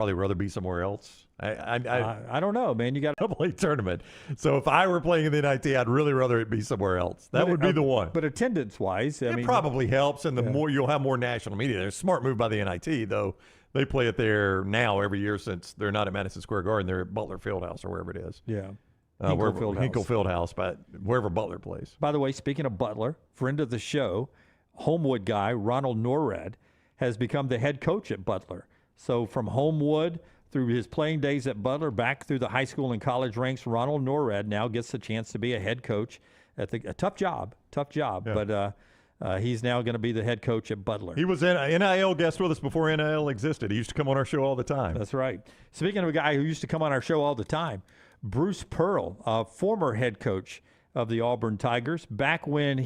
probably rather be somewhere else. I don't know, man. You got NCAA tournament. So if I were playing in the NIT, I'd really rather it be somewhere else. That would be the one. But attendance-wise, I mean, probably helps, and the more you'll have more national media. There's a smart move by the NIT, though. They play it there now every year since they're not at Madison Square Garden. They're at Butler Fieldhouse or wherever it is. Yeah. Hinkle Fieldhouse, but wherever Butler plays. By the way, speaking of Butler, friend of the show, Homewood guy, Ronald Norred, has become the head coach at Butler. So from Homewood through his playing days at Butler, back through the high school and college ranks, Ronald Norred now gets the chance to be a head coach at a tough job, yeah. But he's now going to be the head coach at Butler. He was an NIL guest with us before NIL existed. He used to come on our show all the time. That's right. Speaking of a guy who used to come on our show all the time, Bruce Pearl, former head coach of the Auburn Tigers, back when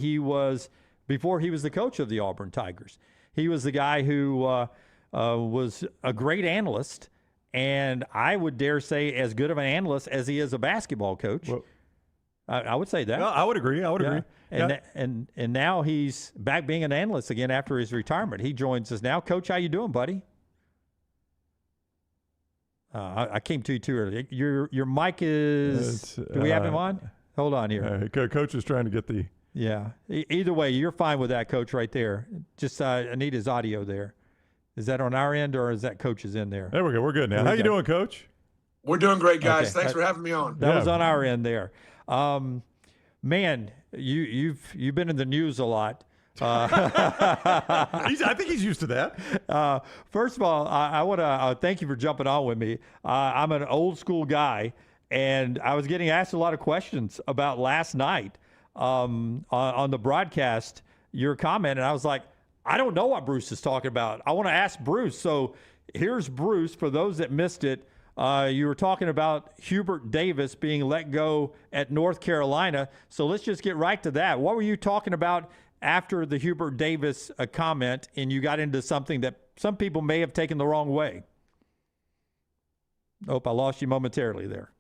before he was the coach of the Auburn Tigers. He was the guy who was a great analyst, and I would dare say as good of an analyst as he is a basketball coach. Well, I would say that. No, I would agree. Agree. And now he's back being an analyst again after his retirement. He joins us now. Coach, how you doing, buddy? I came to you too early. Your mic is. Do we have him on? Hold on here. Coach is trying to get the. Yeah. Either way, you're fine with that, Coach, right there. Just I need his audio there. Is that on our end or is that Coach's in there? There we go. We're good now. How you doing, Coach? We're doing great, guys. Okay. Thanks for having me on. That was on our end there. Man, you've been in the news a lot. I think he's used to that. First of all, I want to thank you for jumping on with me. I'm an old school guy, and I was getting asked a lot of questions about last night on the broadcast, your comment, and I was like, I don't know what Bruce is talking about. I want to ask Bruce. So here's Bruce. For those that missed it, you were talking about Hubert Davis being let go at North Carolina. So let's just get right to that. What were you talking about after the Hubert Davis comment, and you got into something that some people may have taken the wrong way? I lost you momentarily there.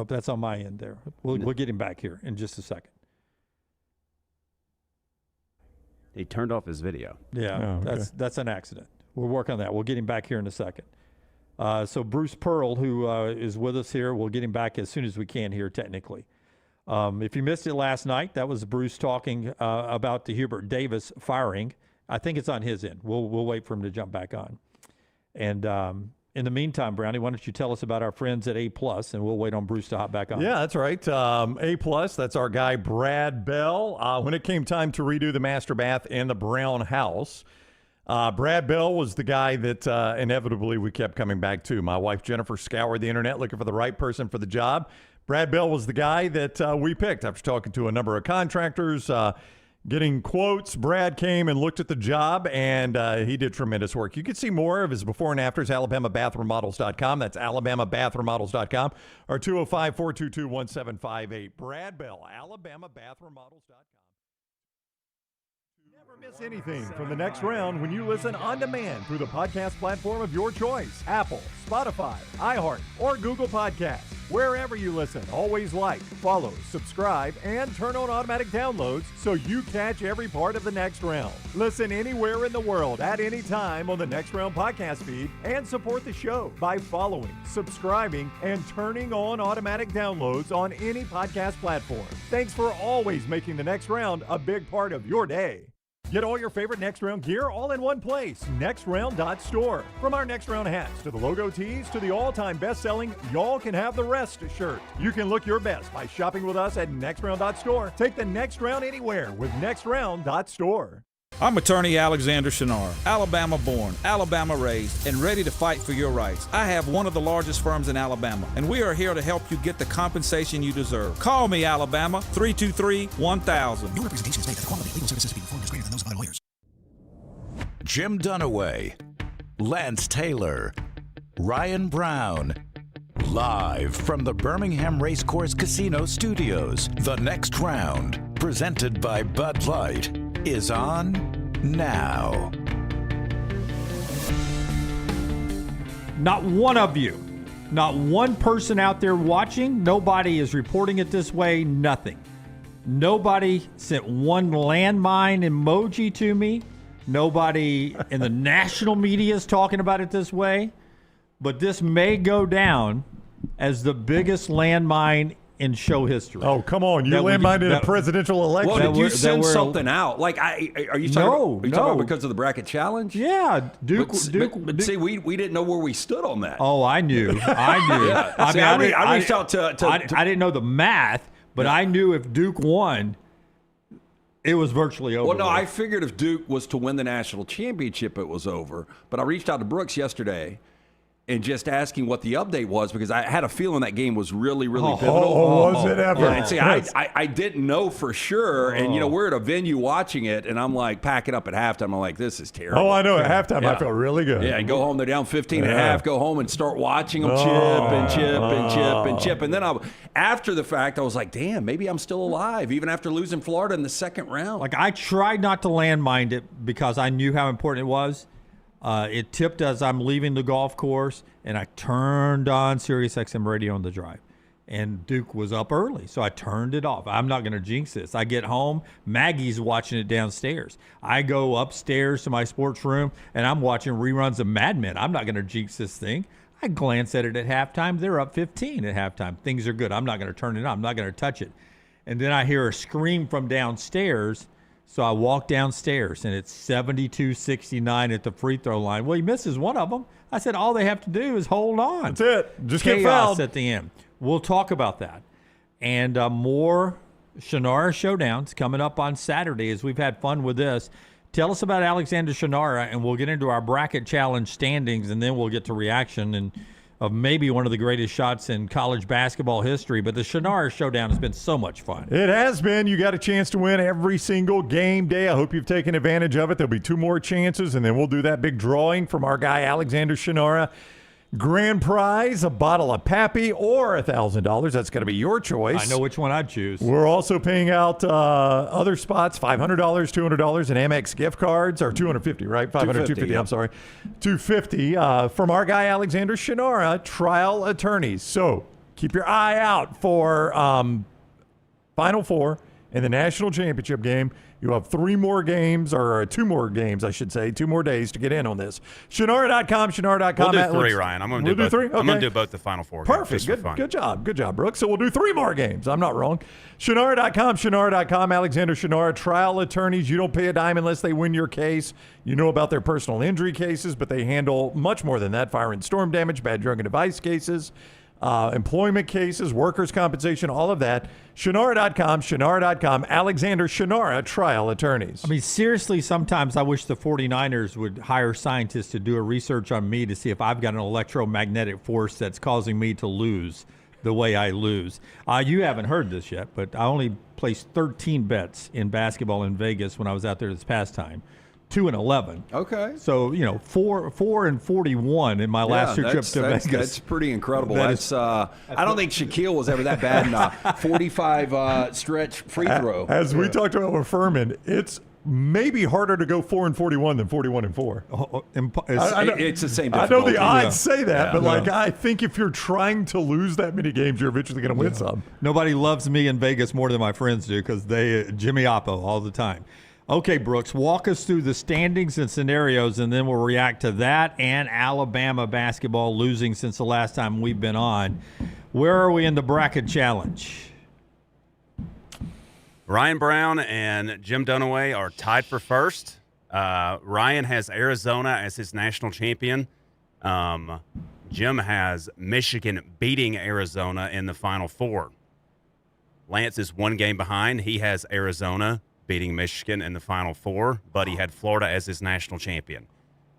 That's on my end there. We'll get him back here in just a second. He turned off his video. Yeah, okay. That's an accident. We'll work on that. We'll get him back here in a second. So Bruce Pearl, who is with us here, we'll get him back as soon as we can here technically. If you missed it last night, that was Bruce talking about the Hubert Davis firing. I think it's on his end. We'll wait for him to jump back on. And in the meantime, Brownie, why don't you tell us about our friends at A+, and we'll wait on Bruce to hop back on. Yeah, that's right. A+, that's our guy Brad Bell. When it came time to redo the master bath in the Brown house, Brad Bell was the guy that inevitably we kept coming back to. My wife Jennifer scoured the internet looking for the right person for the job. Brad Bell was the guy that we picked after talking to a number of contractors, getting quotes. Brad came and looked at the job, and he did tremendous work. You can see more of his before and afters, alabamabathroommodels.com. That's alabamabathroommodels.com or 205-422-1758. Brad Bell, alabamabathroommodels.com. Never miss anything from the next round when you listen on demand through the podcast platform of your choice. Apple, Spotify, iHeart, or Google Podcasts. Wherever you listen, always like, follow, subscribe, and turn on automatic downloads so you catch every part of the next round. Listen anywhere in the world at any time on the Next Round podcast feed and support the show by following, subscribing, and turning on automatic downloads on any podcast platform. Thanks for always making the Next Round a big part of your day. Get all your favorite Next Round gear all in one place. NextRound.store. From our Next Round hats to the logo tees to the all-time best-selling Y'all Can Have the Rest shirt. You can look your best by shopping with us at NextRound.store. Take the next round anywhere with NextRound.store. I'm attorney Alexander Shinar, Alabama born, Alabama raised, and ready to fight for your rights. I have one of the largest firms in Alabama, and we are here to help you get the compensation you deserve. Call me, Alabama, 323-1000. No representation is made that the quality of legal services being performed is greater than those of other lawyers. Jim Dunaway, Lance Taylor, Ryan Brown. Live from the Birmingham Racecourse Casino Studios, the Next Round, presented by Bud Light, is on now. Not one of you, not one person out there watching, nobody is reporting it this way, nothing. Nobody sent one landmine emoji to me. Nobody in the national media is talking about it this way. But this may go down as the biggest landmine in show history. Oh, come on. You landmined in a presidential election. Well, did you send something out? Like, are you talking about because of the bracket challenge? Yeah. Duke. But see, we didn't know where we stood on that. Oh, I knew. Yeah. I reached out to I didn't know the math, but I knew if Duke won, it was virtually over. Well, no, I figured if Duke was to win the national championship, it was over. But I reached out to Brooks yesterday and just asking what the update was because I had a feeling that game was really, really pivotal. Oh, was it ever? And see, I didn't know for sure. And, we're at a venue watching it, and I'm like packing up at halftime. I'm like, this is terrible. Oh, I know. At halftime, I felt really good. Yeah, and go home. They're down 15 and a half. Go home and start watching them chip and chip and chip and chip. And then after the fact, I was like, damn, maybe I'm still alive, even after losing Florida in the second round. Like, I tried not to landmine it because I knew how important it was. It tipped as I'm leaving the golf course, and I turned on SiriusXM radio on the drive. And Duke was up early, so I turned it off. I'm not going to jinx this. I get home, Maggie's watching it downstairs. I go upstairs to my sports room, and I'm watching reruns of Mad Men. I'm not going to jinx this thing. I glance at it at halftime. They're up 15 at halftime. Things are good. I'm not going to turn it on. I'm not going to touch it. And then I hear a scream from downstairs. So I walk downstairs, and it's 72-69 at the free throw line. Well, he misses one of them. I said, all they have to do is hold on. That's it. Just Chaos get fouled at the end. We'll talk about that. And more Shannara showdowns coming up on Saturday as we've had fun with this. Tell us about Alexander Shannara, and we'll get into our bracket challenge standings, and then we'll get to reaction and of maybe one of the greatest shots in college basketball history. But the Shannara Showdown has been so much fun. It has been. You got a chance to win every single game day. I hope you've taken advantage of it. There'll be 2 more chances, and then we'll do that big drawing from our guy Alexander Shannara. Grand prize, a bottle of Pappy or $1,000. That's going to be your choice. I know which one I'd choose. We're also paying out other spots, $500, $200 in Amex gift cards, or $250, right? $500, $250, I'm sorry. $250 from our guy Alexander Shannara, trial attorneys. So keep your eye out for Final Four in the national championship game. You have 3 more games, or 2 more games, I should say, 2 more days to get in on this. Shannara.com, Shannara.com. We'll do 3, Ryan. I'm going to do 3. Okay. I'm going to do both the Final Four games. Perfect. Good job, Brooks. So we'll do 3 more games. I'm not wrong. Shannara.com, Shannara.com. Alexander Shannara, trial attorneys. You don't pay a dime unless they win your case. You know about their personal injury cases, but they handle much more than that. Fire and storm damage, bad drug and device cases, employment cases, workers' compensation, all of that. Shannara.com, Shannara.com, Alexander Shannara, trial attorneys. I mean, seriously, sometimes I wish the 49ers would hire scientists to do a research on me to see if I've got an electromagnetic force that's causing me to lose the way I lose. You haven't heard this yet, but I only placed 13 bets in basketball in Vegas when I was out there this past time. 2-11. Okay. So, 4-41 in my last 2 trips to Vegas. That's pretty incredible. I don't think Shaquille was ever that bad in a 45 stretch free throw. As we talked about with Furman, it's maybe harder to go 4-41 than 41-4. It's the same difficulty. I know the odds say that, but I think if you're trying to lose that many games, you're eventually going to win some. Nobody loves me in Vegas more than my friends do because they Jimmy Oppo all the time. Okay, Brooks, walk us through the standings and scenarios, and then we'll react to that and Alabama basketball losing since the last time we've been on. Where are we in the bracket challenge? Ryan Brown and Jim Dunaway are tied for first. Ryan has Arizona as his national champion. Jim has Michigan beating Arizona in the Final Four. Lance is 1 game behind. He has Arizona beating Michigan in the Final Four, but he had Florida as his national champion.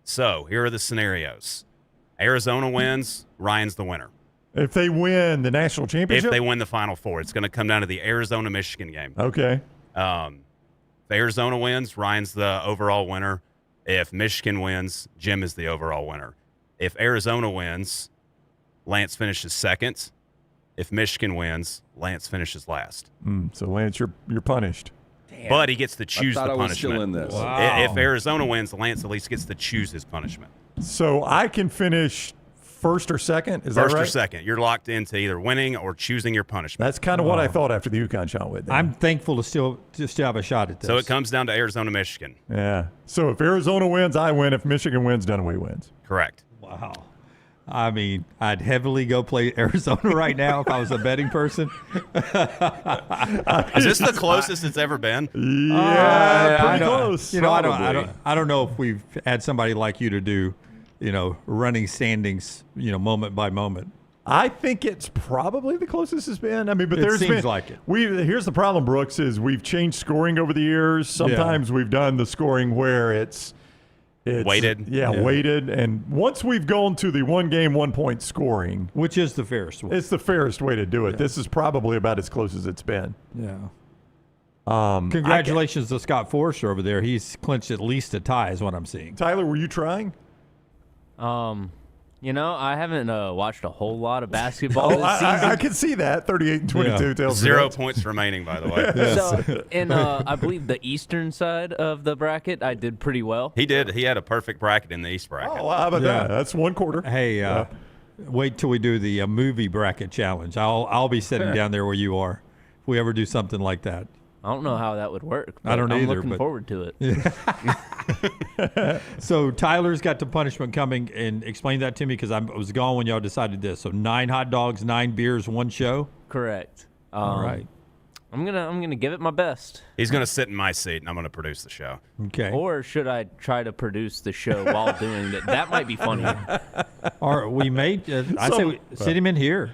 So here are the scenarios. Arizona wins, Ryan's the winner. If they win the national championship? If they win the Final Four. It's going to come down to the Arizona-Michigan game. Okay. If Arizona wins, Ryan's the overall winner. If Michigan wins, Jim is the overall winner. If Arizona wins, Lance finishes second. If Michigan wins, Lance finishes last. So, Lance, you're punished. Damn. But he gets to choose the punishment. I was still in this. Wow. If Arizona wins, Lance at least gets to choose his punishment. So I can finish first or second. Is First that right? or second. You're locked into either winning or choosing your punishment. That's kind of what I thought after the UConn shot with. I'm thankful to still have a shot at this. So it comes down to Arizona, Michigan. Yeah. So if Arizona wins, I win. If Michigan wins, Dunaway wins. Correct. Wow. I mean, I'd heavily go play Arizona right now if I was a betting person. Is this the closest it's ever been? Yeah, pretty close. You know, I don't know if we've had somebody like you to do, running standings, moment by moment. I think it's probably the closest it's been. I mean, but It seems like it. Here's the problem, Brooks, is we've changed scoring over the years. Sometimes we've done the scoring where it's weighted. Yeah, weighted. And once we've gone to the 1 game, 1 point scoring, which is the fairest way. It's the fairest way to do it. Yeah. This is probably about as close as it's been. Yeah. Congratulations to Scott Forrester over there. He's clinched at least a tie, is what I'm seeing. Tyler, were you trying? I haven't watched a whole lot of basketball this season. I can see that. 38-22. Yeah. 0 points remaining, by the way. So, in I believe the eastern side of the bracket, I did pretty well. He did. He had a perfect bracket in the East bracket. Oh, well, how about that? That's 1 quarter. Hey, wait till we do the movie bracket challenge. I'll be sitting down there where you are if we ever do something like that. I don't know how that would work. I don't either. I'm looking forward to it. So Tyler's got the punishment coming, and explain that to me because I was gone when y'all decided this. So 9 hot dogs, 9 beers, 1 show. Correct. All right. I'm gonna give it my best. He's gonna sit in my seat, and I'm gonna produce the show. Okay. Or should I try to produce the show while doing it? That might be funnier. Or we may. Sit him in here.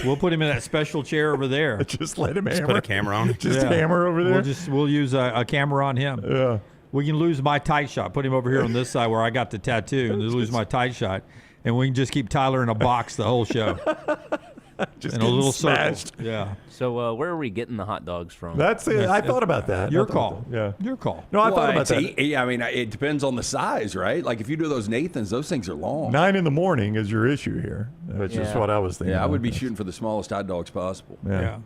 We'll put him in that special chair over there. Just let him Just hammer. put a camera on. Hammer over there. We'll use a camera on him. Yeah. We can lose my tight shot. Put him over here on this side where I got the tattoo, and lose my tight shot, and we can just keep Tyler in a box the whole show. Just in a little smashed. circle. Yeah. So where are we getting the hot dogs from? That's it. I thought about that. Your call. Yeah. Your call. No, I thought about that. I mean, it depends on the size, right? Like if you do those Nathans, those things are long. 9 in the morning is your issue here, which is what I was thinking. Yeah, I would be shooting for the smallest hot dogs possible. Yeah.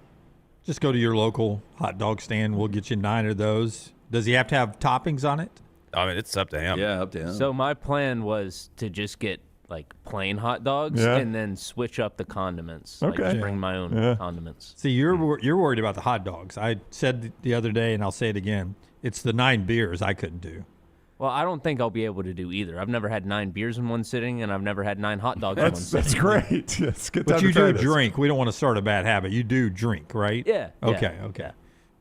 Just go to your local hot dog stand. We'll get you 9 of those. Does he have to have toppings on it? I mean, it's up to him. Yeah, up to him. So my plan was to just get like plain hot dogs and then switch up the condiments. Okay. Like, just bring my own condiments. See, you're worried about the hot dogs. I said the other day, and I'll say it again. It's the 9 beers I couldn't do. Well, I don't think I'll be able to do either. I've never had 9 beers in one sitting, and I've never had 9 hot dogs in one sitting. That's great. That's good. But you do drink. We don't want to start a bad habit. You do drink, right? Yeah. Okay. Yeah. Okay.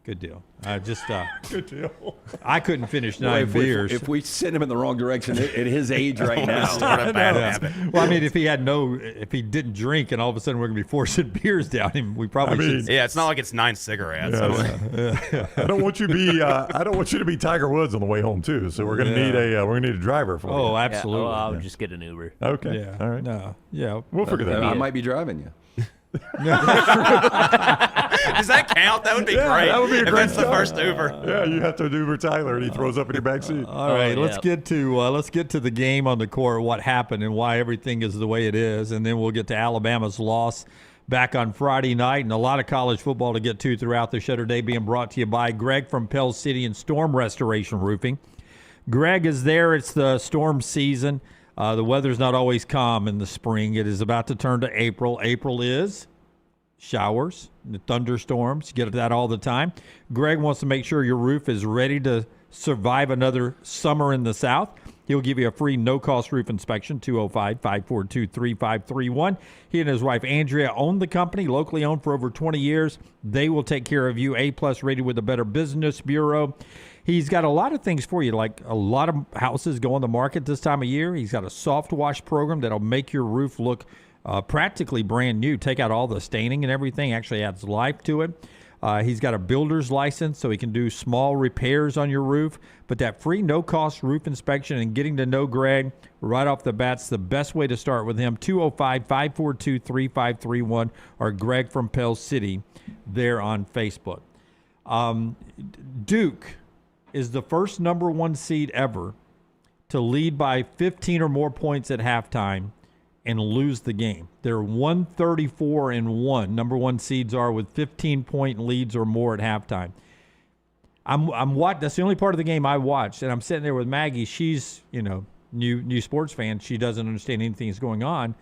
Good deal. Good deal. I couldn't finish 9 beers. If we send him in the wrong direction at his age right now. Start a bad habit. Well, I mean, if he didn't drink, and all of a sudden we're going to be forcing beers down him, we probably should. Yeah, it's not like it's 9 cigarettes. I don't want you to be. I don't want you to be Tiger Woods on the way home too. So we're going to need a driver for you. Oh, absolutely. Yeah, I'll just get an Uber. Okay. Yeah. All right. No. Yeah. We'll figure that I out. might be driving you. Does that count? That would be great. That would be a if great that's the first Uber. Yeah, you have to Uber Tyler, and he throws up in your back seat. All right, let's get to the game on the court, what happened and why everything is the way it is, and then we'll get to Alabama's loss back on Friday night, and a lot of college football to get to throughout the show today, being brought to you by Greg from Pell City and Storm Restoration Roofing. Greg is there. It's the storm season. The weather's not always calm in the spring. It is about to turn to April. April is showers, the thunderstorms. You get that all the time. Greg wants to make sure your roof is ready to survive another summer in the South. He'll give you a free no-cost roof inspection, 205-542-3531. He and his wife, Andrea, own the company, locally owned for over 20 years. They will take care of you, A-plus rated with the Better Business Bureau. He's got a lot of things for you, like a lot of houses go on the market this time of year. He's got a soft wash program that'll make your roof look practically brand new. Take out all the staining and everything. Actually adds life to it. He's got a builder's license, so he can do small repairs on your roof. But that free no-cost roof inspection and getting to know Greg right off the bat's the best way to start with him. 205-542-3531 or Greg from Pell City there on Facebook. Duke is the first number 1 seed ever to lead by 15 or more points at halftime and lose the game. They're 134-1. Number 1 seeds are with 15-point leads or more at halftime. I'm that's the only part of the game I watched, and I'm sitting there with Maggie. She's new sports fan. She doesn't understand anything that's going on.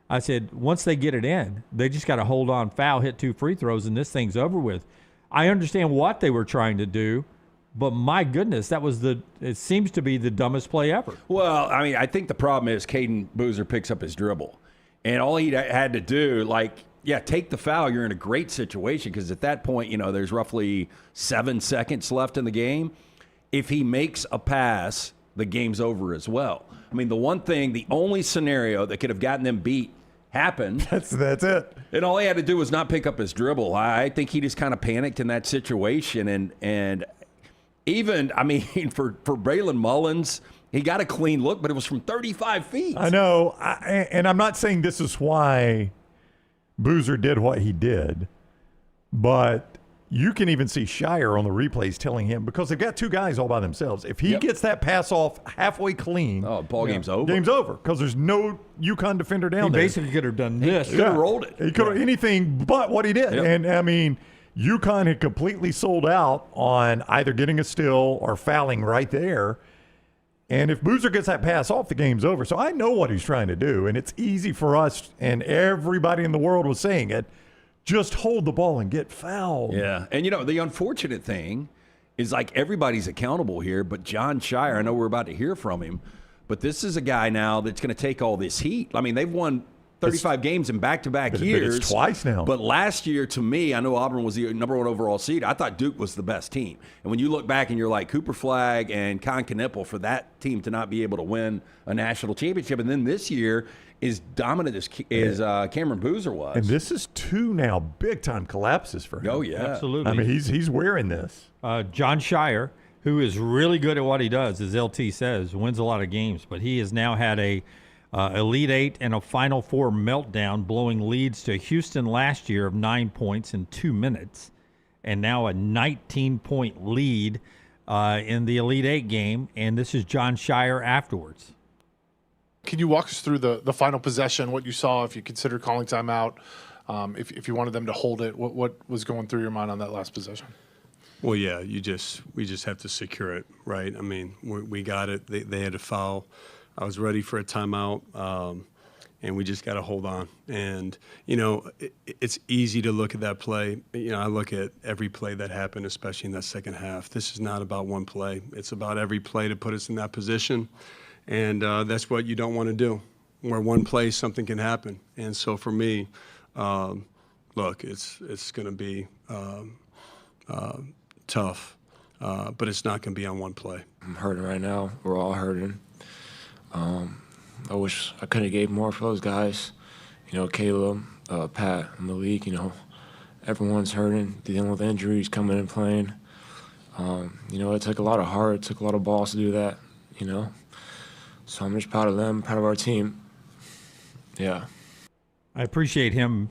I said, once they get it in, they just got to hold on, foul, hit 2 free throws, and this thing's over with. I understand what they were trying to do, but my goodness, it seems to be the dumbest play ever. Well, I mean, I think the problem is Caden Boozer picks up his dribble. And all he had to do, take the foul. You're in a great situation because at that point, there's roughly 7 seconds left in the game. If he makes a pass, the game's over as well. I mean, the only scenario that could have gotten them beat happened. That's it. And all he had to do was not pick up his dribble. I think he just kind of panicked in that situation. And even, I mean, for Braylon Mullins, he got a clean look, but it was from 35 feet. I know. And I'm not saying this is why Boozer did what he did, but you can even see Shire on the replays telling him, because they've got 2 guys all by themselves, if he gets that pass off halfway clean, game's over. Game's over because there's no UConn defender down there. He basically could have done this. He could have rolled it. He could have anything but what he did. Yep. And, I mean, UConn had completely sold out on either getting a steal or fouling right there. And if Boozer gets that pass off, the game's over. So I know what he's trying to do, and it's easy for us, and everybody in the world was saying it, just hold the ball and get fouled. Yeah, and the unfortunate thing is everybody's accountable here, but John Shire, I know we're about to hear from him, but this is a guy now that's going to take all this heat. I mean, they've won 35 games in back-to-back years. It's twice now. But last year, to me, I know Auburn was the number 1 overall seed. I thought Duke was the best team. And when you look back and you're like Cooper Flagg and Con Knippel, for that team to not be able to win a national championship, and then this year is dominant as Cameron Boozer was. And this is 2 now big-time collapses for him. Oh, yeah. Absolutely. I mean, he's wearing this. John Shire, who is really good at what he does, as LT says, wins a lot of games, but he has now had a Elite Eight and a Final Four meltdown, blowing leads to Houston last year of 9 points in 2 minutes, and now a 19-point lead in the Elite Eight game, and this is John Shire afterwards. Can you walk us through the final possession, what you saw, if you consider calling timeout, if you wanted them to hold it, what was going through your mind on that last possession? Well, yeah, we just have to secure it, right? I mean, we got it. They had a foul. I was ready for a timeout, and we just got to hold on. And, it's easy to look at that play. I look at every play that happened, especially in that second half. This is not about one play. It's about every play to put us in that position. And that's what you don't want to do, where one play, something can happen. And so for me, look, it's going to be tough, but it's not going to be on one play. I'm hurting right now. We're all hurting. I wish I could have gave more for those guys. Caleb, Pat, and Malik, everyone's hurting, dealing with injuries, coming and playing. It took a lot of heart, it took a lot of balls to do that, So I'm just proud of them, proud of our team. Yeah. I appreciate him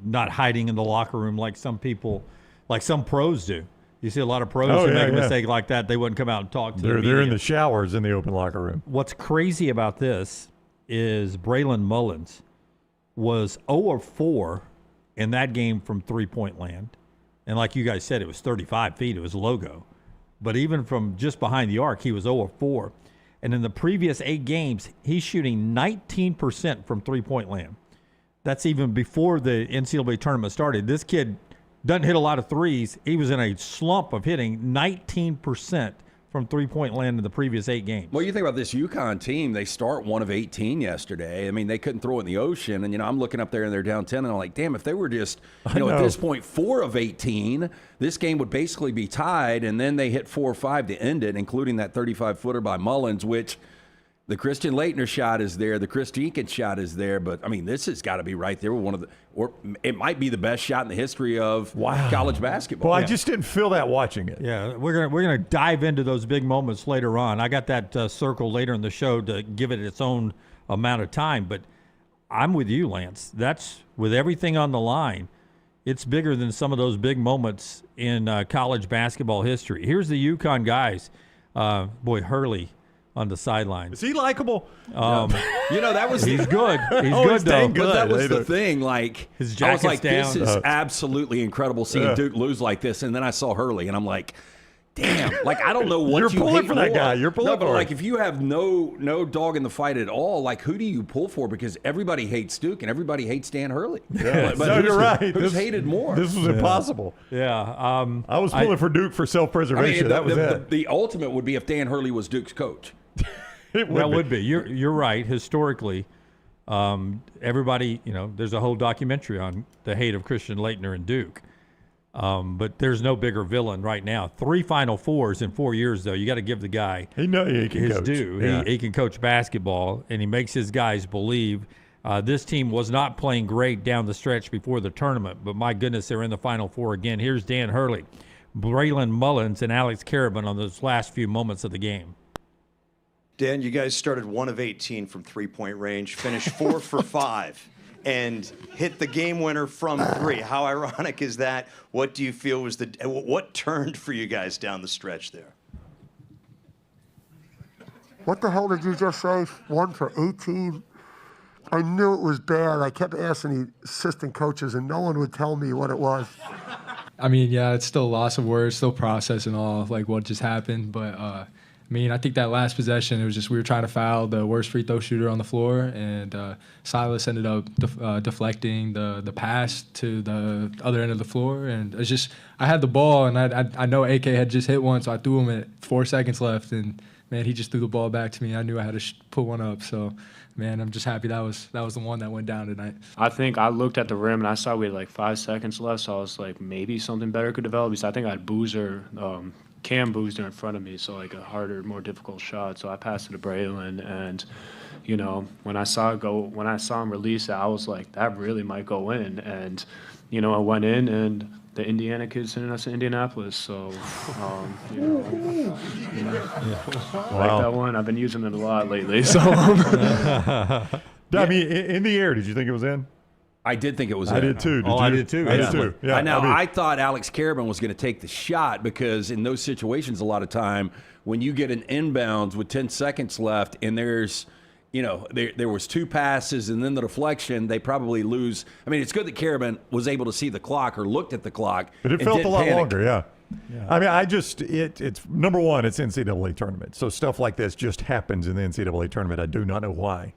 not hiding in the locker room like some people, like some pros do. You see a lot of pros who make a mistake like that, they wouldn't come out and talk to the media. They're in the showers in the open locker room. What's crazy about this is Braylon Mullins was 0 of 4 in that game from three-point land. And like you guys said, it was 35 feet. It was logo. But even from just behind the arc, he was 0 of 4. And in the previous 8 games, he's shooting 19% from three-point land. That's even before the NCAA tournament started. This kid doesn't hit a lot of threes. He was in a slump of hitting 19% from three-point land in the previous 8 games. Well, you think about this UConn team, they start 1 of 18 yesterday. I mean, they couldn't throw it in the ocean. And, I'm looking up there and they're down 10, and I'm like, damn, if they were just, at this point, 4 of 18, this game would basically be tied. And then they hit 4 or 5 to end it, including that 35-footer by Mullins, which the Christian Laetner shot is there. The Chris Jenkins shot is there. But, I mean, this has got to be right there with one of the – or it might be the best shot in the history of college basketball. Well, I just didn't feel that watching it. Yeah, we're gonna dive into those big moments later on. I got that circle later in the show to give it its own amount of time. But I'm with you, Lance. That's with everything on the line. It's bigger than some of those big moments in college basketball history. Here's the UConn guys. Hurley on the sidelines. Is he likable? That was he's good. He's good though. But that was the thing. Like, his jacket's I was like, down. This is absolutely incredible seeing Duke lose like this. And then I saw Hurley, and I'm like, damn, like I don't know what You're pulling hate for that more. guy. You're pulling no, but for like him. if you have no dog in the fight at all, like who do you pull for? Because everybody hates Duke and everybody hates Dan Hurley. Yeah. But No, who's, you're right. Who's hated more? This was impossible. Yeah. I was pulling for Duke for self-preservation. That was it. The ultimate would be if Dan Hurley was Duke's coach. Would be. You're right. Historically, everybody, there's a whole documentary on the hate of Christian Laetner and Duke. But there's no bigger villain right now. 3 Final Fours in 4 years, though. You got to give the guy he can his coach. due. Yeah. He can coach basketball, and he makes his guys believe. This team was not playing great down the stretch before the tournament, but my goodness, they're in the Final Four again. Here's Dan Hurley, Braylon Mullins, and Alex Carabin on those last few moments of the game. Dan, you guys started 1 of 18 from three-point range, finished 4 for 5, and hit the game winner from 3. How ironic is that? What do you feel was what turned for you guys down the stretch there? What the hell did you just say? 1 for 18? I knew it was bad. I kept asking the assistant coaches, and no one would tell me what it was. I mean, yeah, it's still loss of words, still processing all like what just happened, but I think that last possession, it was just we were trying to foul the worst free throw shooter on the floor, and Silas ended up deflecting the pass to the other end of the floor, and it's just I had the ball, and I know AK had just hit one, so I threw him at 4 seconds left, and man, he just threw the ball back to me. I knew I had to put one up, so man, I'm just happy that was the one that went down tonight. I think I looked at the rim and I saw we had like 5 seconds left, so I was like maybe something better could develop. Because I think I had Boozer. Cam Boozer in front of me, so like a harder, more difficult shot. So I passed it to Braylon, and when I saw him release it, I was like, that really might go in. And I went in, and the Indiana kids sending us to Indianapolis. So I like that one. I've been using it a lot lately. So I mean, in the air, did you think it was in? I did think it was. I did too. I did too. I did too. Yeah. I thought Alex Carabin was going to take the shot because in those situations, a lot of time when you get an inbounds with 10 seconds left, and there's, there was 2 passes and then the deflection, they probably lose. I mean, it's good that Carabin was able to see the clock or looked at the clock, but it felt a lot longer. Yeah. I mean, it's number one, it's NCAA tournament, so stuff like this just happens in the NCAA tournament. I do not know why.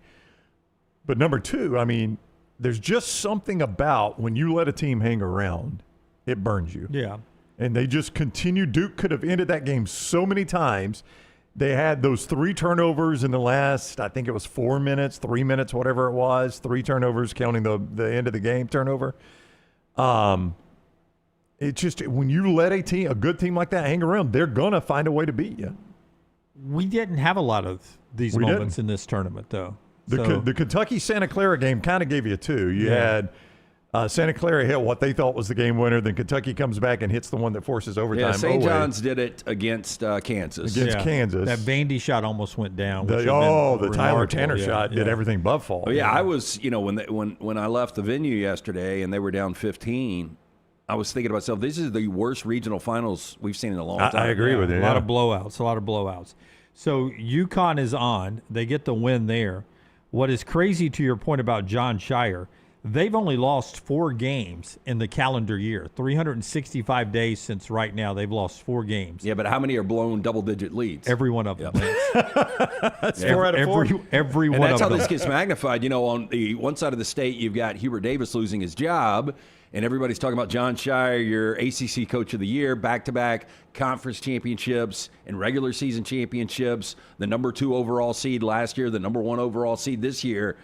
But number 2, I mean, there's just something about when you let a team hang around, it burns you. Yeah. And they just continue. Duke could have ended that game so many times. They had those 3 turnovers in the last, I think it was 4 minutes, 3 minutes, whatever it was. 3 turnovers, counting the end of the game turnover. It's just when you let a good team like that hang around, they're going to find a way to beat you. We didn't have a lot of these moments in this tournament, though. The Kentucky-Santa Clara game kind of gave you 2. You had Santa Clara hit what they thought was the game winner. Then Kentucky comes back and hits the one that forces overtime. Yeah, St. John's did it against Kansas. Against Kansas. That Vandy shot almost went down. The Tyler Tanner shot did everything but fall. Oh, yeah, I was, when I left the venue yesterday and they were down 15, I was thinking to myself, this is the worst regional finals we've seen in a long time. I agree with you. A lot of blowouts. So UConn is on. They get the win there. What is crazy to your point about John Shire, they've only lost 4 games in the calendar year. 365 days since right now, they've lost 4 games. Yeah, but how many are blown double-digit leads? Every one of them. That's 4 out of 4. Every one of them. And that's how this gets magnified. On the one side of the state, you've got Hubert Davis losing his job, and everybody's talking about John Shire, your ACC Coach of the Year, back-to-back conference championships and regular season championships, the number 2 overall seed last year, the number 1 overall seed this year.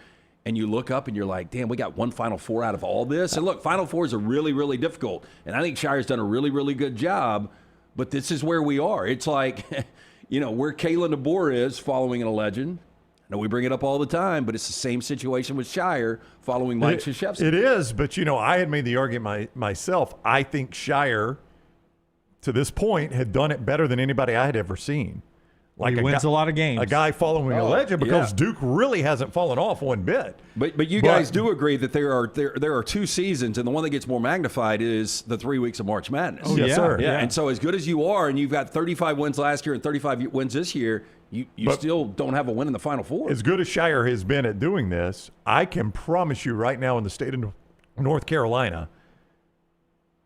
And you look up and you're like, damn, we got 1 Final Four out of all this. And look, Final Fours are really, really difficult. And I think Shire's done a really, really good job. But this is where we are. It's like, where Kayla DeBoer is following in a legend. I know we bring it up all the time, but it's the same situation with Shire following Mike Krzyzewski. It is, but, I had made the argument myself. I think Shire, to this point, had done it better than anybody I had ever seen. Like he wins a lot of games. A guy following a legend because Duke really hasn't fallen off one bit. But you guys do agree that there are 2 seasons, and the one that gets more magnified is the 3 weeks of March Madness. Oh, yes, sir. Yeah, and so as good as you are, and you've got 35 wins last year and 35 wins this year, you still don't have a win in the Final Four. As good as Shire has been at doing this, I can promise you right now in the state of North Carolina,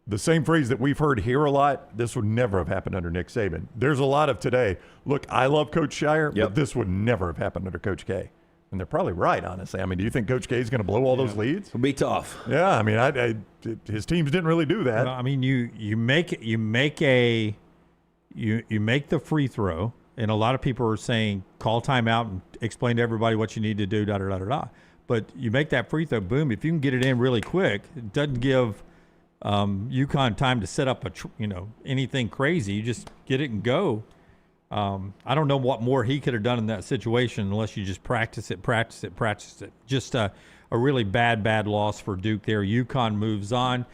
the same phrase that we've heard here a lot, this would never have happened under Nick Saban. There's a lot of today, look, I love Coach Shire, but this would never have happened under Coach K. And they're probably right, honestly. I mean, do you think Coach K is going to blow all those leads? It'll be tough. Yeah, I mean, his teams didn't really do that. Well, I mean, you make the free throw, and a lot of people are saying call timeout and explain to everybody what you need to do, da-da-da-da-da. But you make that free throw, boom, if you can get it in really quick, it doesn't give UConn time to set up anything crazy. You just get it and go. I don't know what more he could have done in that situation unless you just practice it. Just a really bad loss for Duke there. UConn moves on.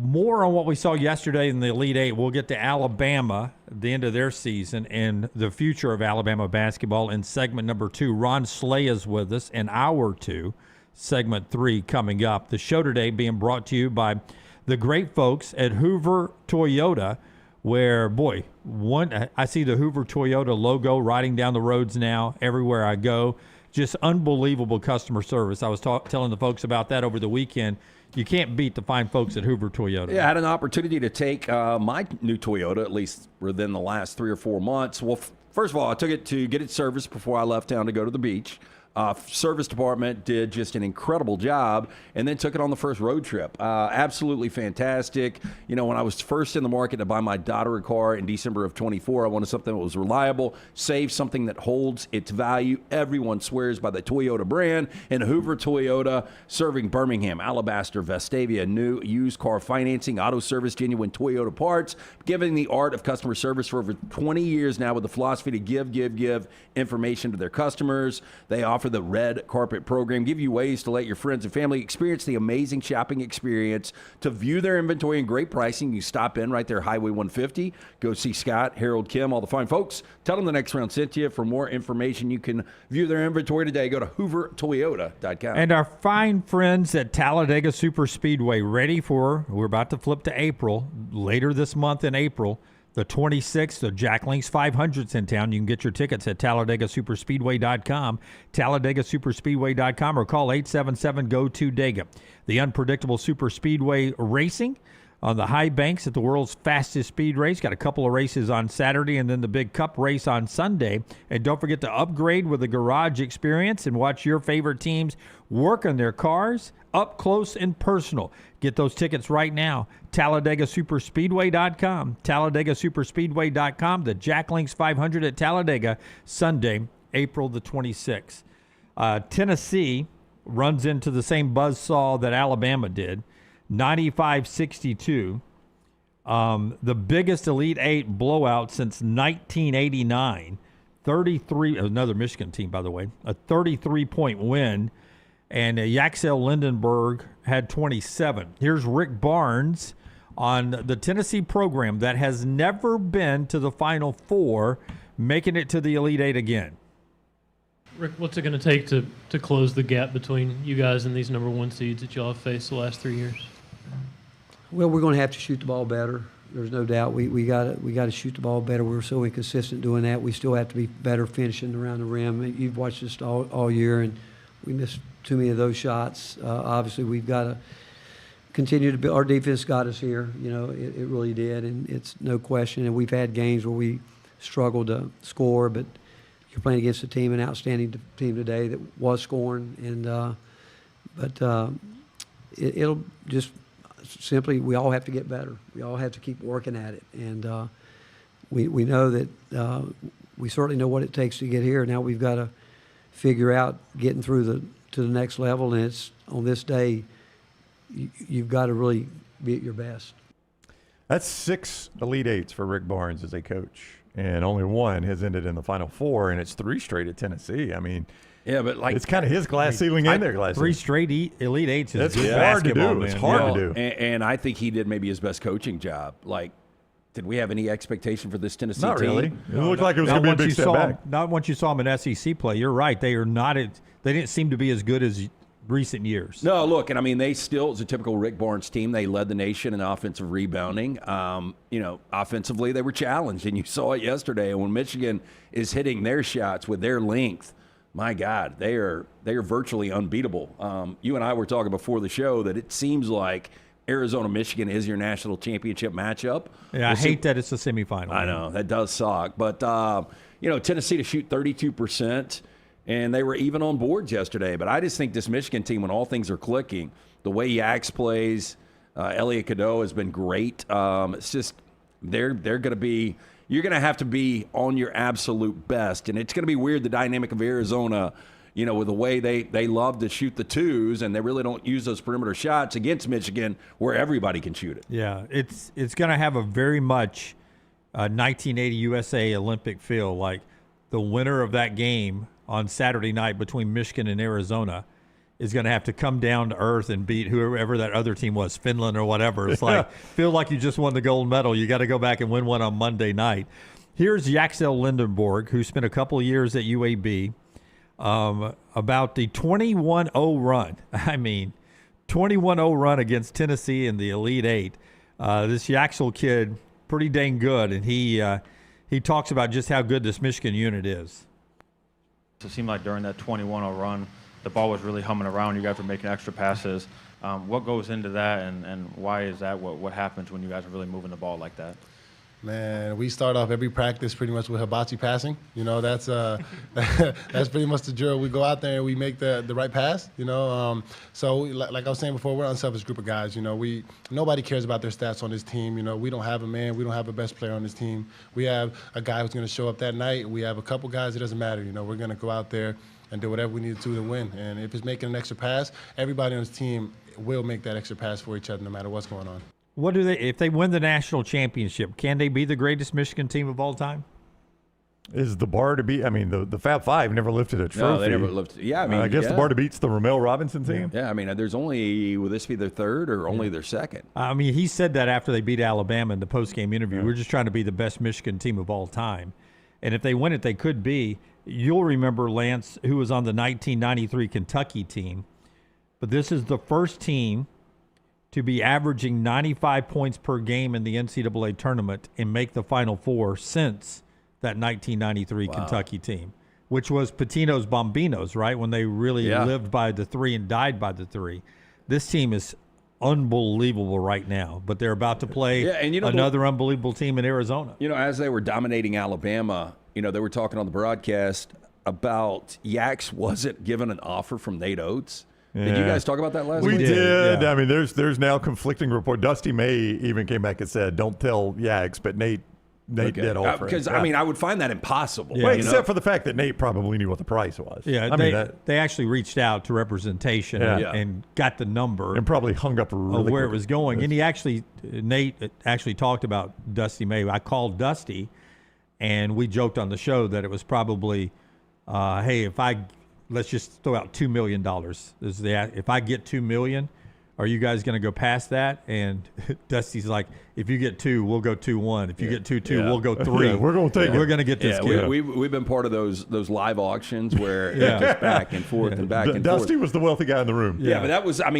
More on what we saw yesterday in the Elite Eight. We'll get to Alabama at the end of their season and the future of Alabama basketball in segment number 2. Ron Slay is with us in hour 2. Segment 3 coming up. The show today being brought to you by the great folks at Hoover Toyota, where, boy, I see the Hoover Toyota logo riding down the roads now everywhere I go. Just unbelievable customer service. I was telling the folks about that over the weekend. You can't beat the fine folks at Hoover Toyota. Yeah, I had an opportunity to take my new Toyota, at least within the last 3 or 4 months. Well, first of all, I took it to get it serviced before I left town to go to the beach. Service department did just an incredible job, and then took it on the first road trip. Absolutely fantastic. You know, when I was first in the market to buy my daughter a car in December of 24, I wanted something that was reliable, safe, something that holds its value. Everyone swears by the Toyota brand, and Hoover Toyota, serving Birmingham, Alabaster, Vestavia, new used car financing, auto service, genuine Toyota parts, giving the art of customer service for over 20 years now with the philosophy to give information to their customers. They offer the red carpet program, give you ways to let your friends and family experience the amazing shopping experience. To view their inventory and great pricing, you stop in right there, Highway 150. Go see Scott, Harold, Kim, all the fine folks. Tell them the next round sent you. For more information, you can view their inventory today. Go to hoovertoyota.com. And our fine friends at Talladega Super Speedway, we're about to flip to April, later this month in April. The 26th, the Jack Links 500's in town. You can get your tickets at TalladagaSuperspeedway.com, TalladagaSuperspeedway.com, or call 877-GO-TO-DEGA. The unpredictable super speedway racing on the high banks at the world's fastest speed race. Got a couple of races on Saturday and then the big cup race on Sunday. And don't forget to upgrade with a garage experience and watch your favorite teams work on their cars up close and personal. Get those tickets right now. TalladagaSuperspeedway.com. TalladagaSuperspeedway.com. The Jack Links 500 at Talladega, Sunday, April the 26th. Tennessee runs into the same buzzsaw that Alabama did, 95-62. The biggest Elite Eight blowout since 1989. 33, another Michigan team, by the way, a 33-point win. And Yaxel Lindenberg had 27. Here's Rick Barnes on the Tennessee program that has never been to the Final Four, making it to the Elite Eight again. Rick, what's it going to take to close the gap between you guys and these number 1 seeds that y'all have faced the last 3 years? Well, we're going to have to shoot the ball better. There's no doubt. We got to shoot the ball better. We're so inconsistent doing that. We still have to be better finishing around the rim. You've watched us all year, and we missed too many of those shots. Obviously, we've got to continue to build. Our defense got us here. You know, it really did, and it's no question. And we've had games where we struggled to score, but you're playing against a team, an outstanding team today that was scoring. And it'll just simply, we all have to get better. We all have to keep working at it. And we know that we certainly know what it takes to get here. Now we've got to figure out getting through to the next level, and it's on this day you've got to really be at your best. That's 6 Elite Eights for Rick Barnes as a coach, and only 1 has ended in the Final Four, and it's 3 straight at Tennessee. I mean, yeah, but like it's kind of his glass ceiling and their glass ceiling. 3 straight Elite Eights is That's hard to do. Man. It's hard to do. And I think he did maybe his best coaching job. Like, did we have any expectation for this Tennessee team? Not really. It looked like it was going to be a big step back. Not once you saw him in SEC play. You're right. They didn't seem to be as good as recent years. No, look, and I mean, they still, it's a typical Rick Barnes team. They led the nation in offensive rebounding. Offensively, they were challenged, and you saw it yesterday. And when Michigan is hitting their shots with their length, my God, they are virtually unbeatable. You and I were talking before the show that it seems like Arizona-Michigan is your national championship matchup. Yeah, I hate that it's a semifinal. I know, that does suck. But, Tennessee to shoot 32%, and they were even on boards yesterday. But I just think this Michigan team, when all things are clicking, the way Yax plays, Elliot Cadeau has been great. It's just they're going to be – you're going to have to be on your absolute best. And it's going to be weird, the dynamic of Arizona – with the way they love to shoot the twos, and they really don't use those perimeter shots against Michigan where everybody can shoot it. Yeah, it's going to have a very much 1980 USA Olympic feel. Like the winner of that game on Saturday night between Michigan and Arizona is going to have to come down to earth and beat whoever that other team was, Finland or whatever. It's like, feel like you just won the gold medal. You got to go back and win one on Monday night. Here's Yaxel Lindenborg, who spent a couple of years at UAB. About the 21-0 run. I mean, 21-0 run against Tennessee in the Elite Eight. This Yaxel kid, pretty dang good, and he talks about just how good this Michigan unit is. It seemed like during that 21-0 run, the ball was really humming around. You guys were making extra passes. What goes into that, and why is that? What happens when you guys are really moving the ball like that? Man, we start off every practice pretty much with hibachi passing. That's that's pretty much the drill. We go out there and we make the right pass. So like I was saying before, we're an unselfish group of guys. Nobody cares about their stats on this team. We don't have a man. We don't have a best player on this team. We have a guy who's going to show up that night. We have a couple guys. It doesn't matter. We're going to go out there and do whatever we need to win. And if it's making an extra pass, everybody on this team will make that extra pass for each other no matter what's going on. What do they? If they win the national championship, can they be the greatest Michigan team of all time? Is the bar to beat? I mean, the Fab Five never lifted a trophy. No, they never lifted. Yeah, I guess the bar to beat's the Ramel Robinson team. Yeah, there's only, will this be their third or only their second? He said that after they beat Alabama in the post-game interview. We're just trying to be the best Michigan team of all time, and if they win it, they could be. You'll remember Lance, who was on the 1993 Kentucky team, but this is the first team to be averaging 95 points per game in the NCAA tournament and make the Final Four since that 1993 Kentucky team, which was Pitino's Bombinos, right? When they really lived by the three and died by the three. This team is unbelievable right now, but they're about to play another unbelievable team in Arizona. As they were dominating Alabama, they were talking on the broadcast about Yax wasn't given an offer from Nate Oats. Did you guys talk about that last week? We did. Yeah. There's now conflicting report. Dusty May even came back and said, "Don't tell Yax," but Nate did offer. Because I would find that impossible. Yeah. Well, except for the fact that Nate probably knew what the price was. Yeah, they actually reached out to representation and got the number and probably hung up really where it was going. And Nate actually talked about Dusty May. I called Dusty, and we joked on the show that it was probably, hey, let's just throw out $2 million. If I get $2 million, are you guys going to go past that? And Dusty's like, if you get 2, we'll go 2-1. If you get 2-2, we'll go 3. We're going to take it. We're going to get this kid. We've been part of those live auctions where it's just back and forth and back and forth. Dusty was the wealthy guy in the room. Yeah, but that was, I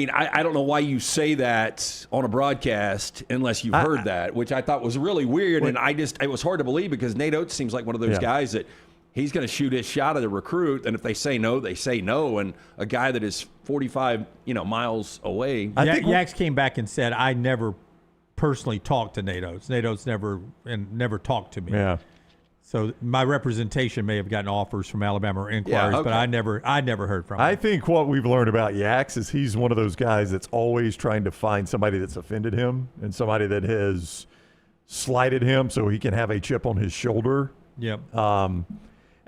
don't know why you say that on a broadcast unless you've heard that, which I thought was really weird. And it was hard to believe because Nate Oats seems like one of those guys that he's going to shoot his shot at the recruit, and if they say no, they say no. And a guy that is 45, miles away. Yax came back and said, "I never personally talked to Nate Oats. Nate Oats never talked to me." Yeah. So my representation may have gotten offers from Alabama or inquiries, but I never heard from him. I think what we've learned about Yax is he's one of those guys that's always trying to find somebody that's offended him and somebody that has slighted him so he can have a chip on his shoulder. Yep.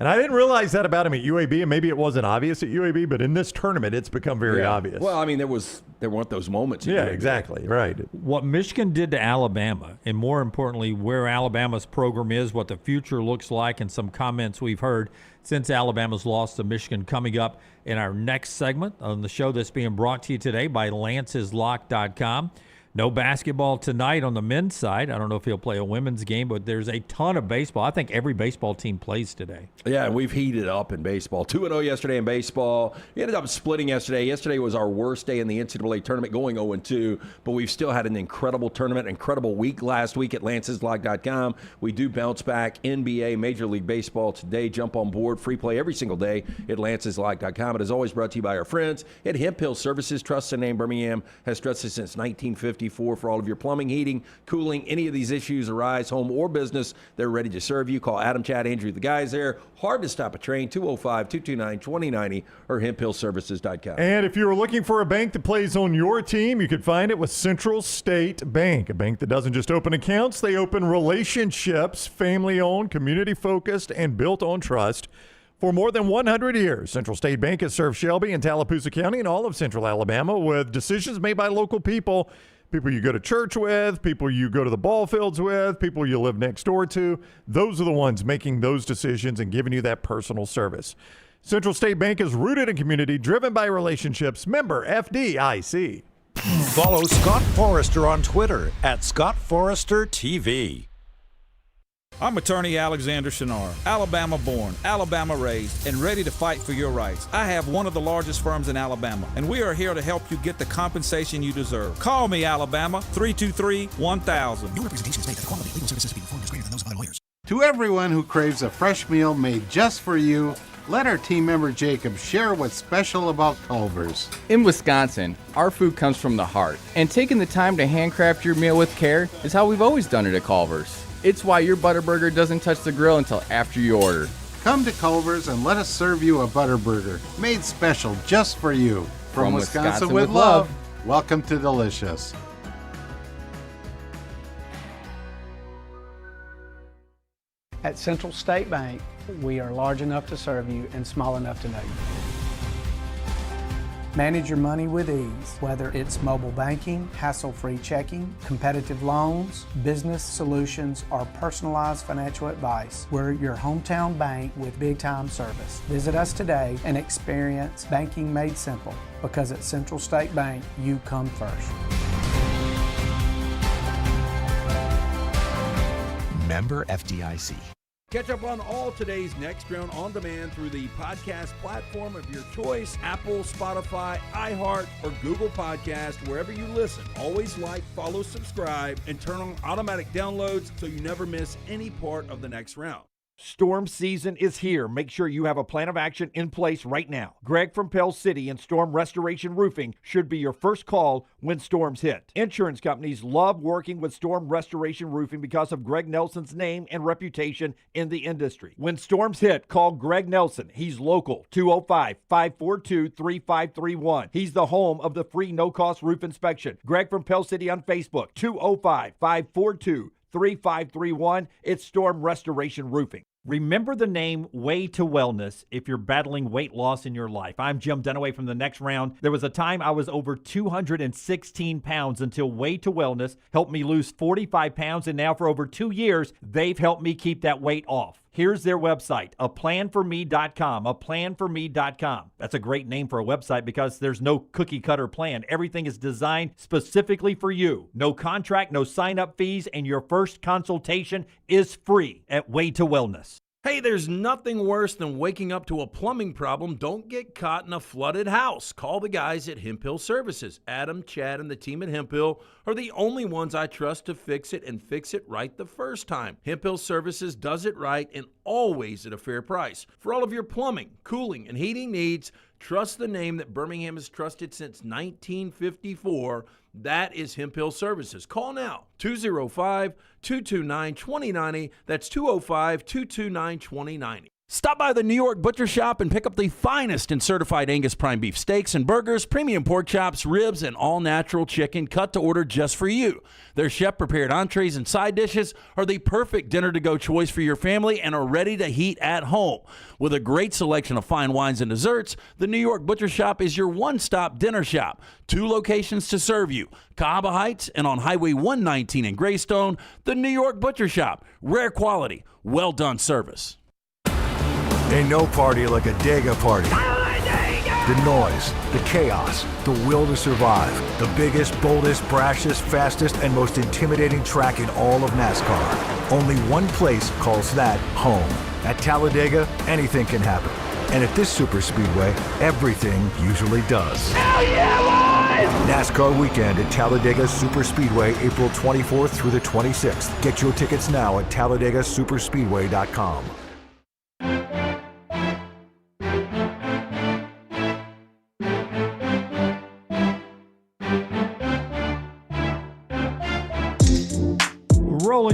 And I didn't realize that about him at UAB, and maybe it wasn't obvious at UAB, but in this tournament, it's become very obvious. Well, there weren't those moments. Yeah, exactly, right. What Michigan did to Alabama, and more importantly, where Alabama's program is, what the future looks like, and some comments we've heard since Alabama's loss to Michigan coming up in our next segment on the show that's being brought to you today by lanceslock.com. No basketball tonight on the men's side. I don't know if he'll play a women's game, but there's a ton of baseball. I think every baseball team plays today. Yeah, and we've heated up in baseball. 2-0 yesterday in baseball. We ended up splitting yesterday. Yesterday was our worst day in the NCAA tournament, going 0-2, but we've still had an incredible tournament, incredible week last week at lanceslock.com. We do bounce back NBA, Major League Baseball today. Jump on board. Free play every single day at lanceslock.com. It is always brought to you by our friends at Hemp Hill Services. Trust the name Birmingham has trusted since 1950. 1954. For all of your plumbing, heating, cooling, any of these issues arise, home or business, they're ready to serve you. Call Adam, Chad, Andrew, the guys there. Hard to stop a train, 205-229-2090 or hemphillservices.com. And if you're looking for a bank that plays on your team, you could find it with Central State Bank, a bank that doesn't just open accounts, they open relationships, family-owned, community-focused, and built on trust. For more than 100 years, Central State Bank has served Shelby and Tallapoosa County and all of Central Alabama with decisions made by local people you go to church with, people you go to the ball fields with, people you live next door to. Those are the ones making those decisions and giving you that personal service. Central State Bank is rooted in community, driven by relationships. Member FDIC. Follow Scott Forrester on Twitter at ScottForresterTV. I'm attorney Alexander Shinar, Alabama born, Alabama raised, and ready to fight for your rights. I have one of the largest firms in Alabama, and we are here to help you get the compensation you deserve. Call me, Alabama, 323-1000. Your representation is made that the quality of legal services being performed is greater than those of other lawyers. To everyone who craves a fresh meal made just for you, let our team member Jacob share what's special about Culver's. In Wisconsin, our food comes from the heart, and taking the time to handcraft your meal with care is how we've always done it at Culver's. It's why your Butterburger doesn't touch the grill until after you order. Come to Culver's and let us serve you a Butterburger, made special just for you. From Wisconsin with love, welcome to Delicious. At Central State Bank, we are large enough to serve you and small enough to know you. Manage your money with ease, whether it's mobile banking, hassle-free checking, competitive loans, business solutions, or personalized financial advice. We're your hometown bank with big-time service. Visit us today and experience banking made simple, because at Central State Bank, you come first. Member FDIC. Catch up on all today's Next Round on demand through the podcast platform of your choice, Apple, Spotify, iHeart, or Google Podcast, wherever you listen. Always like, follow, subscribe, and turn on automatic downloads so you never miss any part of the Next Round. Storm season is here. Make sure you have a plan of action in place right now. Greg from Pell City and Storm Restoration Roofing should be your first call when storms hit. Insurance companies love working with Storm Restoration Roofing because of Greg Nelson's name and reputation in the industry. When storms hit, call Greg Nelson. He's local, 205-542-3531. He's the home of the free no-cost roof inspection. Greg from Pell City on Facebook, 205-542-3531. It's Storm Restoration Roofing. Remember the name Way to Wellness if you're battling weight loss in your life. I'm Jim Dunaway from The Next Round. There was a time I was over 216 pounds until Way to Wellness helped me lose 45 pounds, and now for over 2 years, they've helped me keep that weight off. Here's their website, aplanforme.com, aplanforme.com. That's a great name for a website because there's no cookie-cutter plan. Everything is designed specifically for you. No contract, no sign-up fees, and your first consultation is free at Way to Wellness. Hey, there's nothing worse than waking up to a plumbing problem. Don't get caught in a flooded house. Call the guys at Hemp Hill Services. Adam, Chad, and the team at Hemp Hill are the only ones I trust to fix it and fix it right the first time. Hemp Hill Services does it right and always at a fair price. For all of your plumbing, cooling, and heating needs, trust the name that Birmingham has trusted since 1954. That is Hemp Hill Services. Call now, 205-229-2090. That's 205-229-2090. Stop by the New York Butcher Shop and pick up the finest in certified Angus prime beef steaks and burgers, premium pork chops, ribs, and all-natural chicken cut to order just for you. Their chef-prepared entrees and side dishes are the perfect dinner-to-go choice for your family and are ready to heat at home. With a great selection of fine wines and desserts, the New York Butcher Shop is your one-stop dinner shop. 2 locations to serve you, Cahaba Heights and on Highway 119 in Greystone. The New York Butcher Shop. Rare quality, well-done service. Ain't no party like a Dega party. The noise, the chaos, the will to survive. The biggest, boldest, brashest, fastest, and most intimidating track in all of NASCAR. Only one place calls that home. At Talladega, anything can happen. And at this super speedway, everything usually does. Hell yeah, boys! NASCAR weekend at Talladega Super Speedway, April 24th through the 26th. Get your tickets now at TalladegaSuperspeedway.com.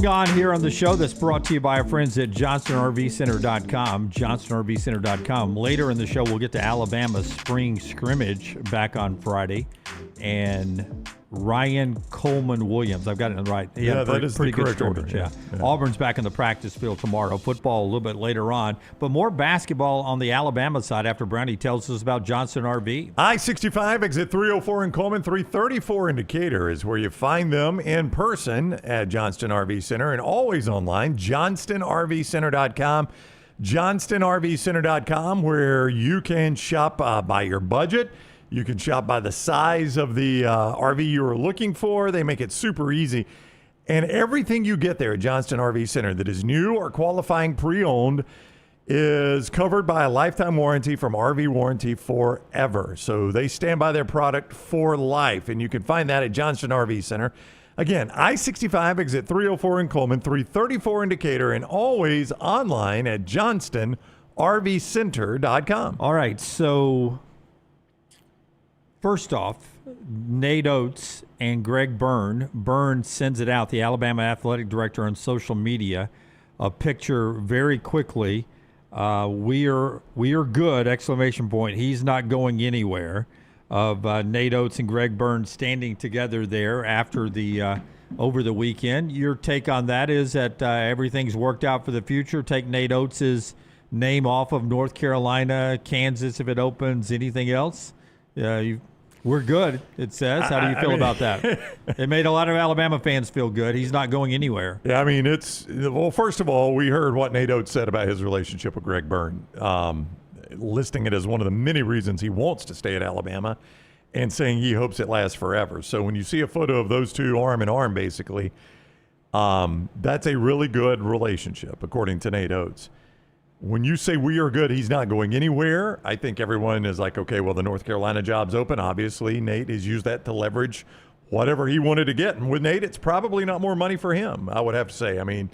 Going on here on the show that's brought to you by our friends at JohnstonRVCenter.com, JohnstonRVCenter.com. Later in the show, we'll get to Alabama's spring scrimmage back on Friday. And Ryan Coleman Williams, I've got it right. He had a pretty good scrimmage. Yeah. Auburn's back in the practice field tomorrow. Football a little bit later on. But more basketball on the Alabama side after Brownie tells us about Johnston RV. I-65, exit 304 in Coleman, 334 in Decatur is where you find them in person at Johnston RV Center and always online, JohnstonRVCenter.com. JohnstonRVCenter.com, where you can shop by your budget. You can shop by the size of the RV you are looking for. They make it super easy. And everything you get there at Johnston RV Center that is new or qualifying pre-owned is covered by a lifetime warranty from RV Warranty Forever. So they stand by their product for life. And you can find that at Johnston RV Center. Again, I-65, exit 304 in Coleman, 334 in Decatur, and always online at JohnstonRVCenter.com. All right, so first off, Nate Oats and Greg Byrne. Byrne sends it out, the Alabama athletic director, on social media, a picture very quickly. We are good, exclamation point. He's not going anywhere. Of Nate Oats and Greg Byrne standing together there after the over the weekend. Your take on that is that everything's worked out for the future. Take Nate Oats' name off of North Carolina, Kansas if it opens, anything else? We're good, it says. How do you feel about that? It made a lot of Alabama fans feel good. He's not going anywhere. Yeah, I mean, well, first of all, we heard what Nate Oats said about his relationship with Greg Byrne, listing it as one of the many reasons he wants to stay at Alabama and saying he hopes it lasts forever. So when you see a photo of those two arm in arm, basically, that's a really good relationship, according to Nate Oats. When you say we are good, he's not going anywhere, I think everyone is like, okay, well, the North Carolina job's open. Obviously, Nate has used that to leverage whatever he wanted to get. And with Nate, it's probably not more money for him, I would have to say. I mean,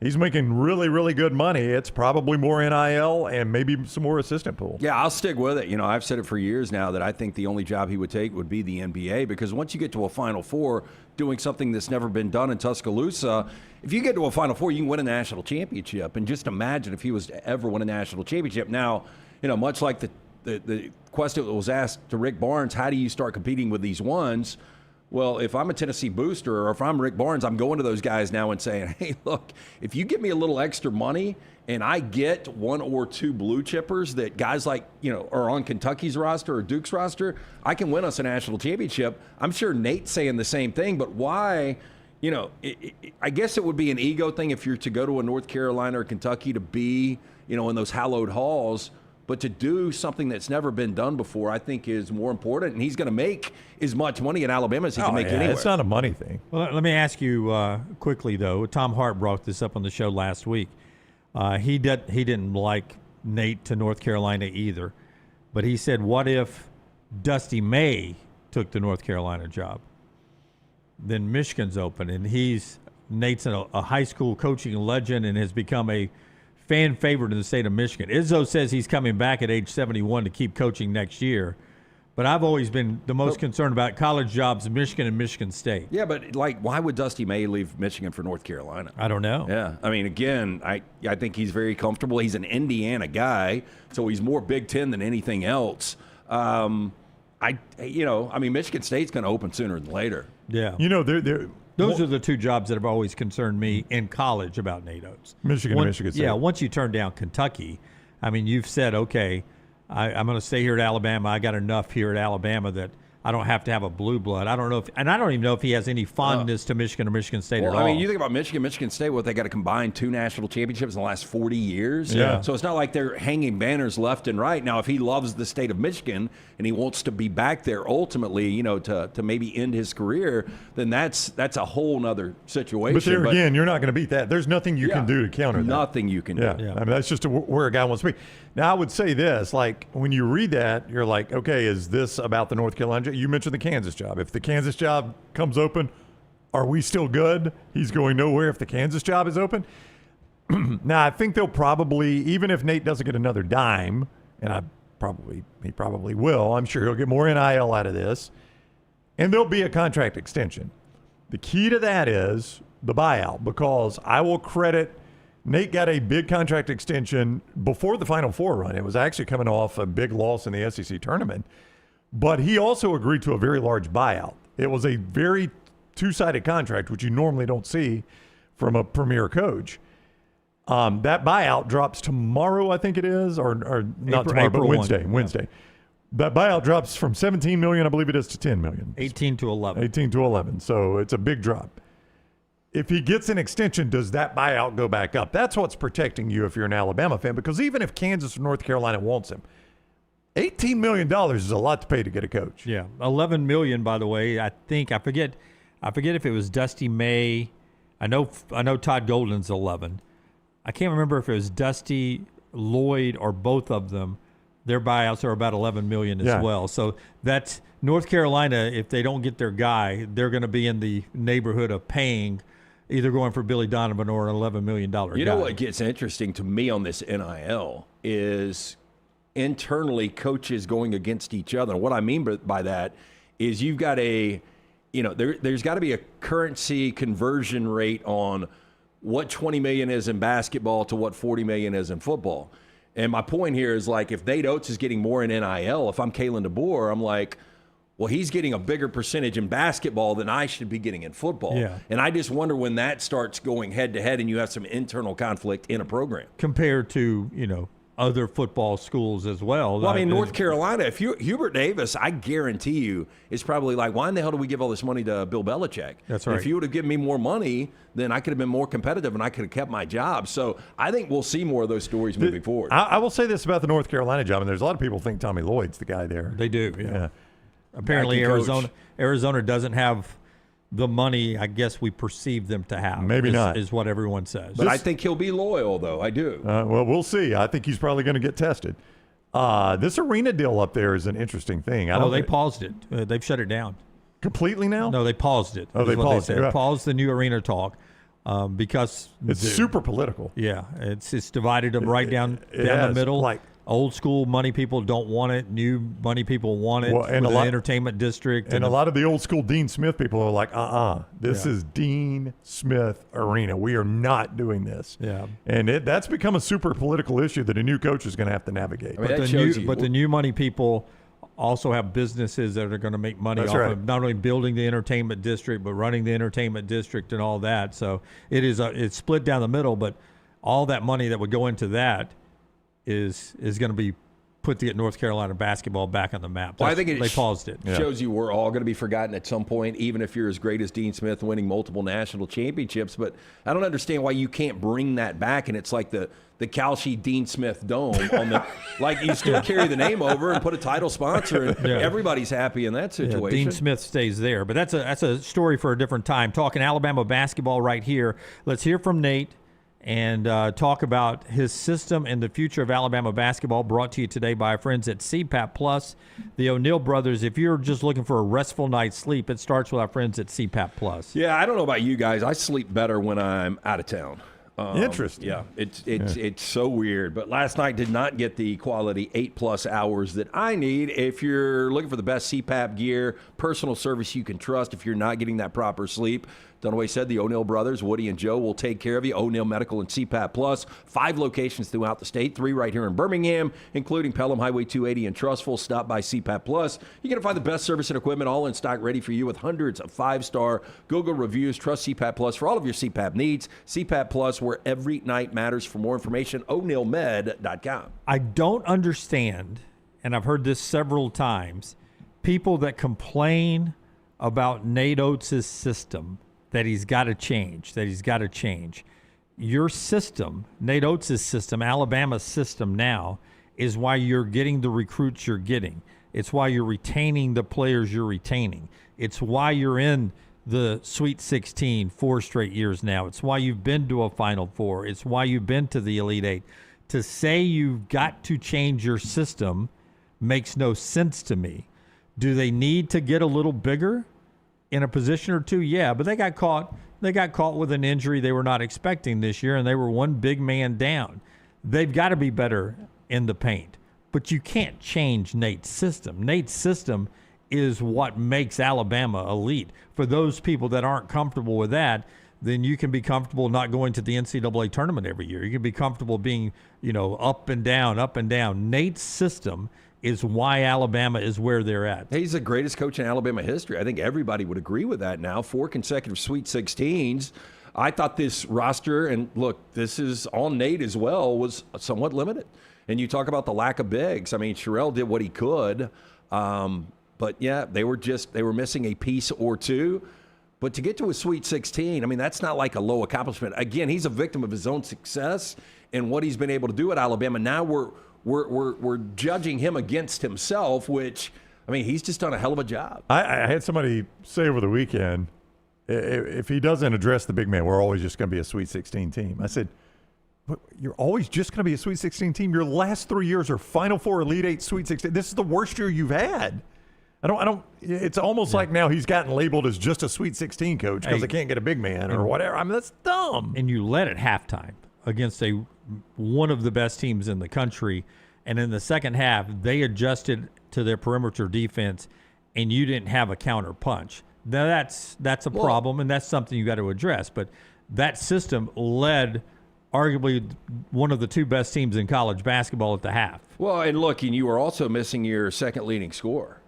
he's making really, really good money. It's probably more NIL and maybe some more assistant pool. Yeah, I'll stick with it. You know, I've said it for years now that I think the only job he would take would be the NBA, because once you get to a Final Four doing something that's never been done in Tuscaloosa, if you get to a Final Four, you can win a national championship. And just imagine if he was to ever win a national championship. Now, you know, much like the question that was asked to Rick Barnes, how do you start competing with these ones? Well, if I'm a Tennessee booster or if I'm Rick Barnes, I'm going to those guys now and saying, hey, look, if you give me a little extra money and I get one or two blue chippers that guys like, you know, are on Kentucky's roster or Duke's roster, I can win us a national championship. I'm sure Nate's saying the same thing, but why? You know, I guess it would be an ego thing if you're to go to a North Carolina or Kentucky to be, you know, in those hallowed halls. But to do something that's never been done before, I think is more important. And he's going to make as much money in Alabama as he can make anywhere. It's not a money thing. Well, let me ask you quickly, though. Tom Hart brought this up on the show last week. He didn't like Nate to North Carolina either. But he said, what if Dusty May took the North Carolina job? Then Michigan's open, and Nate's a high school coaching legend and has become a fan favorite in the state of Michigan. Izzo says he's coming back at age 71 to keep coaching next year. But I've always been the most concerned about college jobs in Michigan and Michigan State. Yeah, but like, why would Dusty May leave Michigan for North Carolina? I don't know. Yeah, I mean, again, I think he's very comfortable. He's an Indiana guy, so he's more Big Ten than anything else. Michigan State's going to open sooner than later. Yeah. You know, those are the two jobs that have always concerned me in college about Nate Oats. Michigan and Michigan State. Yeah, once you turn down Kentucky, I mean, you've said, okay, I'm going to stay here at Alabama. I got enough here at Alabama that I don't have to have a blue blood. I don't know and I don't even know if he has any fondness to Michigan or Michigan State at all. I mean, you think about Michigan State, they got to combine 2 national championships in the last 40 years. Yeah. So it's not like they're hanging banners left and right. Now, if he loves the state of Michigan and he wants to be back there ultimately, you know, to maybe end his career, then that's a whole nother situation. But there again, you're not going to beat that. There's nothing you can do to counter that. Nothing you can do. Yeah. I mean, that's just where a guy wants to be. Now, I would say this, like, when you read that, you're like, okay, is this about the North Carolina job? You mentioned the Kansas job. If the Kansas job comes open, are we still good? He's going nowhere if the Kansas job is open. Now, I think they'll probably, even if Nate doesn't get another dime, and he probably will, I'm sure he'll get more NIL out of this, and there'll be a contract extension. The key to that is the buyout, because I will credit Nate got a big contract extension before the Final Four run. It was actually coming off a big loss in the SEC tournament. But he also agreed to a very large buyout. It was a very two-sided contract, which you normally don't see from a premier coach. That buyout drops tomorrow, I think it is, or not tomorrow, but Wednesday. Wednesday. That buyout drops from $17 million, I believe it is, to $10 million. 18 to 11. 18 to 11. So it's a big drop. If he gets an extension, does that buyout go back up? That's what's protecting you if you're an Alabama fan, because even if Kansas or North Carolina wants him, $18 million is a lot to pay to get a coach. Yeah, $11 million, by the way. I forget if it was Dusty May. I know Todd Golden's 11. I can't remember if it was Dusty, Lloyd, or both of them. Their buyouts are about $11 million as well. So that's North Carolina. If they don't get their guy, they're going to be in the neighborhood of paying, either going for Billy Donovan or an $11 million guy. You know what gets interesting to me on this NIL is internally coaches going against each other. And what I mean by that is you've got there's got to be a currency conversion rate on what $20 million is in basketball to what $40 million is in football. And my point here is, like, if Nate Oats is getting more in NIL, if I'm Kalen DeBoer, I'm like, well, he's getting a bigger percentage in basketball than I should be getting in football. Yeah. And I just wonder when that starts going head-to-head and you have some internal conflict in a program. Compared to, other football schools as well. Well, I mean, North Carolina, if Hubert Davis, I guarantee you, is probably like, why in the hell do we give all this money to Bill Belichick? That's right. If you would have given me more money, then I could have been more competitive and I could have kept my job. So I think we'll see more of those stories moving forward. I will say this about the North Carolina job, and there's a lot of people think Tommy Lloyd's the guy there. They do, yeah. Apparently Arizona doesn't have the money I guess we perceive them to have. Maybe not. Is what everyone says. But I think he'll be loyal, though. I do. Well, we'll see. I think he's probably going to get tested. This arena deal up there is an interesting thing. They paused it. They've shut it down. Completely now? No, they paused it. Oh, they paused it. Yeah. Paused the new arena talk because it's super political. Yeah, it's divided them right down the middle. Like, old school money people don't want it. New money people want it. And the entertainment district. And a lot of the old school Dean Smith people are like, this is Dean Smith Arena. We are not doing this. Yeah. And that's become a super political issue that a new coach is going to have to navigate. But the new money people also have businesses that are going to make money off of not only building the entertainment district, but running the entertainment district and all that. So it's split down the middle, but all that money that would go into that is going to be put to get North Carolina basketball back on the map. Well, I think they paused it. Shows you we're all going to be forgotten at some point, even if you're as great as Dean Smith winning multiple national championships. But I don't understand why you can't bring that back. And it's like the Calshi Dean Smith Dome on the like you still carry the name over and put a title sponsor, and everybody's happy in that situation. Yeah, Dean Smith stays there, but that's a story for a different time. Talking Alabama basketball right here. Let's hear from Nate and talk about his system and the future of Alabama basketball, brought to you today by our friends at CPAP Plus. The O'Neill brothers, if you're just looking for a restful night's sleep, it starts with our friends at CPAP Plus. Yeah, I don't know about you guys. I sleep better when I'm out of town. Interesting. Yeah, it's so weird. But last night did not get the quality 8+ hours that I need. If you're looking for the best CPAP gear, personal service you can trust, if you're not getting that proper sleep, Dunaway said the O'Neill brothers, Woody and Joe, will take care of you. O'Neill Medical and CPAP Plus, 5 locations throughout the state, 3 right here in Birmingham, including Pelham Highway 280 and Trussville. Stop by CPAP Plus. You're going to find the best service and equipment all in stock, ready for you with hundreds of 5-star Google reviews. Trust CPAP Plus for all of your CPAP needs. CPAP Plus, where every night matters. For more information, o'neillmed.com. I don't understand, and I've heard this several times, people that complain about Nate Oats' system, that he's got to change, Your system, Nate Oats' system, Alabama's system now, is why you're getting the recruits you're getting. It's why you're retaining the players you're retaining. It's why you're in the Sweet 16 4 straight years now. It's why you've been to a Final Four. It's why you've been to the Elite Eight. To say you've got to change your system makes no sense to me. Do they need to get a little bigger in a position or two? Yeah, but they got caught with an injury they were not expecting this year, and they were one big man down. They've got to be better in the paint. But you can't change Nate's system. Nate's system is what makes Alabama elite. For those people that aren't comfortable with that, then you can be comfortable not going to the NCAA tournament every year. You can be comfortable being, up and down, up and down. Nate's system is why Alabama is where they're at. He's the greatest coach in Alabama history. I think everybody would agree with that now. 4 consecutive Sweet 16s. I thought this roster, and look, this is on Nate as well, was somewhat limited. And you talk about the lack of bigs. I mean, Sherrell did what he could. But, yeah, they were missing a piece or two. But to get to a Sweet 16, I mean, that's not like a low accomplishment. Again, he's a victim of his own success and what he's been able to do at Alabama. Now we're judging him against himself, which, I mean, he's just done a hell of a job. I had somebody say over the weekend, if he doesn't address the big man, we're always just going to be a Sweet 16 team. I said, but you're always just going to be a Sweet 16 team. Your last 3 years are Final Four, Elite Eight, Sweet 16. This is the worst year you've had. I don't. It's almost like now he's gotten labeled as just a Sweet 16 coach because they can't get a big man or whatever. I mean, that's dumb. And you led at halftime against one of the best teams in the country, and in the second half they adjusted to their perimeter defense, and you didn't have a counter punch. Now that's a problem, and that's something you got to address. But that system led arguably one of the 2 best teams in college basketball at the half. Well, and look, and you were also missing your second leading scorer.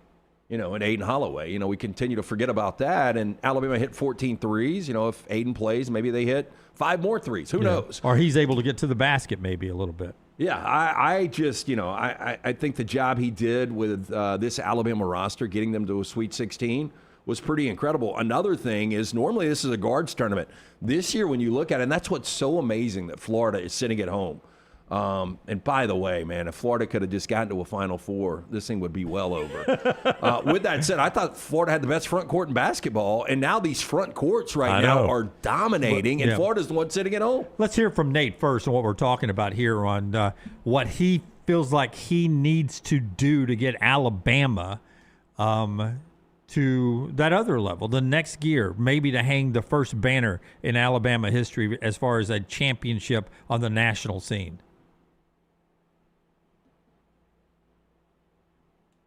In Aiden Holloway. We continue to forget about that. And Alabama hit 14 threes. If Aiden plays, maybe they hit 5 more threes. Who knows? Or he's able to get to the basket maybe a little bit. Yeah, I just, I think the job he did with this Alabama roster, getting them to a Sweet 16, was pretty incredible. Another thing is normally this is a guards tournament. This year when you look at it, and that's what's so amazing that Florida is sitting at home. And by the way, man, if Florida could have just gotten to a Final Four, this thing would be well over. With that said, I thought Florida had the best front court in basketball, and now these front courts now are dominating, and Florida's the one sitting at home. Let's hear from Nate first on what we're talking about here on what he feels like he needs to do to get Alabama to that other level, the next gear, maybe to hang the first banner in Alabama history as far as a championship on the national scene.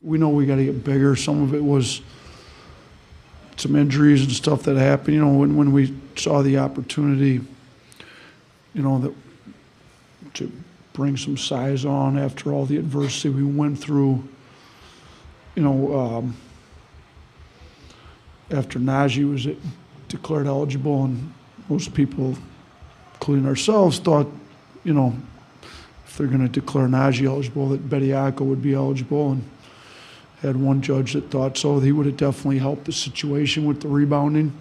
We know we got to get bigger. Some of it was some injuries and stuff that happened. When we saw the opportunity, that to bring some size on after all the adversity we went through, after Najee was declared eligible, and most people, including ourselves, thought, if they're going to declare Najee eligible, that Bediako would be eligible, and had one judge that thought so. He would have definitely helped the situation with the rebounding.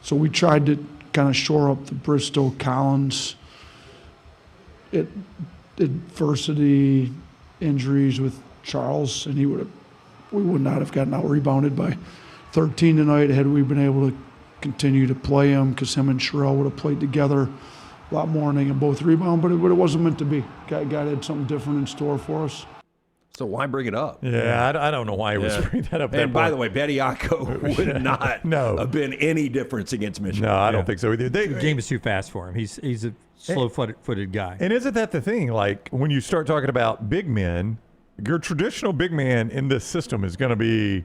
So we tried to kind of shore up the Bristow, Collins, adversity, injuries with Charles, and we would not have gotten out rebounded by 13 tonight had we been able to continue to play him, because him and Sherrell would have played together a lot more, and they can both rebound, but it wasn't meant to be. God had something different in store for us. So why bring it up? Yeah, I don't know why he was bringing that up. And by the way, Bediako would not have been any difference against Michigan. No, I don't think so either. The game is too fast for him. He's a slow-footed guy. And isn't that the thing? Like, when you start talking about big men, your traditional big man in this system is going to be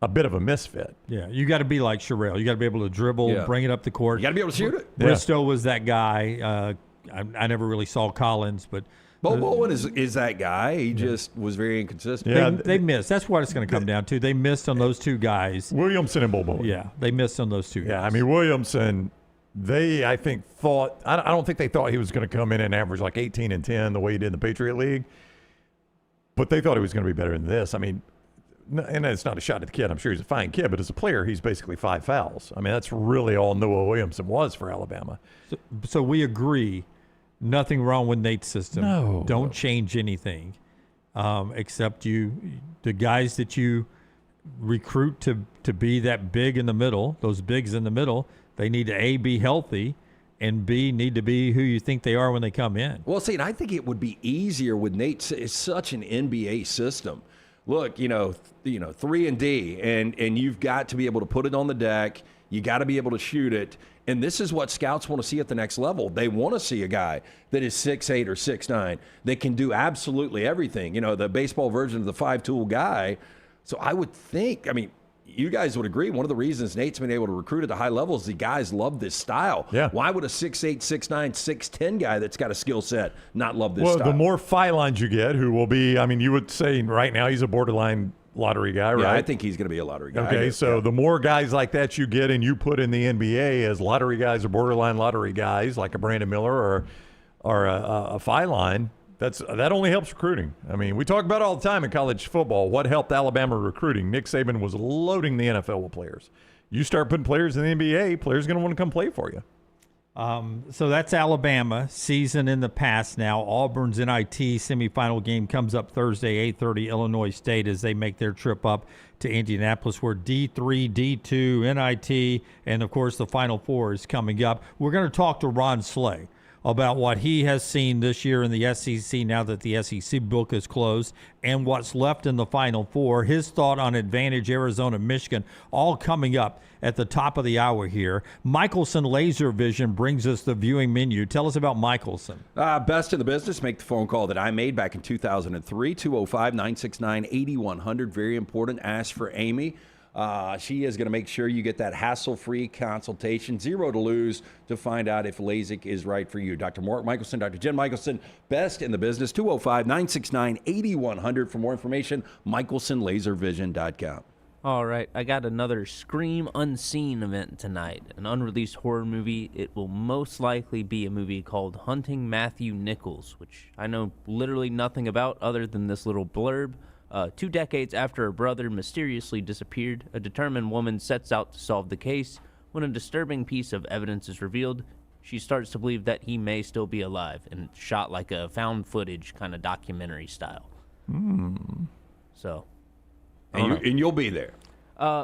a bit of a misfit. Yeah, you got to be like Sherrell. You got to be able to dribble, bring it up the court. You got to be able to shoot it. Bristow was that guy. I never really saw Collins, but Bo Bowen is that guy. He just was very inconsistent. Yeah, they missed. That's what it's going to come down to. They missed on those 2 guys. Williamson and Bo Bowen. Yeah, they missed on those 2 guys. Yeah, I mean, Williamson, I think, thought – I don't think they thought he was going to come in and average like 18 and 10 the way he did in the Patriot League. But they thought he was going to be better than this. I mean, and it's not a shot at the kid. I'm sure he's a fine kid, but as a player, he's basically 5 fouls. I mean, that's really all Noah Williamson was for Alabama. So we agree, nothing wrong with Nate's system. No. Don't change anything, except the guys that you recruit to be that big in the middle, those bigs in the middle, they need to, A, be healthy, and B, need to be who you think they are when they come in. Well, see, and I think it would be easier with Nate. It's such an NBA system. Look, 3 and D, and you've got to be able to put it on the deck. You got to be able to shoot it. And this is what scouts want to see at the next level. They want to see a guy that is 6'8" or 6'9", that can do absolutely everything. The baseball version of the 5-tool guy. So I would think, you guys would agree, one of the reasons Nate's been able to recruit at the high level is the guys love this style. Yeah. Why would a 6'8", 6'9", 6'10" guy that's got a skill set not love this style? Well, the more Phylons you get, who will be, I mean, you would say right now he's a borderline lottery guy, right? Yeah, I think he's going to be a lottery guy. Okay, so the more guys like that you get and you put in the NBA as lottery guys or borderline lottery guys, like a Brandon Miller or a Phylon, that only helps recruiting. I mean, we talk about it all the time in college football. What helped Alabama recruiting? Nick Saban was loading the NFL with players. You start putting players in the NBA, players are going to want to come play for you. So that's Alabama, season in the past now. Auburn's NIT semifinal game comes up Thursday, 8:30, Illinois State, as they make their trip up to Indianapolis, where D3, D2, NIT, and, of course, the Final Four is coming up. We're going to talk to Ron Slay about what he has seen this year in the SEC now that the SEC book is closed and what's left in the Final Four. His thought on Advantage, Arizona, Michigan, all coming up at the top of the hour here. Michelson Laser Vision brings us the viewing menu. Tell us about Michelson. Best in the business. Make the phone call that I made back in 2003, 205-969-8100. Very important. Ask for Amy. She is going to make sure you get that hassle-free consultation, zero to lose, to find out if LASIK is right for you. Dr. Mark Michelson, Dr. Jen Michelson, best in the business, 205-969-8100. For more information, michelsonlaservision.com. All right, I got another Scream Unseen event tonight, an unreleased horror movie. It will most likely be a movie called Hunting Matthew Nichols, which I know literally nothing about other than this little blurb. 2 decades after her brother mysteriously disappeared, a determined woman sets out to solve the case. When a disturbing piece of evidence is revealed, she starts to believe that he may still be alive, and shot like a found footage kind of documentary style. So, And you'll be there.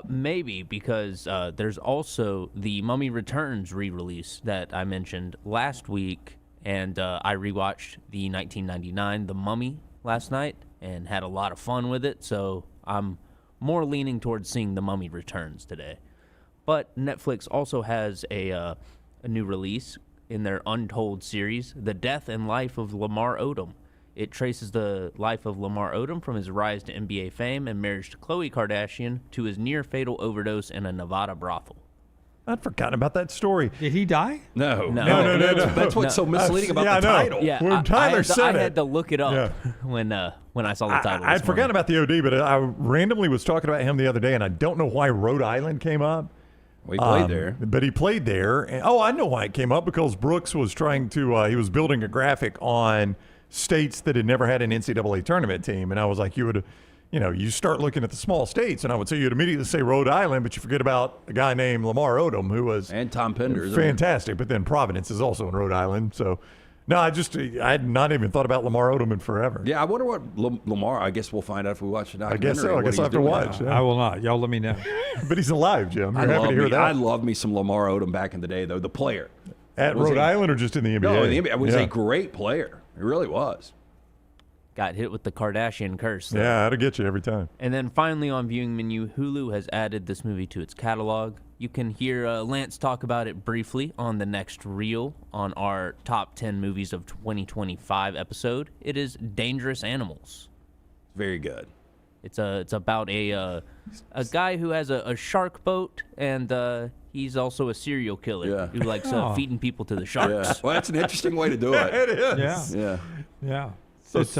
Maybe, because there's also the Mummy Returns re-release that I mentioned last week, and I rewatched the 1999 The Mummy last night and had a lot of fun with it, so I'm more leaning towards seeing The Mummy Returns today. But Netflix also has a new release in their Untold series, The Death and Life of Lamar Odom. It traces the life of Lamar Odom from his rise to NBA fame and marriage to Khloe Kardashian to his near-fatal overdose in a Nevada brothel. I'd forgotten about that story. Did he die? No. That's what's so misleading about the title. Yeah, when Tyler said I had to look it up when I saw the title. I'd forgotten about the OD, but I randomly was talking about him the other day, and I don't know why Rhode Island came up. Well, he played there. But he played there. And, I know why it came up, because Brooks was trying to he was building a graphic on states that had never had an NCAA tournament team. And I was like, you start looking at the small states, and I would say you'd immediately say Rhode Island, but you forget about a guy named Lamar Odom, who was and Tom Penders, fantastic. But then Providence is also in Rhode Island. So, no, I had not even thought about Lamar Odom in forever. Yeah, I wonder what Lamar. I guess we'll find out if we watch the documentary. I guess so. I guess I'll have to watch. I will not. Y'all let me know. But he's alive, Jim. You're happy to hear that. I love me some Lamar Odom back in the day, though. The player at Rhode Island or just in the NBA? No, in the NBA. He was a great player. He really was. Got hit with the Kardashian curse, though. Yeah, that'll get you every time. And then finally on viewing menu, Hulu has added this movie to its catalog. You can hear Lance talk about it briefly on the next reel on our top 10 movies of 2025 episode. It is Dangerous Animals. Very good. It's about a guy who has a shark boat, and he's also a serial killer who likes feeding people to the sharks. Yeah. Well, that's an interesting way to do it. It is. Yeah. So it's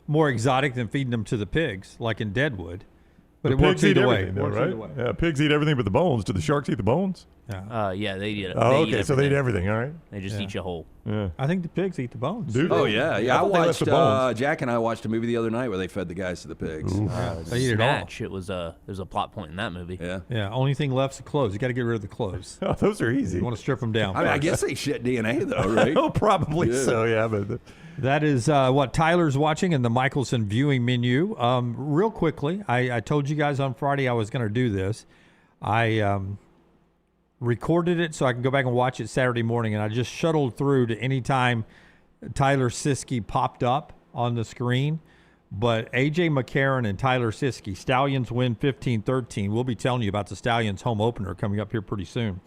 more exotic than feeding them to the pigs, like in Deadwood. But it works eat either way. everything, though, right? Yeah, pigs eat everything but the bones. Do the sharks eat the bones? Yeah, they eat it. Oh, okay, so they eat everything. All right. They just eat you whole. Yeah. I think the pigs eat the bones. Do they? Oh, yeah. I I watched, the bones. Jack and I watched a movie the other night where they fed the guys to the pigs. They eat it all. Snatch. There's a plot point in that movie. Yeah. Yeah, only thing left is the clothes. You got to get rid of the clothes. Oh, those are easy. You want to strip them down. I mean, I guess they shit DNA, though, right? Oh, probably so, yeah. But that is what Tyler's watching in the Michelson viewing menu. Real quickly, I told you guys on Friday I was going to do this. I recorded it so I can go back and watch it Saturday morning, and I just shuttled through to any time Tyler Siskey popped up on the screen. But A.J. McCarron and Tyler Siskey, Stallions win 15-13. We'll be telling you about the Stallions home opener coming up here pretty soon.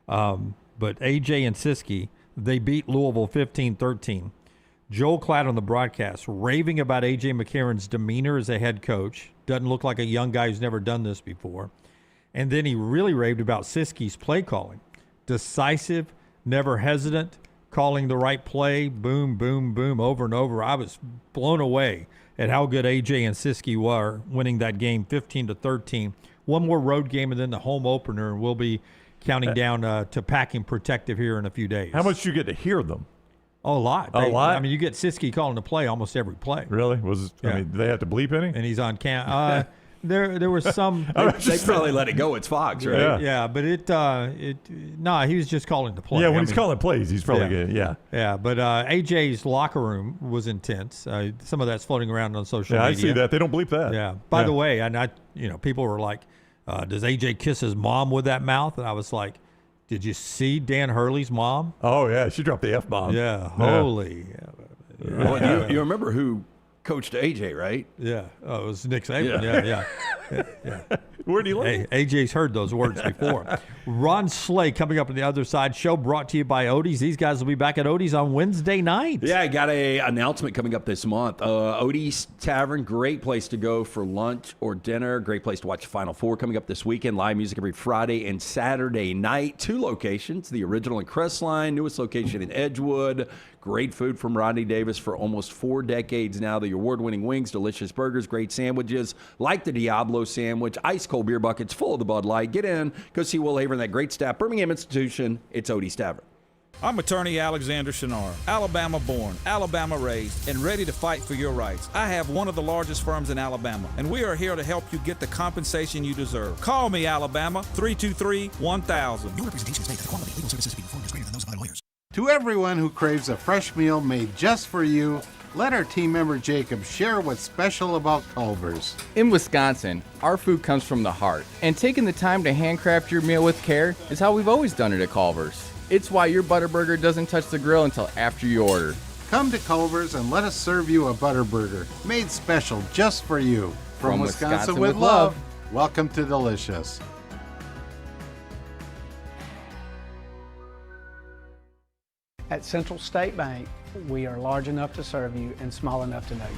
But A.J. and Siskey, they beat Louisville 15-13. Joel Klatt on the broadcast raving about A.J. McCarron's demeanor as a head coach. Doesn't look like a young guy who's never done this before. And then he really raved about Siski's play calling. Decisive, never hesitant, calling the right play, boom, boom, boom, over and over. I was blown away at how good AJ and Siski were winning that game 15-13. One more road game and then the home opener, and we'll be counting down to packing protective here in a few days. How much did you get to hear them? Oh, a lot. A lot? I mean, you get Siski calling the play almost every play. Really? Yeah. I mean, did they have to bleep any? And he's on cam. There was some. They probably let it go. It's Fox, right? Yeah, but he was just calling the play. Yeah, when he's calling plays, he's probably good. Yeah. Yeah, but AJ's locker room was intense. Some of that's floating around on social media. Yeah, I see that. They don't bleep that. Yeah. By the way, and people were like, does AJ kiss his mom with that mouth? And I was like, did you see Dan Hurley's mom? Oh, yeah. She dropped the F-bomb. Yeah. Holy. Yeah. Well, you remember who coached AJ, right? Yeah. Oh, it was Nick Saban. Yeah. Where'd he learn? AJ's heard those words before. Ron Slay coming up on the other side. Show brought to you by Odie's. These guys will be back at Odie's on Wednesday night. Yeah, I got an announcement coming up this month. Odie's Tavern, great place to go for lunch or dinner. Great place to watch the Final Four coming up this weekend. Live music every Friday and Saturday night. 2 locations, the original in Crestline, newest location in Edgewood. Great food from Rodney Davis for almost 4 decades now. The award-winning wings, delicious burgers, great sandwiches, like the Diablo sandwich, ice-cold beer buckets full of the Bud Light. Get in, go see Will Haver and that great staff. Birmingham Institution, it's Odie's Tavern. I'm attorney Alexander Shinar, Alabama born, Alabama raised, and ready to fight for your rights. I have one of the largest firms in Alabama, and we are here to help you get the compensation you deserve. Call me, Alabama, 323-1000. Your representation is made that the quality of legal services being performed is greater than those of other lawyers. To everyone who craves a fresh meal made just for you, let our team member Jacob share what's special about Culver's. In Wisconsin, our food comes from the heart, and taking the time to handcraft your meal with care is how we've always done it at Culver's. It's why your Butterburger doesn't touch the grill until after you order. Come to Culver's and let us serve you a Butterburger made special just for you. From Wisconsin with love, welcome to Delicious. At Central State Bank, we are large enough to serve you and small enough to know you.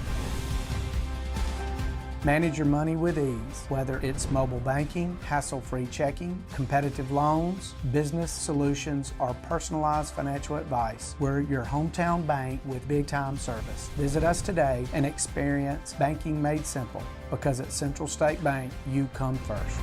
Manage your money with ease, whether it's mobile banking, hassle-free checking, competitive loans, business solutions, or personalized financial advice. We're your hometown bank with big-time service. Visit us today and experience banking made simple, because at Central State Bank, you come first.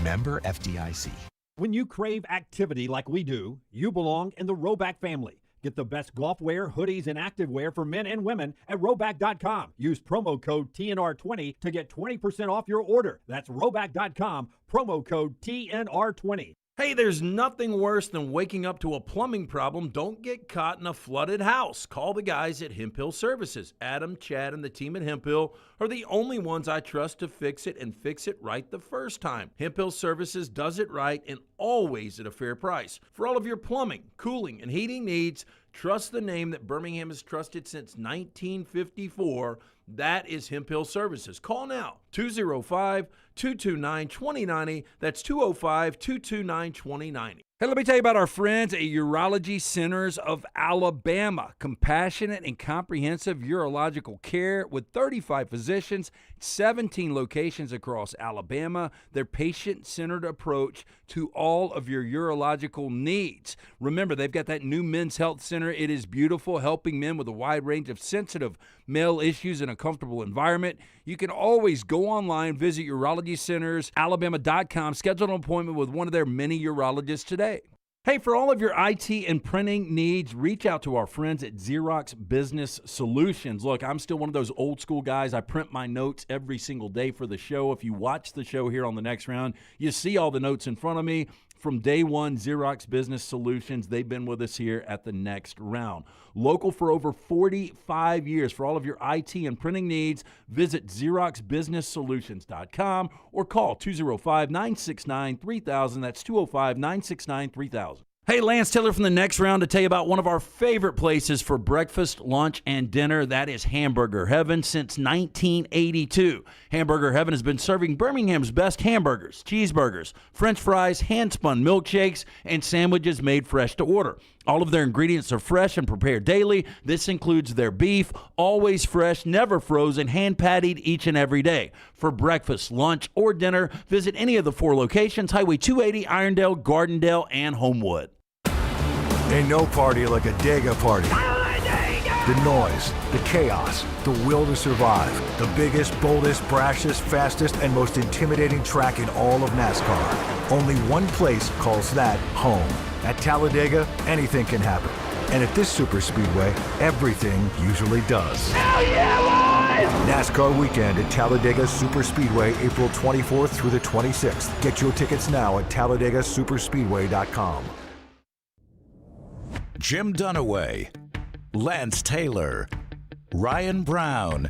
Member FDIC. When you crave activity like we do, you belong in the Roback family. Get the best golf wear, hoodies, and activewear for men and women at Roback.com. Use promo code TNR20 to get 20% off your order. That's Roback.com, promo code TNR20. Hey, there's nothing worse than waking up to a plumbing problem. Don't get caught in a flooded house. Call the guys at Hemp Hill Services. Adam, Chad, and the team at Hemp Hill are the only ones I trust to fix it and fix it right the first time. Hemp Hill Services does it right and always at a fair price. For all of your plumbing, cooling, and heating needs, trust the name that Birmingham has trusted since 1954. That is Hemp Hill Services. Call now, 205-229-2090. That's 205-229-2090. Hey, let me tell you about our friends at Urology Centers of Alabama. Compassionate and comprehensive urological care with 35 physicians, 17 locations across Alabama. Their patient-centered approach to all of your urological needs. Remember, they've got that new men's health center. It is beautiful, helping men with a wide range of sensitive male issues in a comfortable environment. You can always go online, visit UrologyCentersAlabama.com, schedule an appointment with one of their many urologists today. Hey, for all of your IT and printing needs, reach out to our friends at Xerox Business Solutions. Look, I'm still one of those old school guys. I print my notes every single day for the show. If you watch the show here on the next round, you see all the notes in front of me. From day one, Xerox Business Solutions, they've been with us here at the next round. Local for over 45 years. For all of your IT and printing needs, visit XeroxBusinessSolutions.com or call 205-969-3000. That's 205-969-3000. Hey, Lance Taylor from the next round to tell you about one of our favorite places for breakfast, lunch, and dinner. That is Hamburger Heaven since 1982. Hamburger Heaven has been serving Birmingham's best hamburgers, cheeseburgers, French fries, hand-spun milkshakes, and sandwiches made fresh to order. All of their ingredients are fresh and prepared daily. This includes their beef, always fresh, never frozen, hand-pattied each and every day. For breakfast, lunch, or dinner, visit any of the 4 locations, Highway 280, Irondale, Gardendale, and Homewood. Ain't no party like a Dega party. The noise, the chaos, the will to survive. The biggest, boldest, brashest, fastest, and most intimidating track in all of NASCAR. Only one place calls that home. At Talladega, anything can happen. And at this super speedway, everything usually does. Hell yeah, boys! NASCAR weekend at Talladega Superspeedway, April 24th through the 26th. Get your tickets now at TalladegaSuperspeedway.com. Jim Dunaway, Lance Taylor, Ryan Brown.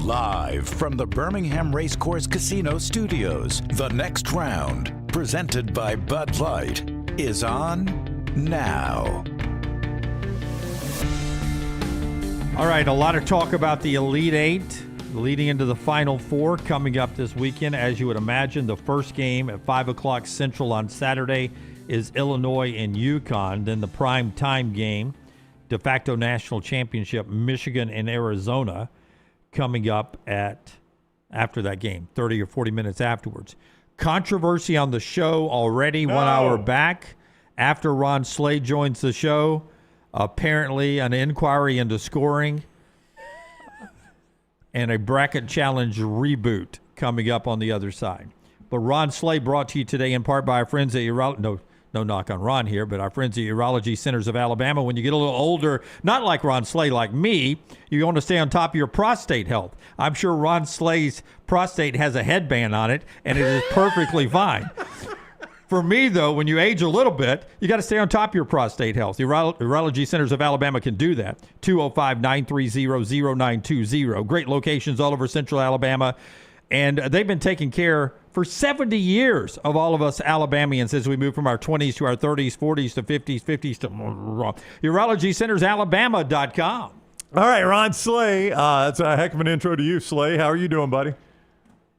Live from the Birmingham Racecourse Casino Studios, the next round, presented by Bud Light, is on now. All right, a lot of talk about the Elite Eight leading into the Final Four coming up this weekend. As you would imagine, the first game at 5 o'clock Central on Saturday is Illinois and UConn. Then the prime time game, de facto national championship, Michigan and Arizona, coming up after that game, 30 or 40 minutes afterwards. Controversy on the show already 1 hour back after Ron Slay joins the show. Apparently an inquiry into scoring and a bracket challenge reboot coming up on the other side. But Ron Slay brought to you today in part by our friends at no knock on Ron here, but our friends at Urology Centers of Alabama. When you get a little older, not like Ron Slay, like me, you want to stay on top of your prostate health. I'm sure Ron Slay's prostate has a headband on it, and it is perfectly fine. For me, though, when you age a little bit, you got to stay on top of your prostate health. Urology Centers of Alabama can do that. 205-930-0920. Great locations all over Central Alabama. And they've been taking care for 70 years of all of us Alabamians as we move from our 20s to our 30s, 40s to 50s to UrologyCentersAlabama.com. All right, Ron Slay. That's a heck of an intro to you, Slay. How are you doing, buddy?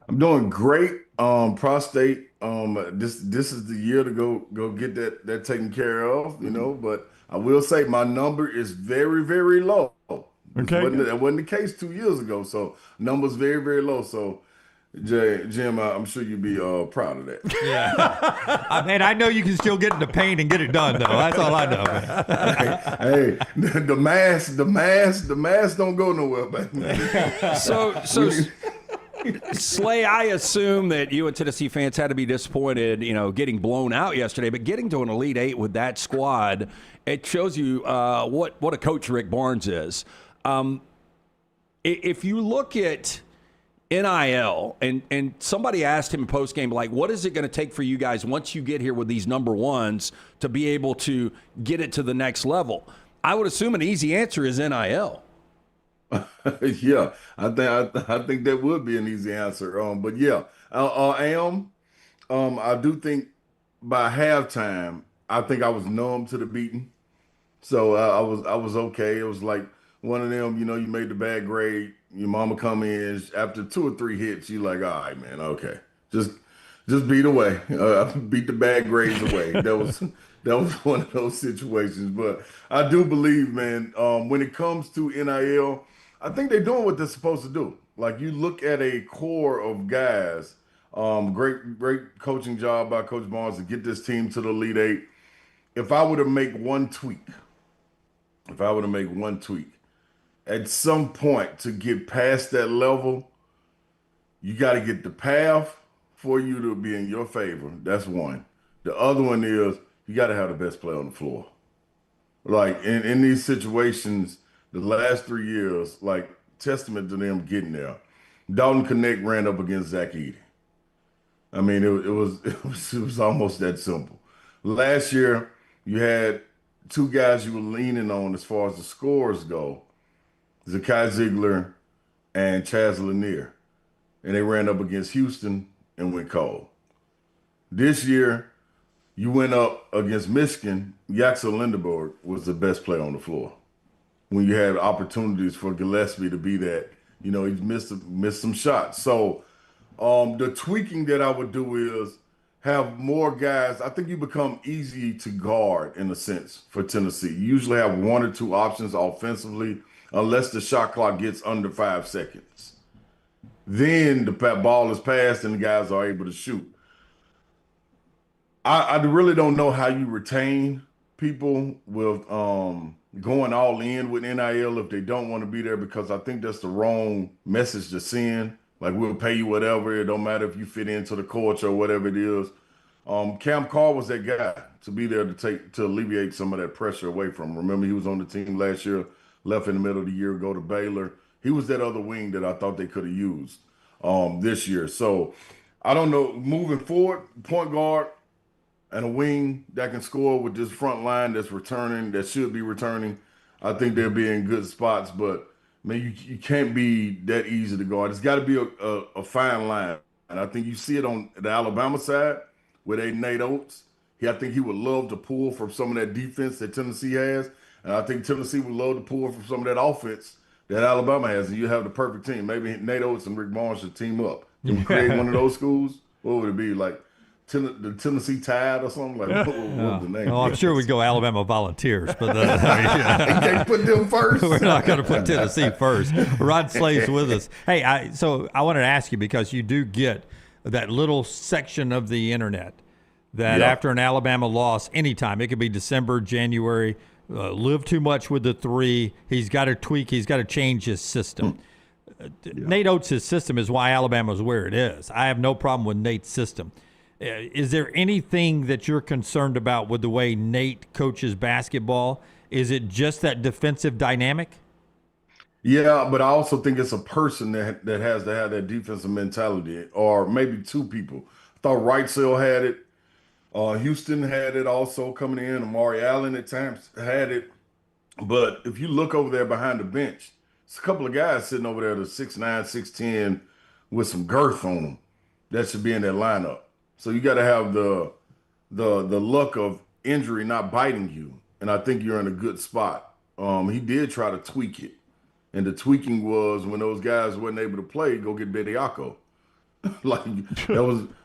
I'm doing great. Prostate. This is the year to go get that taken care of, you know. But I will say my number is very, very low. Okay, that wasn't the case 2 years ago. So numbers very, very low. So Jim, I'm sure you'd be proud of that. Yeah. I know you can still get into pain and get it done, though. That's all I know, man. Hey, the mask don't go nowhere, man. So Slay, I assume that you and Tennessee fans had to be disappointed, getting blown out yesterday, but getting to an Elite Eight with that squad, it shows you what a coach Rick Barnes is. If you look at NIL, and somebody asked him post-game, like, what is it going to take for you guys once you get here with these number ones to be able to get it to the next level? I would assume an easy answer is NIL. Yeah, I think that would be an easy answer. But yeah, I do think by halftime, I think I was numb to the beating. So I was okay. It was like one of them, you made the bad grade. Your mama come in after 2 or 3 hits. You like, all right, man, okay, just beat away, beat the bad grades away. That was one of those situations. But I do believe, man, when it comes to NIL, I think they're doing what they're supposed to do. Like, you look at a core of guys, great coaching job by Coach Barnes to get this team to the Elite Eight. If I were to make one tweak, at some point to get past that level, you got to get the path for you to be in your favor. That's one. The other one is you got to have the best player on the floor. Like, in these situations, the last 3 years, like, testament to them getting there. Dalton Connect ran up against Zach Edey. I mean, it was almost that simple. Last year, you had 2 guys you were leaning on as far as the scores go, Zakai Ziegler and Chaz Lanier. And they ran up against Houston and went cold. This year, you went up against Michigan. Yaxel Lindeberg was the best player on the floor. When you had opportunities for Gillespie to be that, he missed some shots. So the tweaking that I would do is have more guys. I think you become easy to guard in a sense for Tennessee. You usually have one or two options offensively, unless the shot clock gets under 5 seconds. Then the ball is passed and the guys are able to shoot. I really don't know how you retain people with going all in with NIL if they don't want to be there, because I think that's the wrong message to send. Like, we'll pay you whatever. It don't matter if you fit into the culture or whatever it is. Cam Carr was that guy to be there to alleviate some of that pressure away from him. Remember, he was on the team last year, left in the middle of the year, go to Baylor. He was that other wing that I thought they could have used this year. So I don't know. Moving forward, point guard and a wing that can score with this front line that's returning, that should be returning, I think they'll be in good spots. But man, you can't be that easy to guard. It's got to be a fine line. And I think you see it on the Alabama side with Nate Oats. I think he would love to pull from some of that defense that Tennessee has. And I think Tennessee would love to pull from some of that offense that Alabama has. And you have the perfect team. Maybe Nate Oats and Rick Barnes should team up. Can we create one of those schools? What would it be? Like the Tennessee Tide or something? Like, what would the name be? Well, I'm sure we'd go Alabama Volunteers, but you can't put them first. We're not going to put Tennessee first. Rod Slave's with us. Hey, so I wanted to ask you, because you do get that little section of the internet that after an Alabama loss, anytime, it could be December, January, live too much with the three, he's got to tweak, he's got to change his system. Nate Oats' system is why Alabama's where it is. I have no problem with Nate's system. Is there anything that you're concerned about with the way Nate coaches basketball? Is it just that defensive dynamic? Yeah, but I also think it's a person that has to have that defensive mentality, or maybe two people. I thought Wrightsell had it. Houston had it also coming in. Amari Allen at times had it. But if you look over there behind the bench, it's a couple of guys sitting over there that's 6'9", 6'10", with some girth on them that should be in that lineup. So you got to have the luck of injury not biting you, and I think you're in a good spot. He did try to tweak it, and the tweaking was when those guys weren't able to play, go get Bediako. Like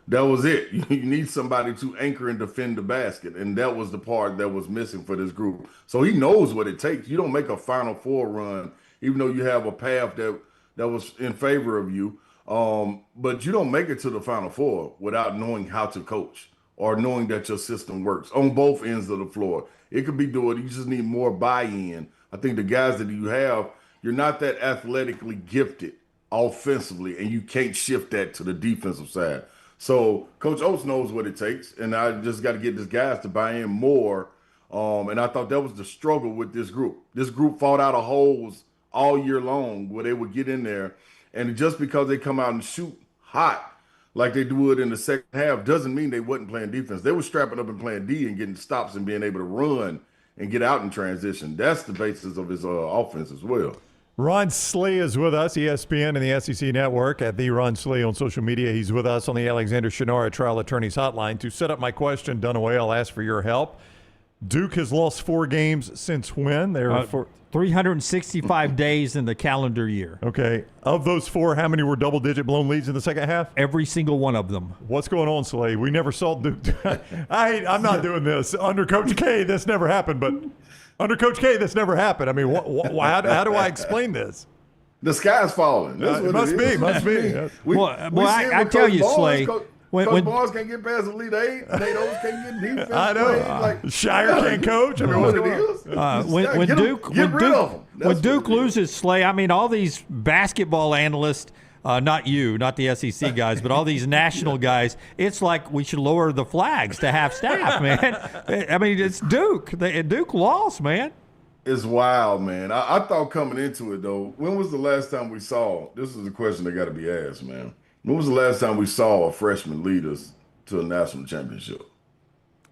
that was it. You need somebody to anchor and defend the basket, and that was the part that was missing for this group. So he knows what it takes. You don't make a Final Four run, even though you have a path that was in favor of you. But you don't make it to the Final Four without knowing how to coach or knowing that your system works on both ends of the floor. It could be doing, you just need more buy-in. I think the guys that you have, you're not that athletically gifted offensively, and you can't shift that to the defensive side. So Coach Oates knows what it takes, and I just got to get these guys to buy in more. And I thought that was the struggle with this group. This group fought out of holes all year long where they would get in there. And just because they come out and shoot hot like they do it in the second half doesn't mean they wasn't playing defense. They were strapping up and playing D and getting stops and being able to run and get out in transition. That's the basis of his offense as well. Ron Slee is with us, ESPN and the SEC Network, at the Ron Slee on social media. He's with us on the Alexander Shinara Trial Attorneys Hotline. To set up my question, Dunaway, I'll ask for your help. Duke has lost 4 games since when? They're 365 days in the calendar year. Okay. Of those 4, how many were double-digit blown leads in the second half? Every single one of them. What's going on, Slade? We never saw Duke. I'm not doing this. Under Coach K, this never happened. But under Coach K, this never happened. I mean, how do I explain this? The sky's falling. It must be. I tell you, Slade. Coach Barnes can't get past Elite 8. Nate Oats can't get defense. I know. Shire can't coach. I mean, what's going on? When Duke loses, Slay, I mean, all these basketball analysts, not you, not the SEC guys, but all these national guys, it's like we should lower the flags to half staff, man. I mean, it's Duke. Duke lost, man. It's wild, man. I thought coming into it, though, when was the last time we saw, this is a question that got to be asked, man. When was the last time we saw a freshman lead us to a national championship?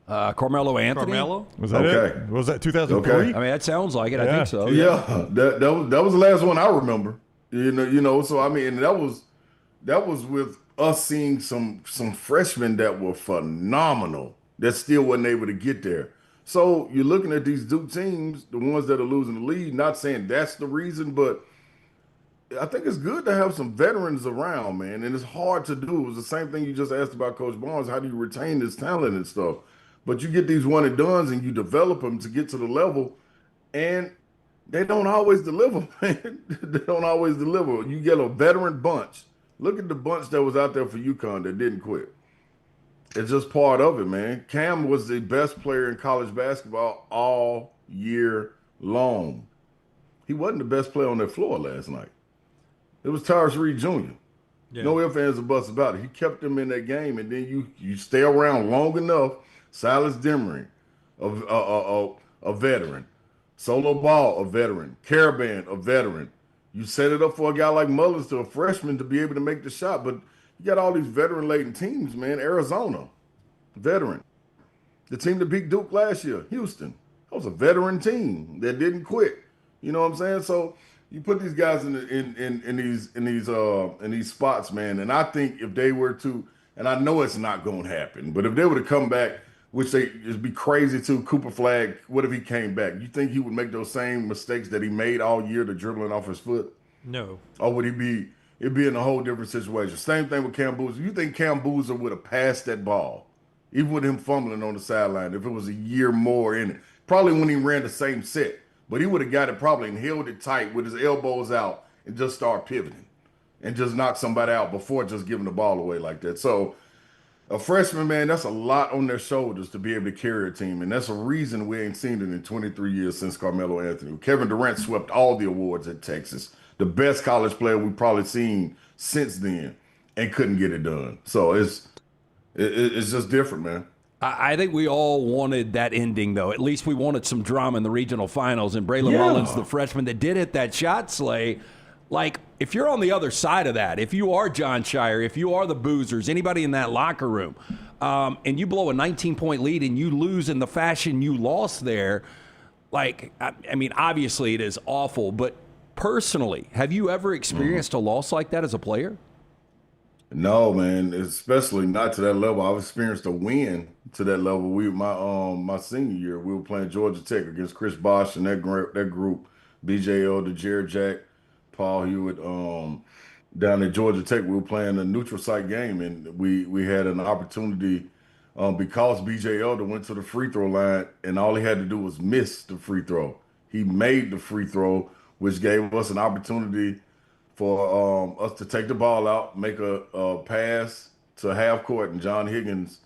Carmelo Anthony. Carmelo? Was that it? Was that 2003? Okay. I mean, that sounds like it. I think so. Yeah, that was the last one I remember. You know. So I mean, and that was with us seeing some freshmen that were phenomenal that still wasn't able to get there. So you're looking at these Duke teams, the ones that are losing the lead. Not saying that's the reason, but I think it's good to have some veterans around, man, and it's hard to do. It was the same thing you just asked about Coach Barnes. How do you retain this talent and stuff? But you get these one and dones and you develop them to get to the level, and they don't always deliver, man. They don't always deliver. You get a veteran bunch. Look at the bunch that was out there for UConn that didn't quit. It's just part of it, man. Cam was the best player in college basketball all year long. He wasn't the best player on that floor last night. It was Tyrus Reed Jr. Yeah. No ifs, ands, or buts about it. He kept them in that game, and then you stay around long enough. Silas Demery, a veteran. Solo Ball, a veteran. Caravan, a veteran. You set it up for a guy like Mullins, to a freshman, to be able to make the shot. But you got all these veteran-laden teams, man. Arizona, veteran. The team that beat Duke last year, Houston, that was a veteran team that didn't quit. You know what I'm saying? So you put these guys in these spots, man. And I think if they were to, and I know it's not going to happen, but if they were to come back, which it'd be crazy too. Cooper Flagg, what if he came back? You think he would make those same mistakes that he made all year, to dribbling off his foot? No. Or would it'd be in a whole different situation? Same thing with Cam Boozer. You think Cam Boozer would have passed that ball, even with him fumbling on the sideline, if it was a year more in it? Probably when he ran the same set, but he would have got it probably and held it tight with his elbows out and just start pivoting and just knock somebody out before just giving the ball away like that. So a freshman, man, that's a lot on their shoulders to be able to carry a team. And that's a reason we ain't seen it in 23 years since Carmelo Anthony. Kevin Durant swept all the awards at Texas. The best college player we've probably seen since then, and couldn't get it done. So it's just different, man. I think we all wanted that ending, though. At least we wanted some drama in the regional finals. And Braylon Mullins, the freshman that did hit that shot, Slay, like, if you're on the other side of that, if you are John Shire, if you are the Boozers, anybody in that locker room, and you blow a 19-point lead and you lose in the fashion you lost there, like, I mean, obviously it is awful, but personally, have you ever experienced a loss like that as a player? No, man, especially not to that level. I've experienced a win to that level. My senior year, we were playing Georgia Tech against Chris Bosh and that group, BJ Elder, Jared Jack, Paul Hewitt, down at Georgia Tech. We were playing a neutral site game, and we had an opportunity because BJ Elder went to the free throw line, and all he had to do was miss the free throw. He made the free throw, which gave us an opportunity for us to take the ball out, make a pass to half court, and John Higgins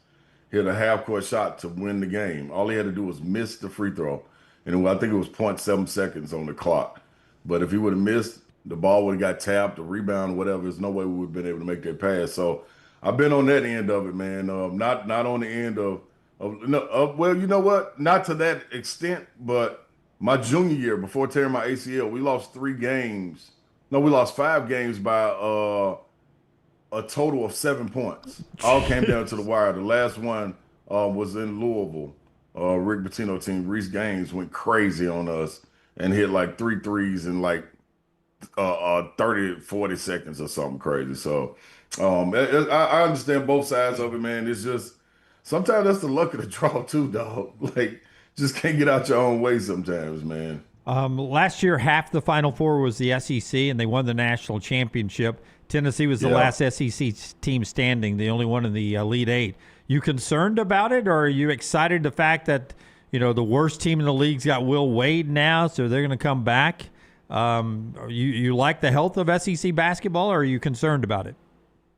hit a half court shot to win the game. All he had to do was miss the free throw, and I think it was 0.7 seconds on the clock. But if he would have missed, the ball would have got tapped, a rebound, whatever. There's no way we would have been able to make that pass. So I've been on that end of it, man. Not on the end of well, you know what? Not to that extent, but my junior year, before tearing my ACL, we lost 3 games. No, we lost 5 games by a total of 7 points. All came down to the wire. The last one was in Louisville. Rick Pitino team, Reese Gaines, went crazy on us and hit like 3 threes in like 30, 40 seconds or something crazy. So I understand both sides of it, man. It's just sometimes that's the luck of the draw too, dog. Like, just can't get out your own way sometimes, man. Last year, half the Final Four was the SEC, and they won the national championship. Tennessee was the last SEC team standing, the only one in the Elite Eight. You concerned about it, or are you excited the fact that, you know, the worst team in the league's got Will Wade now, so they're going to come back? You like the health of SEC basketball, or are you concerned about it?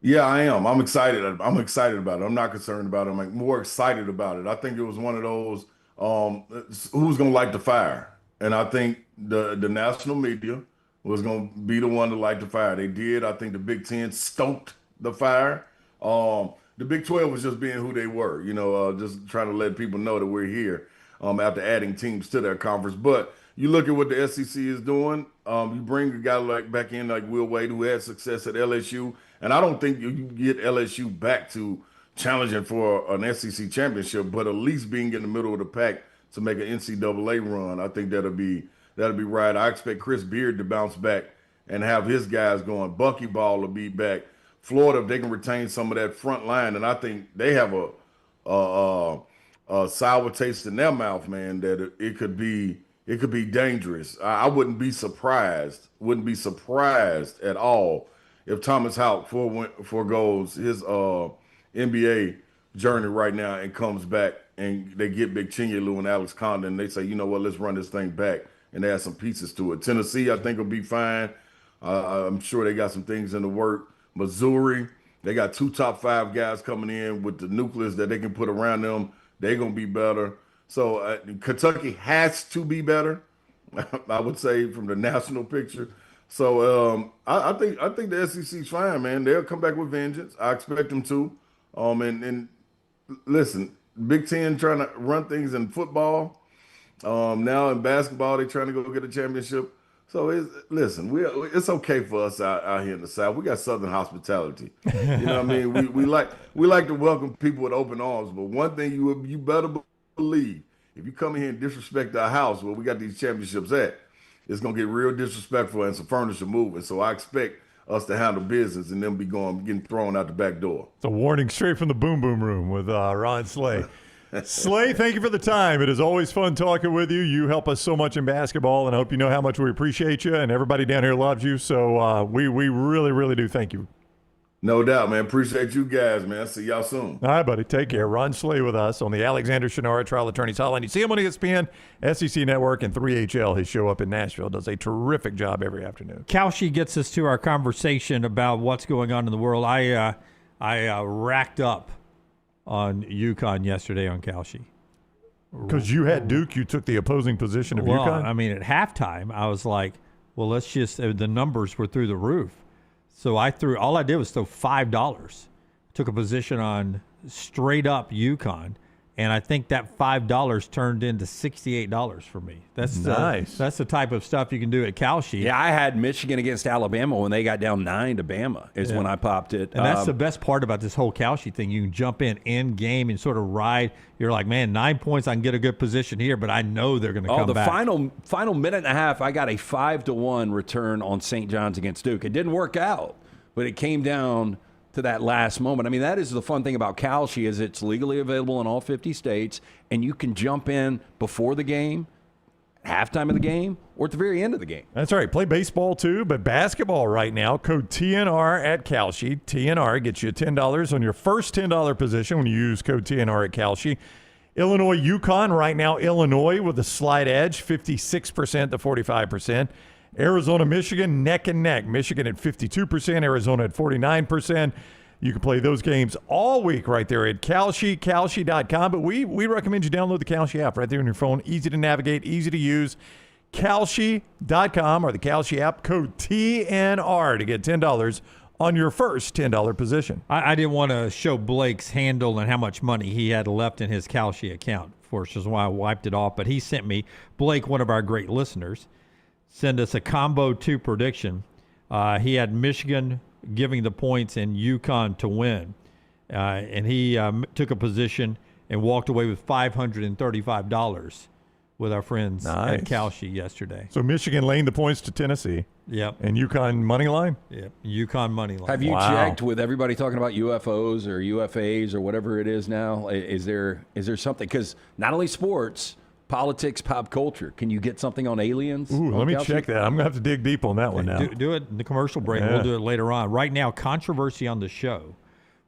Yeah, I am. I'm excited. I'm excited about it. I'm not concerned about it. I'm like more excited about it. I think it was one of those who's going to light the fire. And I think the national media was going to be the one to light the fire. They did. I think the Big Ten stoked the fire. The Big 12 was just being who they were, you know, just trying to let people know that we're here after adding teams to their conference. But you look at what the SEC is doing. You bring a guy like back in like Will Wade, who had success at LSU. And I don't think you get LSU back to challenging for an SEC championship, but at least being in the middle of the pack to make an NCAA run. I think that'll be right. I expect Chris Beard to bounce back and have his guys going. Bucky Ball will be back. Florida, if they can retain some of that front line, and I think they have a sour taste in their mouth, man, that it could be it could be dangerous. I wouldn't be surprised. Wouldn't be surprised at all if Thomas Houck foregoes his NBA journey right now and comes back and they get Big Chinyelu and Alex Condon and they say, you know what, let's run this thing back and add some pieces to it. Tennessee, I think, will be fine. I'm sure they got some things in the work. Missouri, they got 2 top 5 guys coming in with the nucleus that they can put around them. They're going to be better. So Kentucky has to be better, I would say, from the national picture. So I think the SEC's fine, man. They'll come back with vengeance. I expect them to. And listen, Big Ten trying to run things in football. Now in basketball, they're trying to go get a championship. So it's okay for us out here in the South. We got Southern hospitality. You know what I mean? We like to welcome people with open arms. But one thing you better believe, if you come in here and disrespect our house where we got these championships at, it's gonna get real disrespectful and some furniture moving. So I expect us to handle business and them getting thrown out the back door. It's a warning straight from the boom boom room with Ron Slay. Slay, thank you for the time. It is always fun talking with you. You help us so much in basketball, and I hope you know how much we appreciate you, and everybody down here loves you. So we really, really do thank you. No doubt, man. Appreciate you guys, man. See y'all soon. All right, buddy. Take care. Ron Slay with us on the Alexander Shinara Trial Attorneys Hotline. You see him on ESPN, SEC Network, and 3HL. His show up in Nashville does a terrific job every afternoon. Kalshi gets us to our conversation about what's going on in the world. I racked up on UConn yesterday on Kalshi. Because you had Duke, you took the opposing position of UConn? I mean, at halftime, I was like, well, let's just, the numbers were through the roof. So all I did was throw $5. Took a position on straight up UConn, and I think that $5 turned into $68 for me. That's nice. That's the type of stuff you can do at Kalshi. Yeah, I had Michigan against Alabama when they got down 9 to Bama is when I popped it. And that's the best part about this whole Kalshi thing. You can jump in game and sort of ride. You're like, man, 9 points, I can get a good position here, but I know they're going to come back. The final minute and a half, I got a 5-1 return on St. John's against Duke. It didn't work out, but it came down to that last moment. I mean, that is the fun thing about Kalshi is it's legally available in all 50 states, and you can jump in before the game, halftime of the game, or at the very end of the game. That's right. Play baseball too, but basketball right now. Code TNR at Kalshi. TNR gets you $10 on your first $10 position when you use code TNR at Kalshi. Illinois, UConn right now. Illinois with a slight edge, 56% to 45%. Arizona, Michigan, neck and neck. Michigan at 52%, Arizona at 49%. You can play those games all week right there at Kalshi.com. But we recommend you download the Kalshi app right there on your phone. Easy to navigate, easy to use. Kalshi.com or the Kalshi app. Code TNR to get $10 on your first $10 position. I didn't want to show Blake's handle and how much money he had left in his Kalshi account, which is why I wiped it off. But he sent me, Blake, one of our great listeners, send us a combo 2 prediction. He had Michigan giving the points and UConn to win. And he took a position and walked away with $535 with our friends at Kalshi yesterday. So Michigan laying the points to Tennessee. Yep. And UConn money line? Yep. UConn money line. Have you checked with everybody talking about UFOs or UFAs or whatever it is now? Is there something? Because not only sports, politics, pop culture. Can you get something on aliens? Ooh, let me check that. I'm going to have to dig deep on that one now. Do it in the commercial break. Yeah. We'll do it later on. Right now, controversy on the show,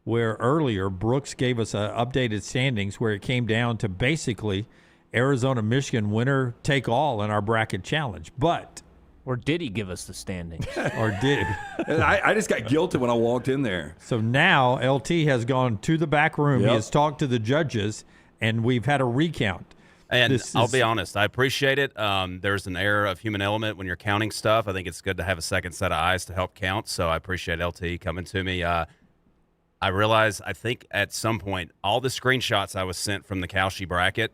where earlier Brooks gave us updated standings where it came down to basically Arizona, Michigan, winner take all in our bracket challenge. But or did he give us the standings? Or did I just got guilty when I walked in there. So now LT has gone to the back room. Yep. He has talked to the judges, and we've had a recount. And I'll be honest, I appreciate it. There's an error of human element when you're counting stuff. I think it's good to have a second set of eyes to help count. So I appreciate LT coming to me. I realize, I think at some point, all the screenshots I was sent from the Kalshi bracket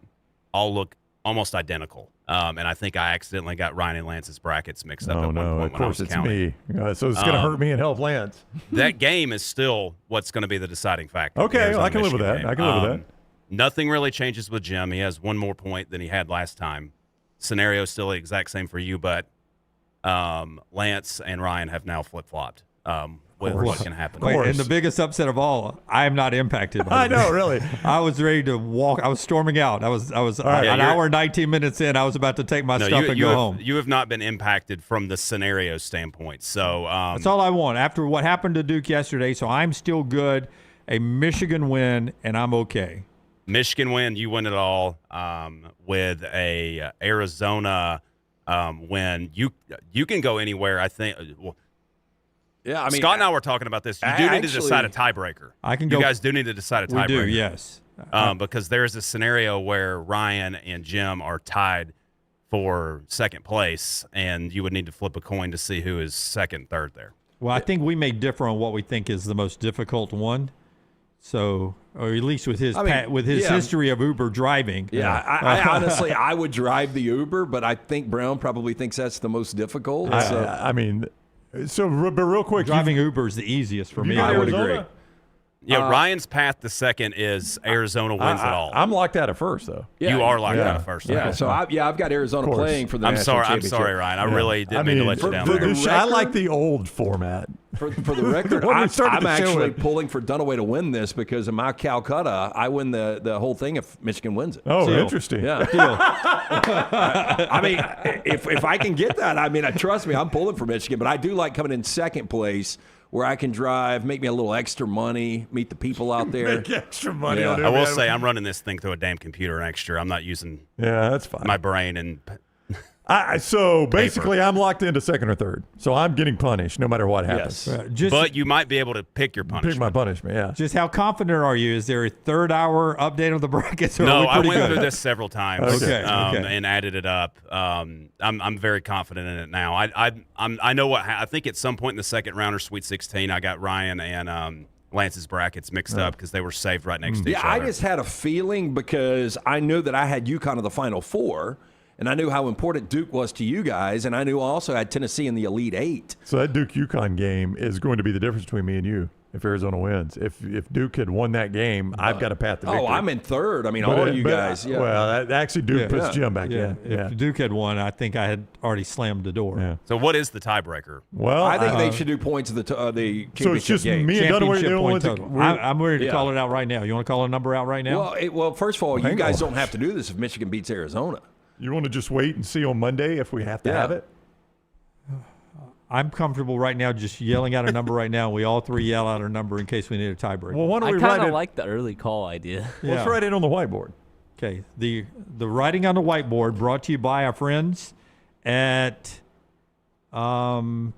all look almost identical. And I think I accidentally got Ryan and Lance's brackets mixed up at one point when I was counting. Of course, it's me. So it's going to hurt me and help Lance. That game is still what's going to be the deciding factor. Okay, well, I can live with that. I can live with that. Nothing really changes with Jim. He has one more point than he had last time. Scenario is still the exact same for you, but Lance and Ryan have now flip-flopped. with what can happen. Wait, and the biggest upset of all, I am not impacted by I know, really. I was ready to walk. I was storming out. I was an hour and 19 minutes in. I was about to take my stuff and go home. You have not been impacted from the scenario standpoint. So that's all I want. After what happened to Duke yesterday, so I'm still good. A Michigan win, and I'm okay. Michigan win, you win it all. With a Arizona win, you can go anywhere. I think. Yeah, I mean, Scott and I were talking about this. You do need to decide a tiebreaker. You guys do need to decide a tiebreaker. We do, yes. Because there is a scenario where Ryan and Jim are tied for second place, and you would need to flip a coin to see who is second, third there. Well, I think we may differ on what we think is the most difficult one. So, or at least with his history of Uber driving. Yeah, I honestly, I would drive the Uber, but I think Brown probably thinks that's the most difficult. But real quick. Driving Uber is the easiest for me. I would agree. Yeah, Ryan's path to second is Arizona wins it all. I'm locked out at first, though. Yeah, you are locked out at first. Yeah, so I've got Arizona playing for the national championship. I'm sorry, Ryan. I really didn't mean to let you down there. I like the old format. For the record, I'm actually pulling for Dunaway to win this because in my Calcutta, I win the whole thing if Michigan wins it. Oh, interesting. Yeah. I mean, if I can get that, I mean, trust me, I'm pulling for Michigan, but I do like coming in second place where I can drive, make me a little extra money, meet the people out there. Make extra money. Yeah. I will say I'm running this thing through a damn computer next year. I'm not using that's fine. my brain and so basically I'm locked into second or third. So I'm getting punished no matter what happens. Yes. But you might be able to pick your punishment. Pick my punishment, yeah. Just how confident are you? Is there a third-hour update of the brackets? No, I went through this several times and added it up. I'm very confident in it now. I know what I think at some point in the second round or Sweet 16, I got Ryan and Lance's brackets mixed up because they were saved right next to each other. I just had a feeling because I knew that I had UConn in the Final Four. And I knew how important Duke was to you guys, and I knew I also had Tennessee in the Elite Eight. So that Duke-UConn game is going to be the difference between me and you if Arizona wins. If Duke had won that game, I've got a path to victory. Oh, I'm in third. I mean, all you guys. Yeah. Well, actually, Duke puts Jim back in. Yeah. If Duke had won, I think I had already slammed the door. Yeah. So what is the tiebreaker? Well, I think they should do points of the championship So it's just game. me and Dunaway. I'm ready to call it out right now. You want to call a number out right now? Well, first of all, you guys don't have to do this if Michigan beats Arizona. You want to just wait and see on Monday if we have to have it? I'm comfortable right now just yelling out a number right now. We all three yell out a number in case we need a tiebreaker. Well, why don't we I kind of like the early call idea. Let's write it on the whiteboard. Okay. The writing on the whiteboard brought to you by our friends at Crane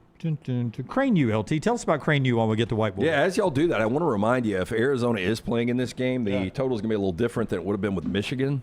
U, LT. Tell us about Crane U while we get the whiteboard. Yeah, as y'all do that, I want to remind you, if Arizona is playing in this game, the total is going to be a little different than it would have been with Michigan.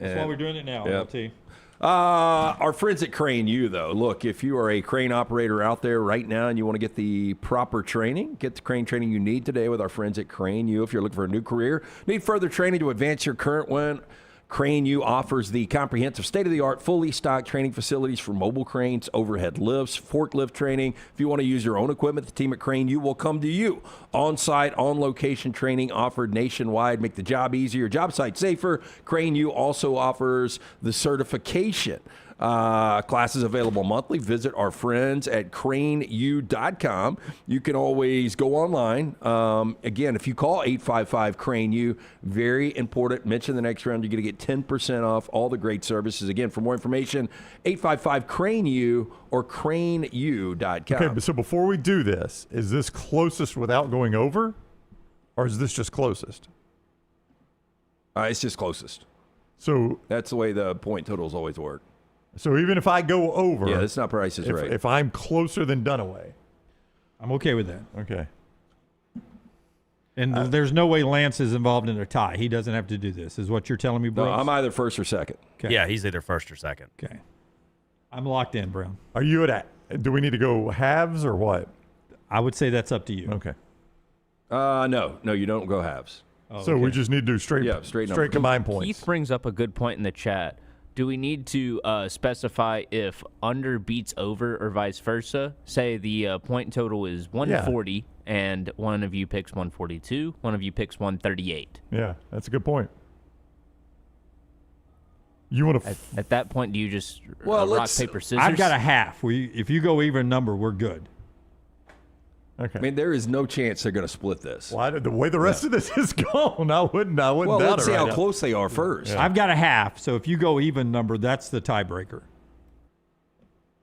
That's why we're doing it now, LT. Our friends at Crane U, though. Look, if you are a crane operator out there right now and you want to get the proper training, get the crane training you need today with our friends at Crane U. If you're looking for a new career, need further training to advance your current one, Crane U offers the comprehensive state-of-the-art, fully stocked training facilities for mobile cranes, overhead lifts, forklift training. If you want to use your own equipment, the team at Crane U will come to you. On-site, on-location training offered nationwide. Make the job easier, job site safer. Crane U also offers the certification. Classes available monthly. Visit our friends at craneu.com. You can always go online. Again, if you call 855-CRANE-U, very important. Mention the next round. You're going to get 10% off all the great services. Again, for more information, 855-CRANE-U or craneu.com. Okay, so before we do this, is this closest without going over, or is this just closest? It's just closest. So that's the way the point totals always work. So even if I go over, it's not Price is Right. If I'm closer than Dunaway, I'm okay with that. Okay. And there's no way Lance is involved in a tie. He doesn't have to do this, is what you're telling me, Brooks? No, I'm either first or second. Okay. Yeah, he's either first or second. Okay. I'm locked in, Brown. Are you do we need to go halves or what? I would say that's up to you. Okay. No, you don't go halves. So we just need to do straight combined points. Keith brings up a good point in the chat. Do we need to specify if under beats over or vice versa? Say the point total is 140 and one of you picks 142, one of you picks 138. Yeah, that's a good point. You want to at that point, do you just rock, paper, scissors? I've got a half. If you go even number, we're good. Okay. I mean, there is no chance they're going to split this. Well, the way the rest of this is going, I wouldn't Well, doubt let's it see right how now. close they are first. I've got a half, so if you go even number, that's the tiebreaker.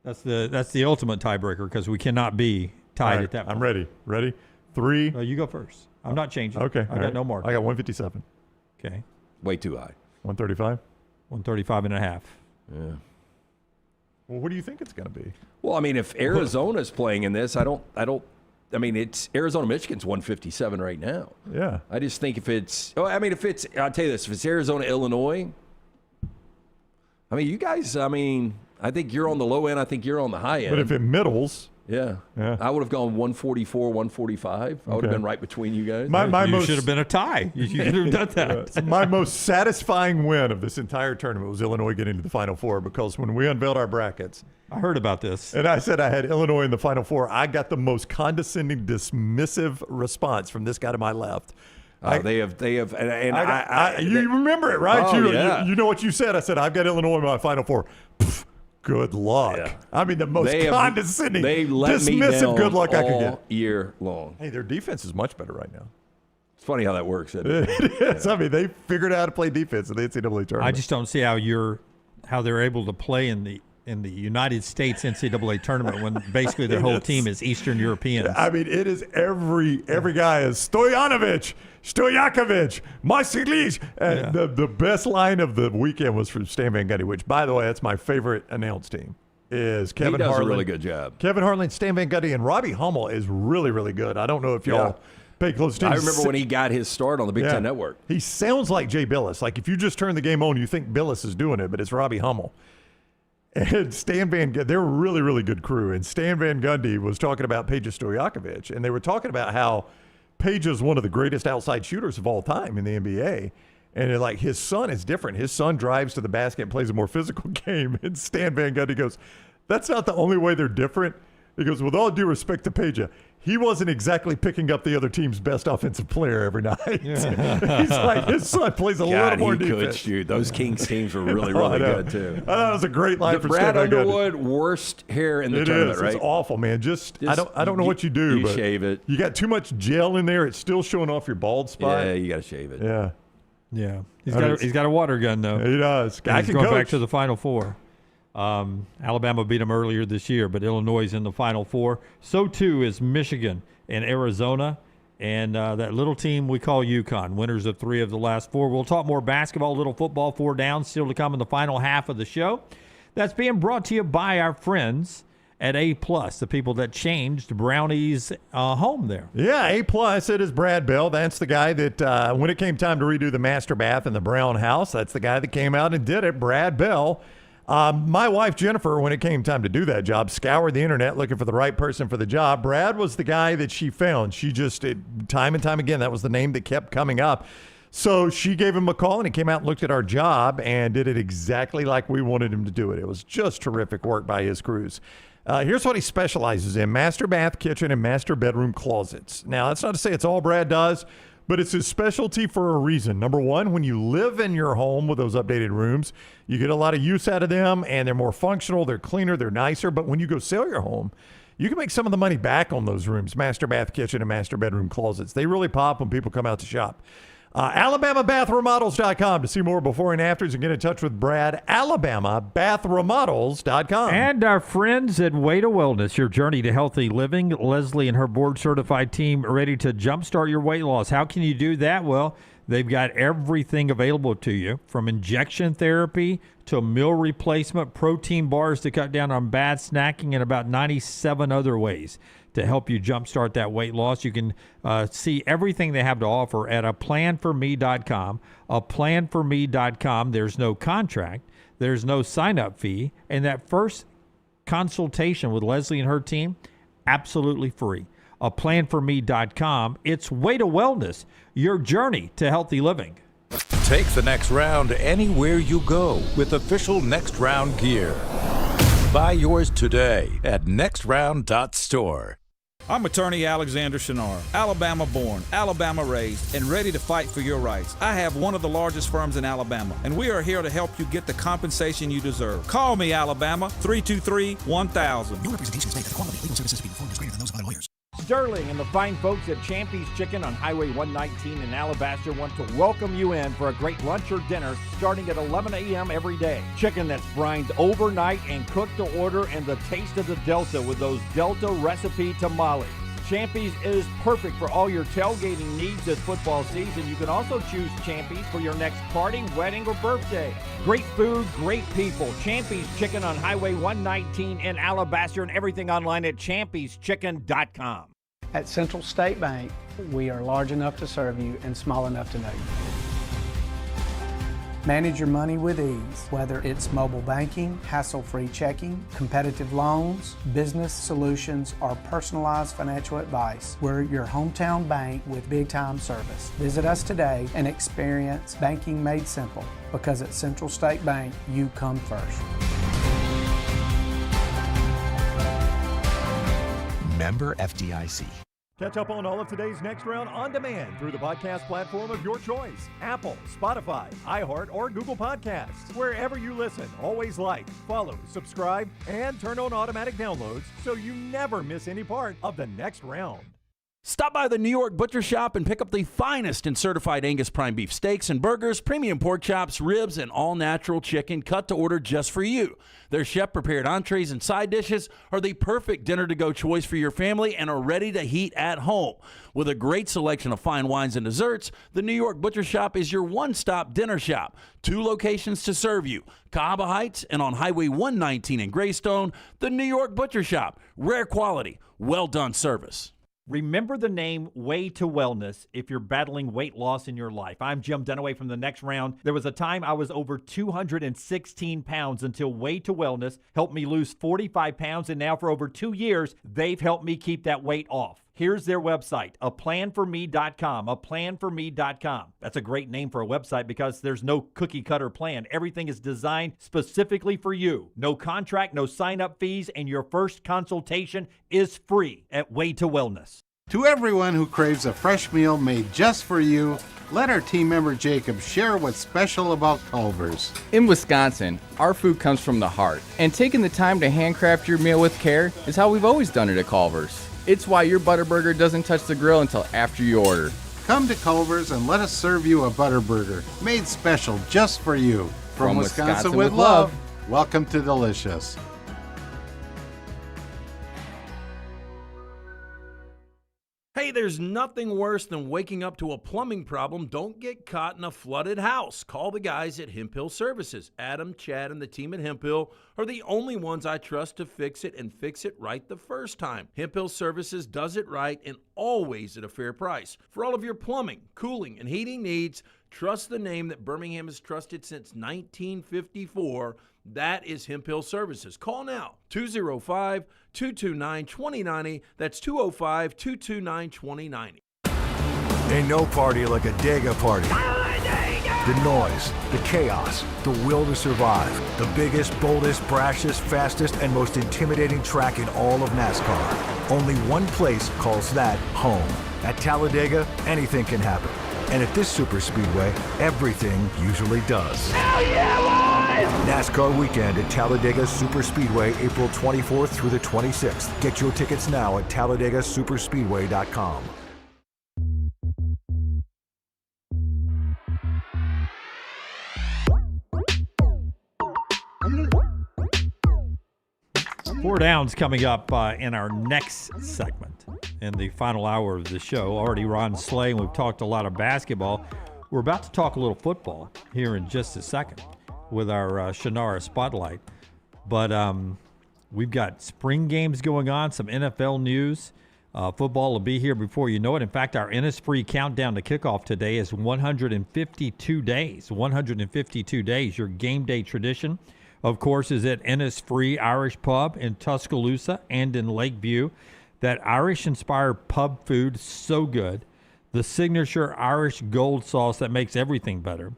That's the ultimate tiebreaker because we cannot be tied All right, at that point. I'm ready. Ready? 3. You go first. I'm not changing. Okay. I got no more. I got 157. Okay. Way too high. 135. 135 and a half. Yeah. Well, what do you think it's going to be? Well, I mean, if Arizona's playing in this, I mean, it's Arizona, Michigan's 157 right now. Yeah. I just think I'll tell you this, if it's Arizona, Illinois, I mean, you guys, I think you're on the low end. I think you're on the high end. But if it middles. Yeah. I would have gone 144, 145. I would have been right between you guys. You should have been a tie. You should have done that. My most satisfying win of this entire tournament was Illinois getting to the Final Four because when we unveiled our brackets, I heard about this. And I said I had Illinois in the Final Four. I got the most condescending, dismissive response from this guy to my left. They have, and you remember it, right? Oh, yeah. You know what you said. I said, I've got Illinois in my Final Four. Pff, good luck. Yeah. I mean, the most condescending, they let me dismissive down good luck I could all get. Year long. Hey, their defense is much better right now. It's funny how that works, isn't it? It is. I mean, they figured out how to play defense in the NCAA tournament. I just don't see how they're able to play in the United States NCAA tournament when basically their whole team is Eastern Europeans. I mean, it is every guy is Stojanovic, Stojakovic, Marcelic. And the best line of the weekend was from Stan Van Gundy, which, by the way, that's my favorite announced team. Is Kevin He does Harlan. a really good job. Kevin Harlan, Stan Van Gundy, and Robbie Hummel is really, really good. I don't know if y'all pay close attention. I remember when he got his start on the Big Ten Network. He sounds like Jay Billis. Like if you just turn the game on, you think Billis is doing it, but it's Robbie Hummel. And Stan Van Gundy, they're a really, really good crew. And Stan Van Gundy was talking about Peja Stojakovic, and they were talking about how Peja is one of the greatest outside shooters of all time in the NBA. And like his son is different. His son drives to the basket and plays a more physical game. And Stan Van Gundy goes, that's not the only way they're different. He goes, with all due respect to Peja, he wasn't exactly picking up the other team's best offensive player every night. He's like, his son plays a little more defense. He could shoot. Those Kings teams were really, really good, too. I thought it was a great line for Brad Stan Van Gundy. Underwood, worst hair in the tournament, right? It's awful, man. I don't know what you do. You but shave it. You got too much gel in there. It's still showing off your bald spot. Yeah, you got to shave it. Yeah. Yeah. He's got a water gun, though. He does. He's going back to the Final Four. Alabama beat them earlier this year, but Illinois is in the Final Four. So, too, is Michigan and Arizona and that little team we call UConn, winners of 3 of the last 4. We'll talk more basketball, little football, 4 down, still to come in the final half of the show. That's being brought to you by our friends at A+, the people that changed Brownie's home there. Yeah, A+, it is Brad Bell. That's the guy that, when it came time to redo the master bath in the Brown house, that's the guy that came out and did it, Brad Bell. My wife, Jennifer, when it came time to do that job, scoured the internet looking for the right person for the job. Brad was the guy that she found. She just, time and time again, that was the name that kept coming up. So she gave him a call, and he came out and looked at our job and did it exactly like we wanted him to do it. It was just terrific work by his crews. Here's what he specializes in: master bath, kitchen, and master bedroom closets. Now, that's not to say it's all Brad does, but it's his specialty for a reason. Number one, when you live in your home with those updated rooms, you get a lot of use out of them, and they're more functional, they're cleaner, they're nicer. But when you go sell your home, you can make some of the money back on those rooms, master bath, kitchen, and master bedroom closets. They really pop when people come out to shop. AlabamaBathRemodels.com to see more before and afters and get in touch with Brad. AlabamaBathRemodels.com. And our friends at Way to Wellness, your journey to healthy living. Leslie and her board-certified team ready to jumpstart your weight loss. How can you do that? Well, they've got everything available to you, from injection therapy to meal replacement, protein bars to cut down on bad snacking, and about 97 other ways to help you jumpstart that weight loss. You can see everything they have to offer at aplanforme.com. Aplanforme.com. There's no contract. There's no sign-up fee. And that first consultation with Leslie and her team, absolutely free. Aplanforme.com. It's Way to Wellness, your journey to healthy living. Take the next round anywhere you go with official Next Round gear. Buy yours today at nextround.store. I'm attorney Alexander Shinar, Alabama born, Alabama raised, and ready to fight for your rights. I have one of the largest firms in Alabama, and we are here to help you get the compensation you deserve. Call me, Alabama, 323-1000. Your representation is made that the quality of legal services being performed is greater than those of other lawyers. Sterling and the fine folks at Champy's Chicken on Highway 119 in Alabaster want to welcome you in for a great lunch or dinner starting at 11 a.m. every day. Chicken that's brined overnight and cooked to order, and the taste of the Delta with those Delta recipe tamales. Champy's is perfect for all your tailgating needs this football season. You can also choose Champy's for your next party, wedding, or birthday. Great food, great people. Champy's Chicken on Highway 119 in Alabaster, and everything online at champyschicken.com. At Central State Bank, we are large enough to serve you and small enough to know you. Manage your money with ease, whether it's mobile banking, hassle-free checking, competitive loans, business solutions, or personalized financial advice. We're your hometown bank with big-time service. Visit us today and experience banking made simple, because at Central State Bank, you come first. Member FDIC. Catch up on all of today's Next Round on demand through the podcast platform of your choice. Apple, Spotify, iHeart, or Google Podcasts. Wherever you listen, always like, follow, subscribe, and turn on automatic downloads so you never miss any part of the Next Round. Stop by the New York Butcher Shop and pick up the finest in certified Angus prime beef steaks and burgers, premium pork chops, ribs, and all-natural chicken cut to order just for you. Their chef-prepared entrees and side dishes are the perfect dinner-to-go choice for your family and are ready to heat at home. With a great selection of fine wines and desserts, the New York Butcher Shop is your one-stop dinner shop. 2 locations to serve you, Cahaba Heights and on Highway 119 in Greystone. The New York Butcher Shop, rare quality, well-done service. Remember the name Way to Wellness if you're battling weight loss in your life. I'm Jim Dunaway from the Next Round. There was a time I was over 216 pounds until Way to Wellness helped me lose 45 pounds, and now for over 2 years, they've helped me keep that weight off. Here's their website, aplanforme.com, aplanforme.com. That's a great name for a website because there's no cookie-cutter plan. Everything is designed specifically for you. No contract, no sign-up fees, and your first consultation is free at Way to Wellness. To everyone who craves a fresh meal made just for you, let our team member Jacob share what's special about Culver's. In Wisconsin, our food comes from the heart, and taking the time to handcraft your meal with care is how we've always done it at Culver's. It's why your Butterburger doesn't touch the grill until after you order. Come to Culver's and let us serve you a Butterburger made special just for you. From Wisconsin with love, welcome to Delicious. Hey, there's nothing worse than waking up to a plumbing problem. Don't get caught in a flooded house. Call the guys at Hemp Hill Services. Adam, Chad, and the team at Hemp Hill are the only ones I trust to fix it and fix it right the first time. Hemp Hill Services does it right and always at a fair price. For all of your plumbing, cooling, and heating needs, trust the name that Birmingham has trusted since 1954. That is Hemp Hill Services. Call now, 205-229-2090. That's 205-229-2090. Ain't no party like a Dega party. The noise, the chaos, the will to survive. The biggest, boldest, brashest, fastest, and most intimidating track in all of NASCAR. Only one place calls that home. At Talladega, anything can happen. And at this super speedway, everything usually does. Hell yeah, boys! NASCAR weekend at Talladega Super Speedway, April 24th through the 26th. Get your tickets now at TalladegaSuperspeedway.com. Four Downs coming up in our next segment in the final hour of the show. Already Ron Slay, and we've talked a lot of basketball. We're about to talk a little football here in just a second with our Shannara Spotlight. But we've got spring games going on, some NFL news. Football will be here before you know it. In fact, our Innisfree countdown to kickoff today is 152 days. 152 days, your game day tradition. Of course, is at Innisfree Irish Pub in Tuscaloosa and in Lakeview. That Irish-inspired pub food, so good. The signature Irish gold sauce that makes everything better.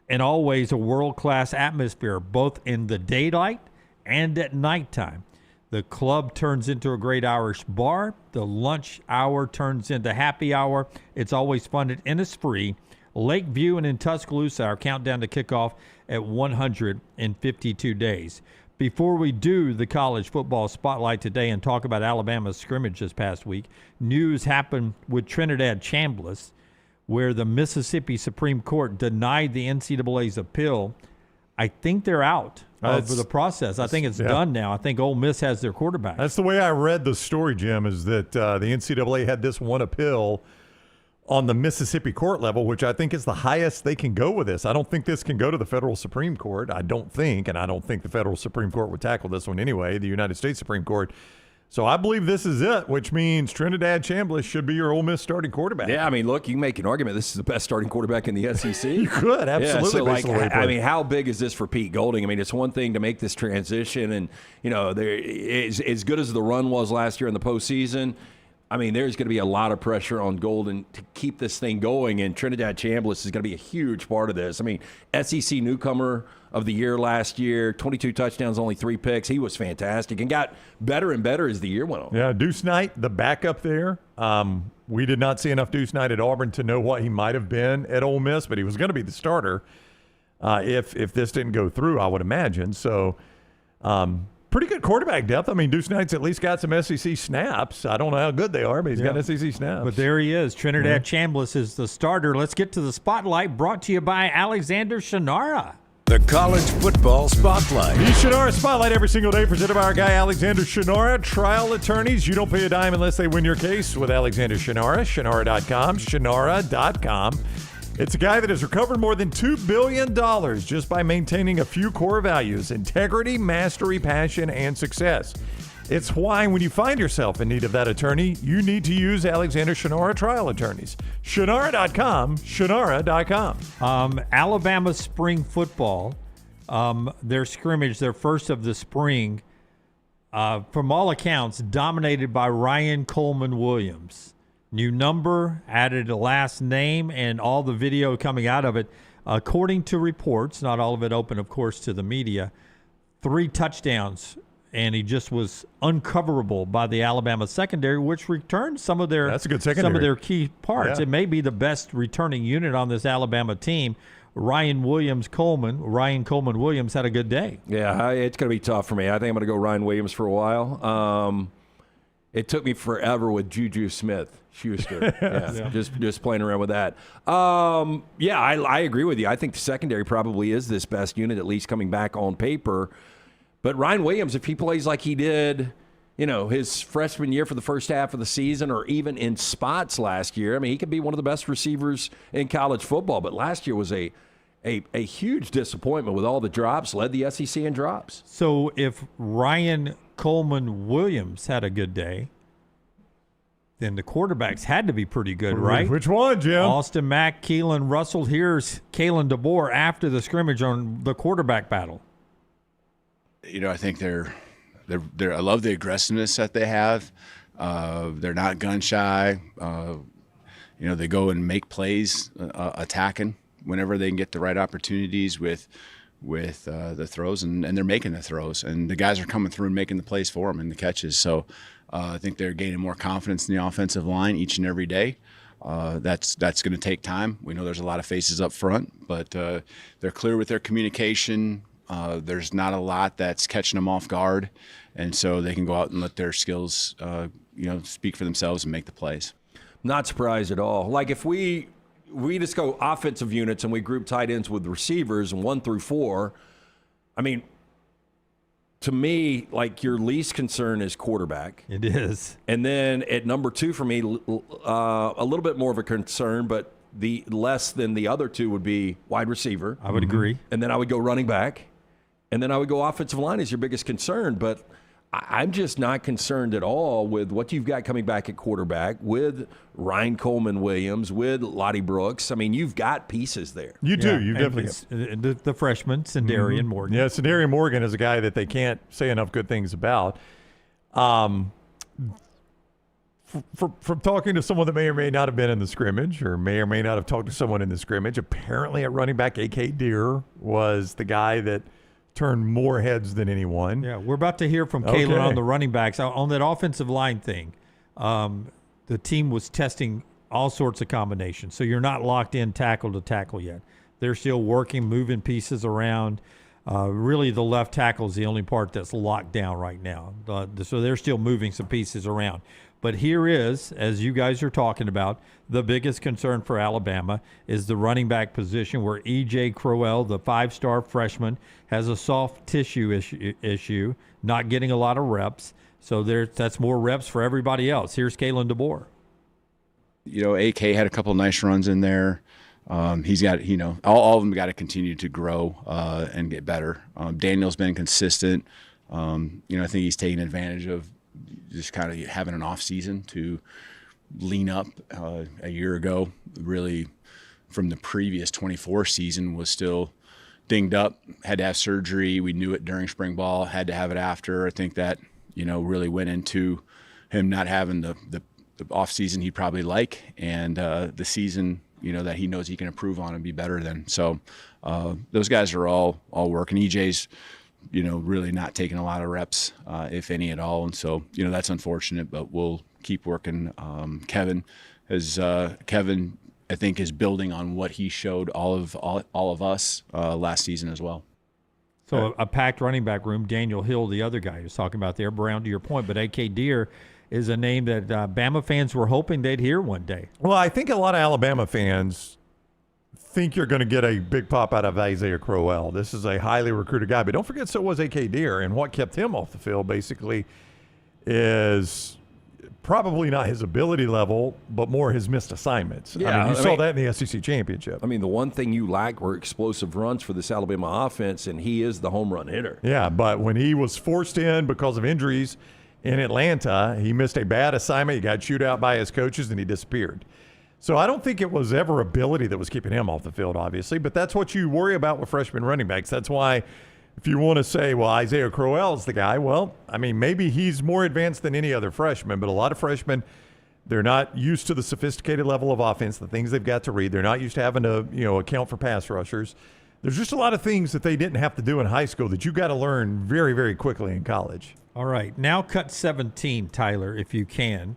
And always a world-class atmosphere, both in the daylight and at nighttime. The club turns into a great Irish bar. The lunch hour turns into happy hour. It's always fun at Innisfree, Lakeview, and in Tuscaloosa. Our countdown to kickoff at 152 days. Before we do the college football spotlight today and talk about Alabama's scrimmage this past week, news happened with Trinidad Chambliss, where the Mississippi Supreme Court denied the NCAA's appeal. I think they're out of the process. I think it's done now. I think Ole Miss has their quarterback. That's the way I read the story, Jim, is that the NCAA had this one appeal on the Mississippi court level, which I think is the highest they can go with this. I don't think this can go to the federal Supreme Court. I don't think the federal Supreme Court would tackle this one anyway, the United States Supreme Court. So I believe this is it, which means Trinidad Chambliss should be your Ole Miss starting quarterback. Yeah, I mean, look, you can make an argument this is the best starting quarterback in the SEC. You could, absolutely. Yeah, so I mean, how big is this for Pete Golding? I mean, it's one thing to make this transition, and, as good as the run was last year in the postseason, I mean, there's going to be a lot of pressure on Golden to keep this thing going, and Trinidad Chambliss is going to be a huge part of this. I mean, SEC newcomer of the year last year, 22 touchdowns, only 3 picks. He was fantastic and got better and better as the year went on. Yeah, Deuce Knight, the backup there. We did not see enough Deuce Knight at Auburn to know what he might have been at Ole Miss, but he was going to be the starter if this didn't go through, I would imagine. So, pretty good quarterback depth. I mean, Deuce Knight's at least got some SEC snaps. I don't know how good they are, but he's got SEC snaps. But there he is. Trinidad Chambliss is the starter. Let's get to the spotlight, brought to you by Alexander Shinara. The College Football Spotlight. The Shinara Spotlight every single day, presented by our guy Alexander Shinara. Trial attorneys, you don't pay a dime unless they win your case with Alexander Shinara. Shinara.com, Shinara.com. It's a guy that has recovered more than $2 billion just by maintaining a few core values: integrity, mastery, passion, and success. It's why when you find yourself in need of that attorney, you need to use Alexander Shinara Trial Attorneys. Shinara.com, Shinara.com. Alabama spring football, their scrimmage, their first of the spring, from all accounts, dominated by Ryan Coleman Williams. New number, added a last name, and all the video coming out of it. According to reports, not all of it open, of course, to the media, 3 touchdowns, and he just was uncoverable by the Alabama secondary, which returned some of their That's a good secondary. Some of their key parts. Yeah. It may be the best returning unit on this Alabama team. Ryan Coleman Williams had a good day. Yeah, it's going to be tough for me. I think I'm going to go Ryan Williams for a while. It took me forever with Juju Smith-Schuster. Just playing around with that. I agree with you. I think the secondary probably is this best unit, at least coming back on paper. But Ryan Williams, if he plays like he did, his freshman year for the first half of the season, or even in spots last year, I mean, he could be one of the best receivers in college football. But last year was a huge disappointment with all the drops, led the SEC in drops. So if Ryan Coleman Williams had a good day, then the quarterbacks had to be pretty good, right? Which one, Jim? Austin Mack, Keelan Russell. Here's Kalen DeBoer after the scrimmage on the quarterback battle. I think they're I love the aggressiveness that they have. They're not gun shy. They go and make plays, attacking whenever they can get the right opportunities with the throws, and they're making the throws, and the guys are coming through and making the plays for them and the catches. So I think they're gaining more confidence in the offensive line each and every day. That's going to take time. We know there's a lot of faces up front, but they're clear with their communication. There's not a lot that's catching them off guard, and so they can go out and let their skills speak for themselves and make the plays. Not surprised at all. Like if we just go offensive units and we group tight ends with receivers and 1 through 4, I mean, to me, like your least concern is quarterback. It is. And then at number 2 for me, a little bit more of a concern, but the less than the other 2 would be wide receiver. I would agree. And then I would go running back. And then I would go offensive line as your biggest concern. But I'm just not concerned at all with what you've got coming back at quarterback with Ryan Coleman Williams, with Lottie Brooks. I mean, you've got pieces there. You do. You definitely got. The freshman, Sendarian Morgan. Yeah, Sendarian Morgan is a guy that they can't say enough good things about. From talking to someone that may or may not have been in the scrimmage, or may not have talked to someone in the scrimmage, apparently at running back, A.K. Deere was the guy that turned more heads than anyone. Yeah, we're about to hear from Kalen on the running backs. On that offensive line thing, the team was testing all sorts of combinations. So you're not locked in tackle to tackle yet. They're still working, moving pieces around. Really, the left tackle is the only part that's locked down right now. So they're still moving some pieces around. But here is, as you guys are talking about, the biggest concern for Alabama is the running back position, where E.J. Crowell, the 5-star freshman, has a soft tissue issue, not getting a lot of reps. So that's more reps for everybody else. Here's Kalen DeBoer. AK had a couple nice runs in there. He's got, all of them got to continue to grow and get better. Daniel's been consistent. I think he's taking advantage of just kind of having an off season to lean up. A year ago, really from the previous 24 season, was still dinged up, had to have surgery. We knew it during spring ball, had to have it after. I think that, really went into him not having the off season he'd probably like, and the season, that he knows he can improve on and be better than. So those guys are all working. EJ's, really not taking a lot of reps, if any at all. And so, that's unfortunate, but we'll keep working. Kevin, I think, is building on what he showed all of us last season as well. So a packed running back room. Daniel Hill, the other guy who's talking about there, Brown, to your point, but A.K. Deere is a name that Bama fans were hoping they'd hear one day. Well, I think a lot of Alabama fans think you're going to get a big pop out of Isaiah Crowell. This is a highly recruited guy, but don't forget, so was A.K. Deere, and what kept him off the field basically is probably not his ability level, but more his missed assignments. Yeah, you saw that in the SEC championship. I mean, the one thing you lack were explosive runs for this Alabama offense, and he is the home run hitter. Yeah, but when he was forced in because of injuries in Atlanta, he missed a bad assignment. He got chewed out by his coaches, and he disappeared. So I don't think it was ever ability that was keeping him off the field, obviously, but that's what you worry about with freshman running backs. That's why if you want to say, well, Isaiah Crowell's the guy, well, I mean, maybe he's more advanced than any other freshman, but a lot of freshmen, they're not used to the sophisticated level of offense, the things they've got to read. They're not used to having to, account for pass rushers. There's just a lot of things that they didn't have to do in high school that you got to learn very, very quickly in college. All right, now cut 17, Tyler, if you can.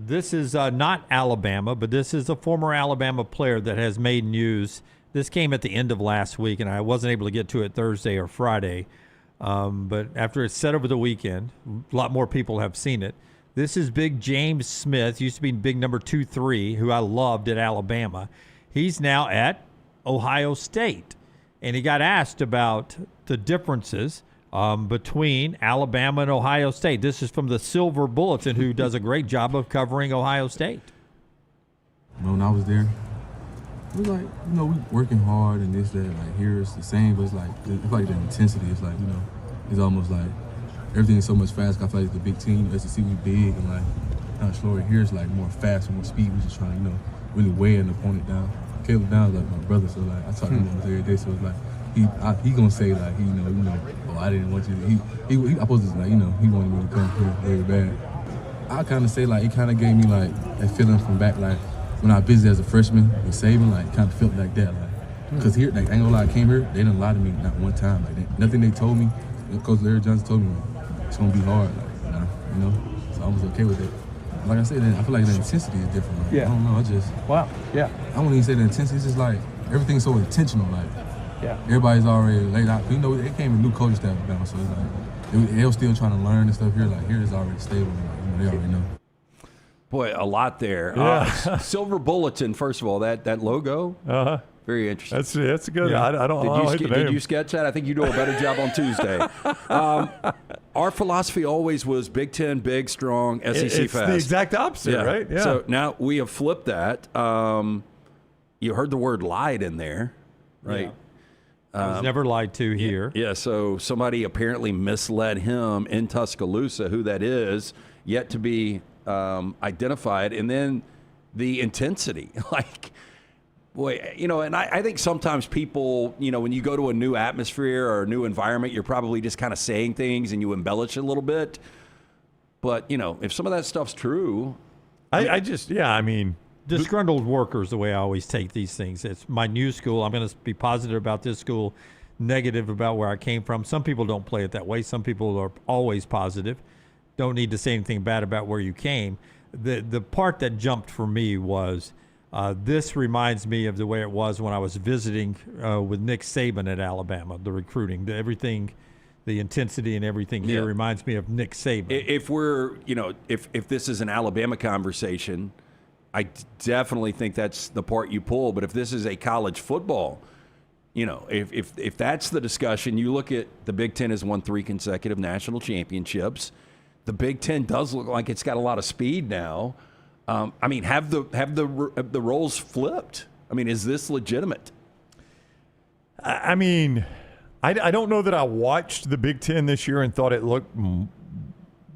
This is not Alabama, but this is a former Alabama player that has made news. This came at the end of last week, and I wasn't able to get to it Thursday or Friday. But after it's set over the weekend, a lot more people have seen it. This is Big James Smith, used to be big number 2-3, who I loved at Alabama. He's now at Ohio State, and he got asked about the differences between Alabama and Ohio State. This is from the Silver Bulletin, who does a great job of covering Ohio State. When I was there, it was like, we working hard and this, that, like here it's the same, but it's like the intensity. It's like, it's almost like everything is so much fast. I feel like it's the big team, SEC, we big and like kind of slower. Here it's like more fast and more speed. We're just trying to, really weigh an opponent down. Caleb Down's like my brother, so like I talk to him almost every day. So it's like he gonna say like oh, I didn't want you to. He I supposed to like he wanted me to come here very bad. I kind of say like it kind of gave me like a feeling from back like when I visited as a freshman with Saban, like kind of felt like that, like because here like I ain't gonna lie, I came here, they didn't lie to me not one time. Like nothing they told me, Coach Larry Johnson told me like, it's gonna be hard, like so I was okay with it. Like I said, I feel like the intensity is different. Like, yeah. I don't know. I just I wouldn't even say the intensity. It's just like everything's so intentional. Like everybody's already laid out. They came with new coaching staff now, so it's like they're still trying to learn and stuff here. Like here is already stable. Like, they already know. Boy, a lot there. Yeah. Silver Bulletin. First of all, that logo. Very interesting. That's good. Yeah. I don't. Did you sketch that? I think you do a better job on Tuesday. Our philosophy always was Big Ten, big, strong, SEC it's fast. The exact opposite, right? Yeah. So now we have flipped that. You heard the word lied in there, right? Yeah. I was never lied to here. Yeah, so somebody apparently misled him in Tuscaloosa, who that is, yet to be identified. And then the intensity, like, boy, and I think sometimes people, when you go to a new atmosphere or a new environment, you're probably just kind of saying things and you embellish a little bit. But, if some of that stuff's true. Disgruntled workers, the way I always take these things. It's my new school. I'm going to be positive about this school, negative about where I came from. Some people don't play it that way. Some people are always positive. Don't need to say anything bad about where you came. The part that jumped for me was This reminds me of the way it was when I was visiting with Nick Saban at Alabama, the recruiting, everything, the intensity and everything here reminds me of Nick Saban. If we're, if this is an Alabama conversation, I definitely think that's the part you pull. But if this is a college football, if that's the discussion, you look at the Big Ten has won 3 consecutive national championships. The Big Ten does look like it's got a lot of speed now. Have the roles flipped? Is this legitimate? I don't know that I watched the Big Ten this year and thought it looked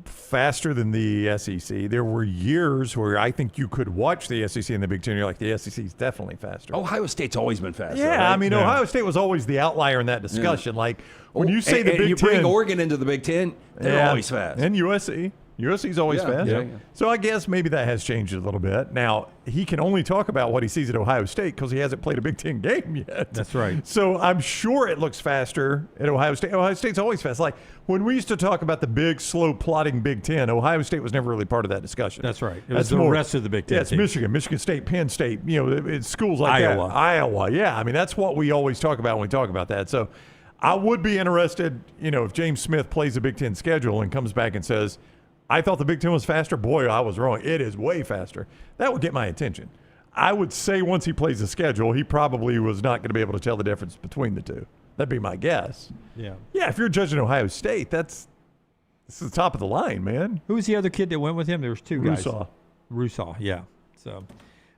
faster than the SEC. There were years where I think you could watch the SEC and the Big Ten. And you're like, the SEC is definitely faster. Ohio State's always been faster. Yeah, right? Ohio State was always the outlier in that discussion. Yeah. Like when you say the Big Ten, you bring Oregon into the Big Ten, they're always fast. And USC. USC's always fast. Yeah. So I guess maybe that has changed a little bit. Now, he can only talk about what he sees at Ohio State because he hasn't played a Big Ten game yet. That's right. So I'm sure it looks faster at Ohio State. Ohio State's always fast. Like when we used to talk about the big, slow, plodding Big Ten, Ohio State was never really part of that discussion. That's right. It was the rest of the Big Ten. Yeah, it's Michigan State, Penn State, it's schools like Iowa. that. Iowa, yeah. That's what we always talk about when we talk about that. So I would be interested, if James Smith plays a Big Ten schedule and comes back and says, I thought the Big Ten was faster. Boy, I was wrong. It is way faster. That would get my attention. I would say once he plays the schedule, he probably was not going to be able to tell the difference between the two. That'd be my guess. Yeah. Yeah, if you're judging Ohio State, this is the top of the line, man. Who was the other kid that went with him? There was 2 guys. Russaw, yeah. So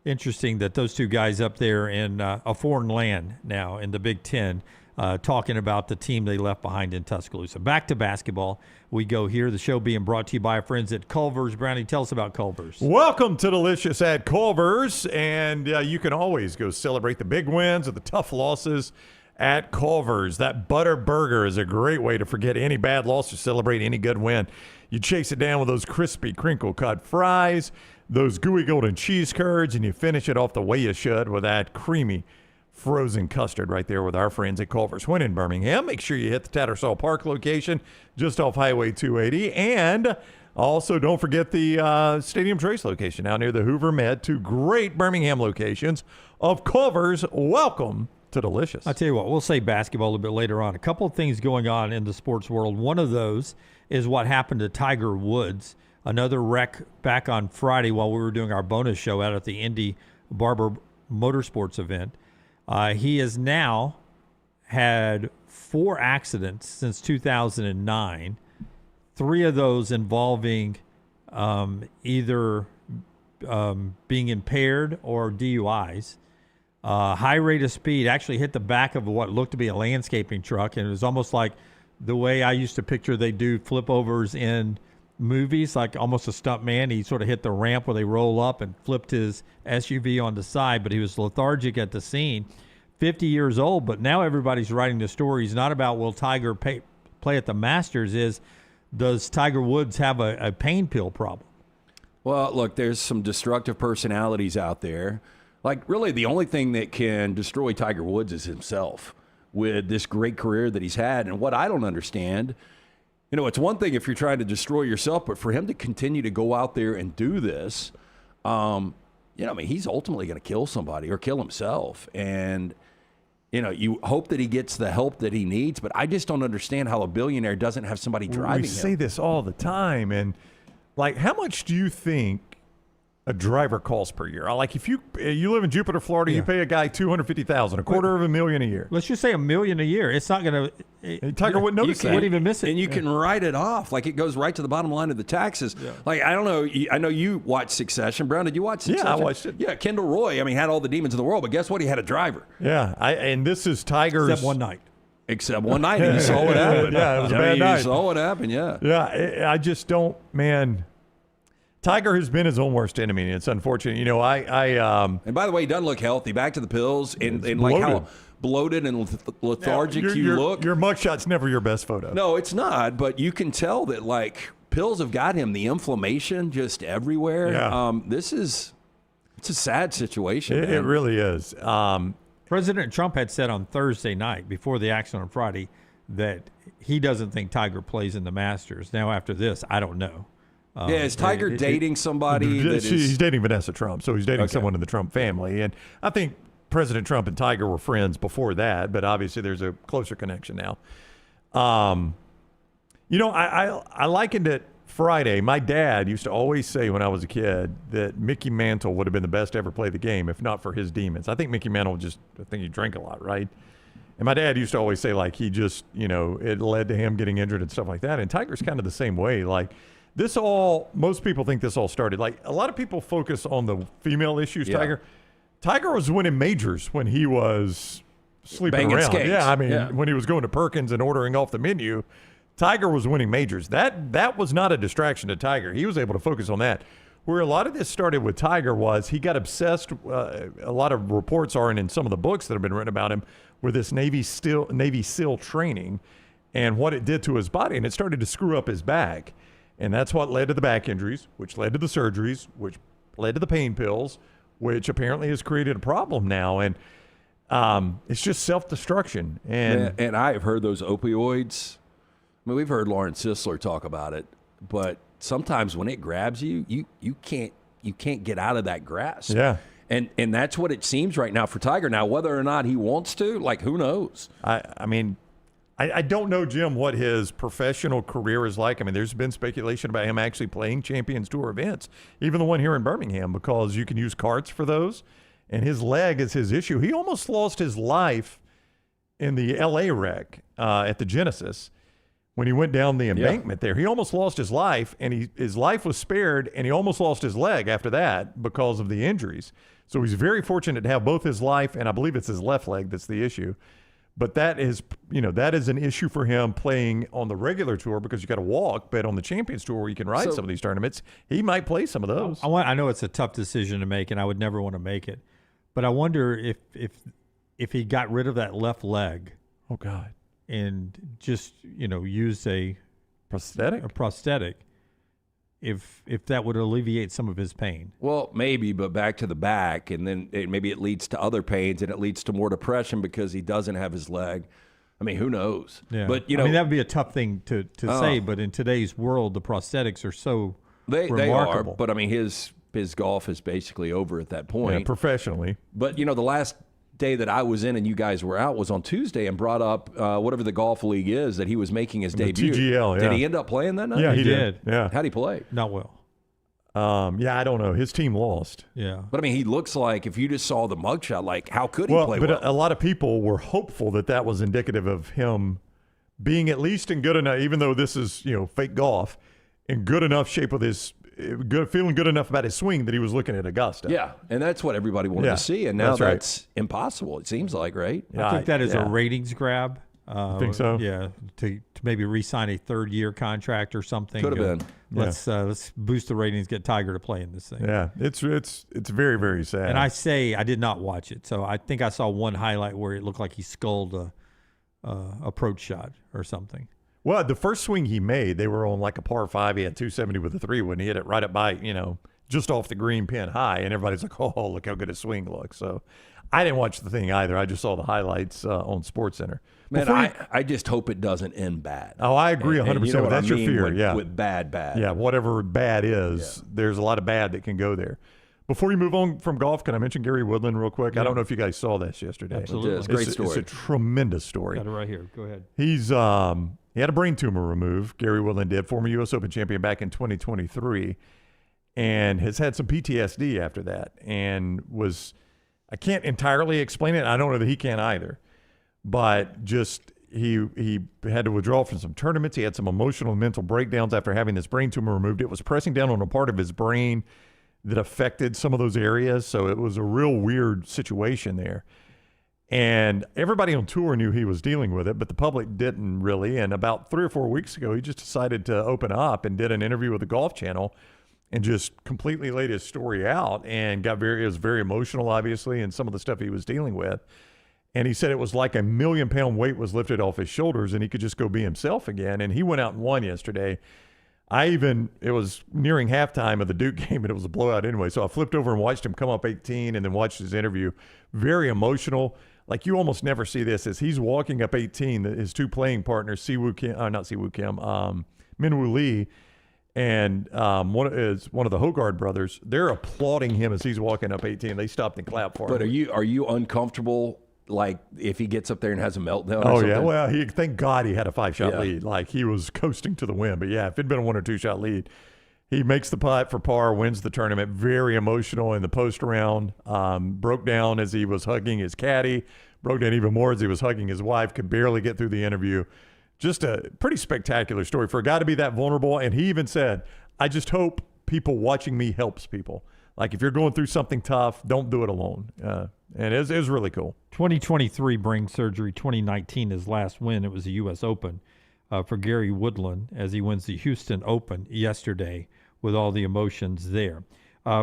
interesting that those 2 guys up there in a foreign land now in the Big Ten talking about the team they left behind in Tuscaloosa. Back to basketball we go here. The show being brought to you by our friends at Culver's. Brownie, tell us about Culver's. Welcome to Delicious at Culver's, and you can always go celebrate the big wins or the tough losses at Culver's. That butter burger is a great way to forget any bad loss or celebrate any good win. You chase it down with those crispy crinkle-cut fries, those gooey golden cheese curds, and you finish it off the way you should with that creamy frozen custard right there with our friends at Culver's. When in Birmingham, make sure you hit the Tattersall Park location just off Highway 280. And also don't forget the Stadium Trace location out near the Hoover Med. 2 great Birmingham locations of Culver's. Welcome to Delicious. I'll tell you what, we'll say basketball a little bit later on. A couple of things going on in the sports world. One of those is what happened to Tiger Woods. Another wreck back on Friday while we were doing our bonus show out at the Indy Barber Motorsports event. He has now had 4 accidents since 2009, 3 of those involving either being impaired or DUIs. High rate of speed, actually hit the back of what looked to be a landscaping truck, and it was almost like the way I used to picture they do flip overs in movies, like almost a stunt man. He sort of hit the ramp where they roll up and flipped his SUV on the side, but he was lethargic at the scene. 50 years old, but now everybody's writing the stories not about will Tiger play at the Masters, does Tiger Woods have a pain pill problem? Well, look, there's some destructive personalities out there. Like, really, the only thing that can destroy Tiger Woods is himself with this great career that he's had. And what I don't understand, it's one thing if you're trying to destroy yourself, but for him to continue to go out there and do this, he's ultimately going to kill somebody or kill himself. And, you hope that he gets the help that he needs, but I just don't understand how a billionaire doesn't have somebody driving him. We say this all the time. And, how much do you think a driver costs per year? Like if you live in Jupiter, Florida, you pay a guy $250,000, $250,000 a year. Let's just say $1 million a year. It's not going to. Tiger wouldn't notice that. Wouldn't even miss it. And you can write it off. Like it goes right to the bottom line of the taxes. Yeah. Like I don't know. I know you watched Succession. Brown, did you watch Succession? Yeah, I watched it. Yeah, Kendall Roy. Had all the demons in the world, but guess what? He had a driver. Yeah, and this is Tiger's. Except one night. And you saw what happened. Yeah, it was a bad night. You saw what happened. Yeah. Yeah, I just don't, man. Tiger has been his own worst enemy, and it's unfortunate. And by the way, he doesn't look healthy. Back to the pills and like how bloated and lethargic you look. Your mugshot's never your best photo. No, it's not. But you can tell that pills have got him. The inflammation just everywhere. Yeah. It's a sad situation. It really is. President Trump had said on Thursday night before the accident on Friday that he doesn't think Tiger plays in the Masters. Now after this, I don't know. Is Tiger dating somebody? He's dating Vanessa Trump, so he's dating someone in the Trump family. And I think President Trump and Tiger were friends before that, but obviously there's a closer connection now. I likened it Friday. My dad used to always say when I was a kid that Mickey Mantle would have been the best to ever play the game if not for his demons. I think Mickey Mantle I think he drank a lot, right? And my dad used to always say, like, he just, it led to him getting injured and stuff like that. And Tiger's kind of the same way. Like, most people think this all started. Like, a lot of people focus on the female issues, Yeah. Tiger was winning majors when he was sleeping Banging around. skates. Yeah, I mean, when he was going to Perkins and ordering off the menu, Tiger was winning majors. That was not a distraction to Tiger. He was able to focus on that. Where a lot of this started with Tiger was he got obsessed. A lot of reports are in some of the books that have been written about him with this Navy SEAL training and what it did to his body. And it started to screw up his back. And that's what led to the back injuries, which led to the surgeries, which led to the pain pills, which apparently has created a problem now. And it's just self-destruction. And I have heard those opioids. I mean, we've heard Lawrence Sisler talk about it, but sometimes when it grabs you, you can't get out of that grasp. Yeah. And that's what it seems right now for Tiger. Now, whether or not he wants to, like, who knows? I mean, I don't know, Jim, what his professional career is like. I mean, there's been speculation about him actually playing Champions Tour events, even the one here in Birmingham, because you can use carts for those. And his leg is his issue. He almost lost his life in the L.A. wreck at the Genesis when he went down the embankment there. He almost lost his life, and his life was spared, and he almost lost his leg after that because of the injuries. So he's very fortunate to have both his life, and I believe it's his left leg that's the issue. But that is an issue for him playing on the regular tour because you got to walk. But on the Champions Tour, where you can ride some of these tournaments, he might play some of those. I know it's a tough decision to make, and I would never want to make it. But I wonder if he got rid of that left leg. Oh God! And just used a prosthetic. If that would alleviate some of his pain. Well, maybe, but back to the back, and then maybe it leads to other pains, and it leads to more depression because he doesn't have his leg. I mean, who knows? Yeah. But I mean, that would be a tough thing to say, but in today's world, the prosthetics are so remarkable. They are, but I mean, his golf is basically over at that point. Yeah, professionally. But, the last day that I was in and you guys were out was on Tuesday and brought up whatever the golf league is that he was making his debut. TGL, yeah. Did he end up playing that night? Yeah, he did. Yeah. How'd he play? Not well. I don't know. His team lost. Yeah. But, I mean, he looks like, if you just saw the mugshot, like, how could he play well? But a lot of people were hopeful that was indicative of him being at least in good enough, even though this is, fake golf, in good enough shape with his feeling good enough about his swing that he was looking at Augusta. Yeah, and that's what everybody wanted to see, and now that's impossible, it seems like, right? I think that is a ratings grab. I think so. Yeah, to maybe re-sign a third-year contract or something. Could have been. Let's boost the ratings, get Tiger to play in this thing. Yeah, it's very, very sad. And I did not watch it, so I think I saw one highlight where it looked like he sculled a approach shot or something. Well, the first swing he made, they were on like a par 5. He had 270 with a 3 when he hit it right up by, just off the green pin high. And everybody's like, oh, look how good his swing looks. So I didn't watch the thing either. I just saw the highlights on SportsCenter. Man, I just hope it doesn't end bad. Oh, I agree 100%. That's your fear, yeah. With bad. Yeah, whatever bad is, there's a lot of bad that can go there. Before you move on from golf, can I mention Gary Woodland real quick? Yeah. I don't know if you guys saw this yesterday. Absolutely. It's a great story. It's a tremendous story. Got it right here. Go ahead. He had a brain tumor removed, Gary Woodland did, former U.S. Open champion back in 2023, and has had some PTSD after that, and I can't entirely explain it. I don't know that he can either, but just he had to withdraw from some tournaments. He had some emotional and mental breakdowns after having this brain tumor removed. It was pressing down on a part of his brain that affected some of those areas, so it was a real weird situation there. And everybody on tour knew he was dealing with it, but the public didn't really. And about 3 or 4 weeks ago, he just decided to open up and did an interview with the Golf Channel and just completely laid his story out and it was very emotional, obviously, and some of the stuff he was dealing with. And he said it was like a 1 million pound weight was lifted off his shoulders and he could just go be himself again. And he went out and won yesterday. It was nearing halftime of the Duke game, and it was a blowout anyway. So I flipped over and watched him come up 18 and then watched his interview. Very emotional. Like, you almost never see this. As he's walking up 18, his two playing partners, Minwoo Lee And one of the Hogard brothers, they're applauding him as he's walking up 18. They stopped and clapped for him. But are you uncomfortable, like, if he gets up there and has a meltdown? Oh, or something? yeah. Well, thank God he had a 5-shot lead. Like, he was coasting to the win. But, yeah, if it'd been a 1 or 2-shot lead, he makes the putt for par, wins the tournament. Very emotional in the post round. Broke down as he was hugging his caddy. Broke down even more as he was hugging his wife. Could barely get through the interview. Just a pretty spectacular story for a guy to be that vulnerable. And he even said, I just hope people watching me helps people. Like, if you're going through something tough, don't do it alone. And it was really cool. 2023 brain surgery. 2019, his last win. It was the U.S. Open for Gary Woodland as he wins the Houston Open yesterday with all the emotions there.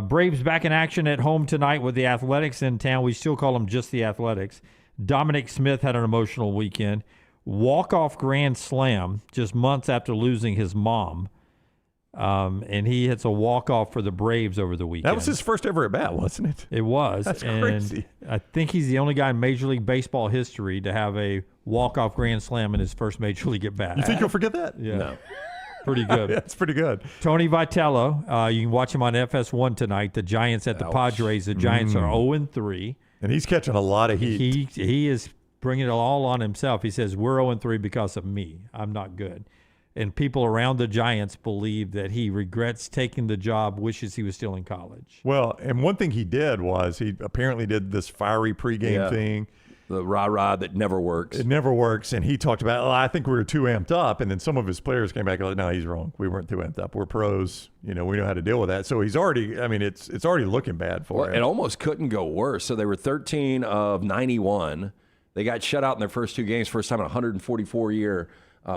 Braves back in action at home tonight with the Athletics in town. We still call them just the Athletics. Dominic Smith had an emotional weekend. Walk-off grand slam just months after losing his mom. And he hits a walk-off for the Braves over the weekend. That was his first ever at-bat, wasn't it? It was. That's and crazy. I think he's the only guy in Major League Baseball history to have a walk-off grand slam in his first Major League at-bat. You think you'll forget that? Yeah. No. Pretty good. That's pretty good. Tony Vitello, you can watch him on FS1 tonight. The Giants at the Padres. The Giants are 0-3. And he's catching a lot of heat. He is bringing it all on himself. He says, we're 0-3 because of me. I'm not good. And people around the Giants believe that he regrets taking the job, wishes he was still in college. Well, and one thing he did was he apparently did this fiery pregame thing. The rah-rah that never works. It never works. And he talked about, I think we were too amped up. And then some of his players came back and like, no, he's wrong. We weren't too amped up. We're pros. We know how to deal with that. So he's already, it's already looking bad for him. It almost couldn't go worse. So they were 13 of 91. They got shut out in their first 2 games, first time in 144-year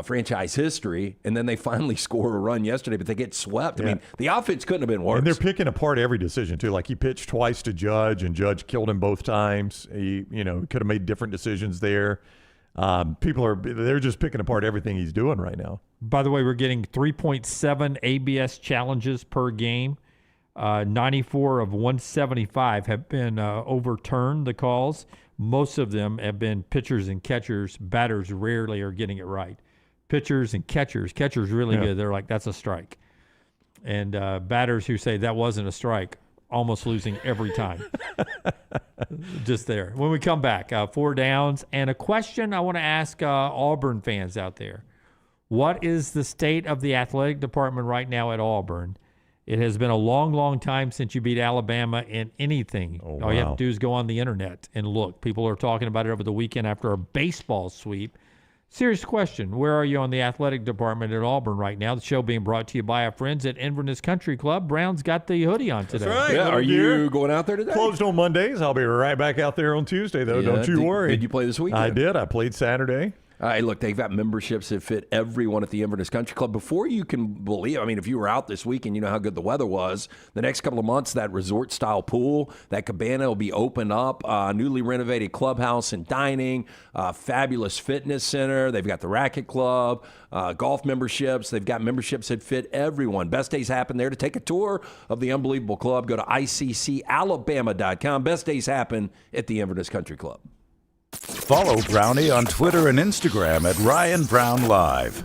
franchise history, and then they finally score a run yesterday, but they get swept. I mean, the offense couldn't have been worse. And they're picking apart every decision, too. Like, he pitched twice to Judge, and Judge killed him both times. He, could have made different decisions there. They're just picking apart everything he's doing right now. By the way, we're getting 3.7 ABS challenges per game. 94 of 175 have been overturned, the calls. Most of them have been pitchers and catchers. Batters rarely are getting it right. Pitchers and catchers. Catchers really good. They're like, that's a strike. And batters who say that wasn't a strike, almost losing every time. Just there. When we come back, 4 downs. And a question I want to ask Auburn fans out there. What is the state of the athletic department right now at Auburn? It has been a long, long time since you beat Alabama in anything. All you have to do is go on the internet and look. People are talking about it over the weekend after a baseball sweep. Serious question. Where are you on the athletic department at Auburn right now? The show being brought to you by our friends at Inverness Country Club. Brown's got the hoodie on today. That's right. Yeah, are you going out there today? Closed on Mondays. I'll be right back out there on Tuesday, though. Don't you worry. Did you play this weekend? I did. I played Saturday. Hey, look, they've got memberships that fit everyone at the Inverness Country Club. Before you can believe, if you were out this weekend, you know how good the weather was. The next couple of months, that resort-style pool, that cabana will be opened up, newly renovated clubhouse and dining, fabulous fitness center. They've got the racket club, golf memberships. They've got memberships that fit everyone. Best days happen there. To take a tour of the unbelievable club, go to ICCalabama.com. Best days happen at the Inverness Country Club. Follow Brownie on Twitter and Instagram at Ryan Brown Live.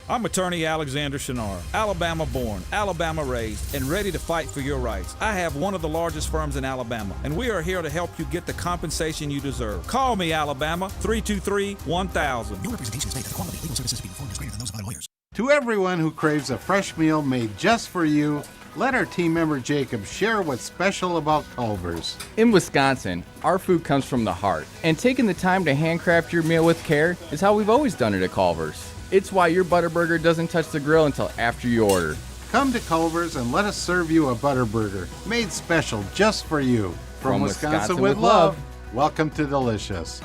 I'm attorney Alexander Shinar, Alabama born, Alabama raised, and ready to fight for your rights. I have one of the largest firms in Alabama, and we are here to help you get the compensation you deserve. Call me, Alabama, 323-1000. Your representation is made that the quality of legal services being performed is greater than those of other lawyers. To everyone who craves a fresh meal made just for you, let our team member Jacob share what's special about Culver's. In Wisconsin, our food comes from the heart, and taking the time to handcraft your meal with care is how we've always done it at Culver's. It's why your Butterburger doesn't touch the grill until after you order. Come to Culver's and let us serve you a Butterburger made special just for you. From Wisconsin with love, welcome to Delicious.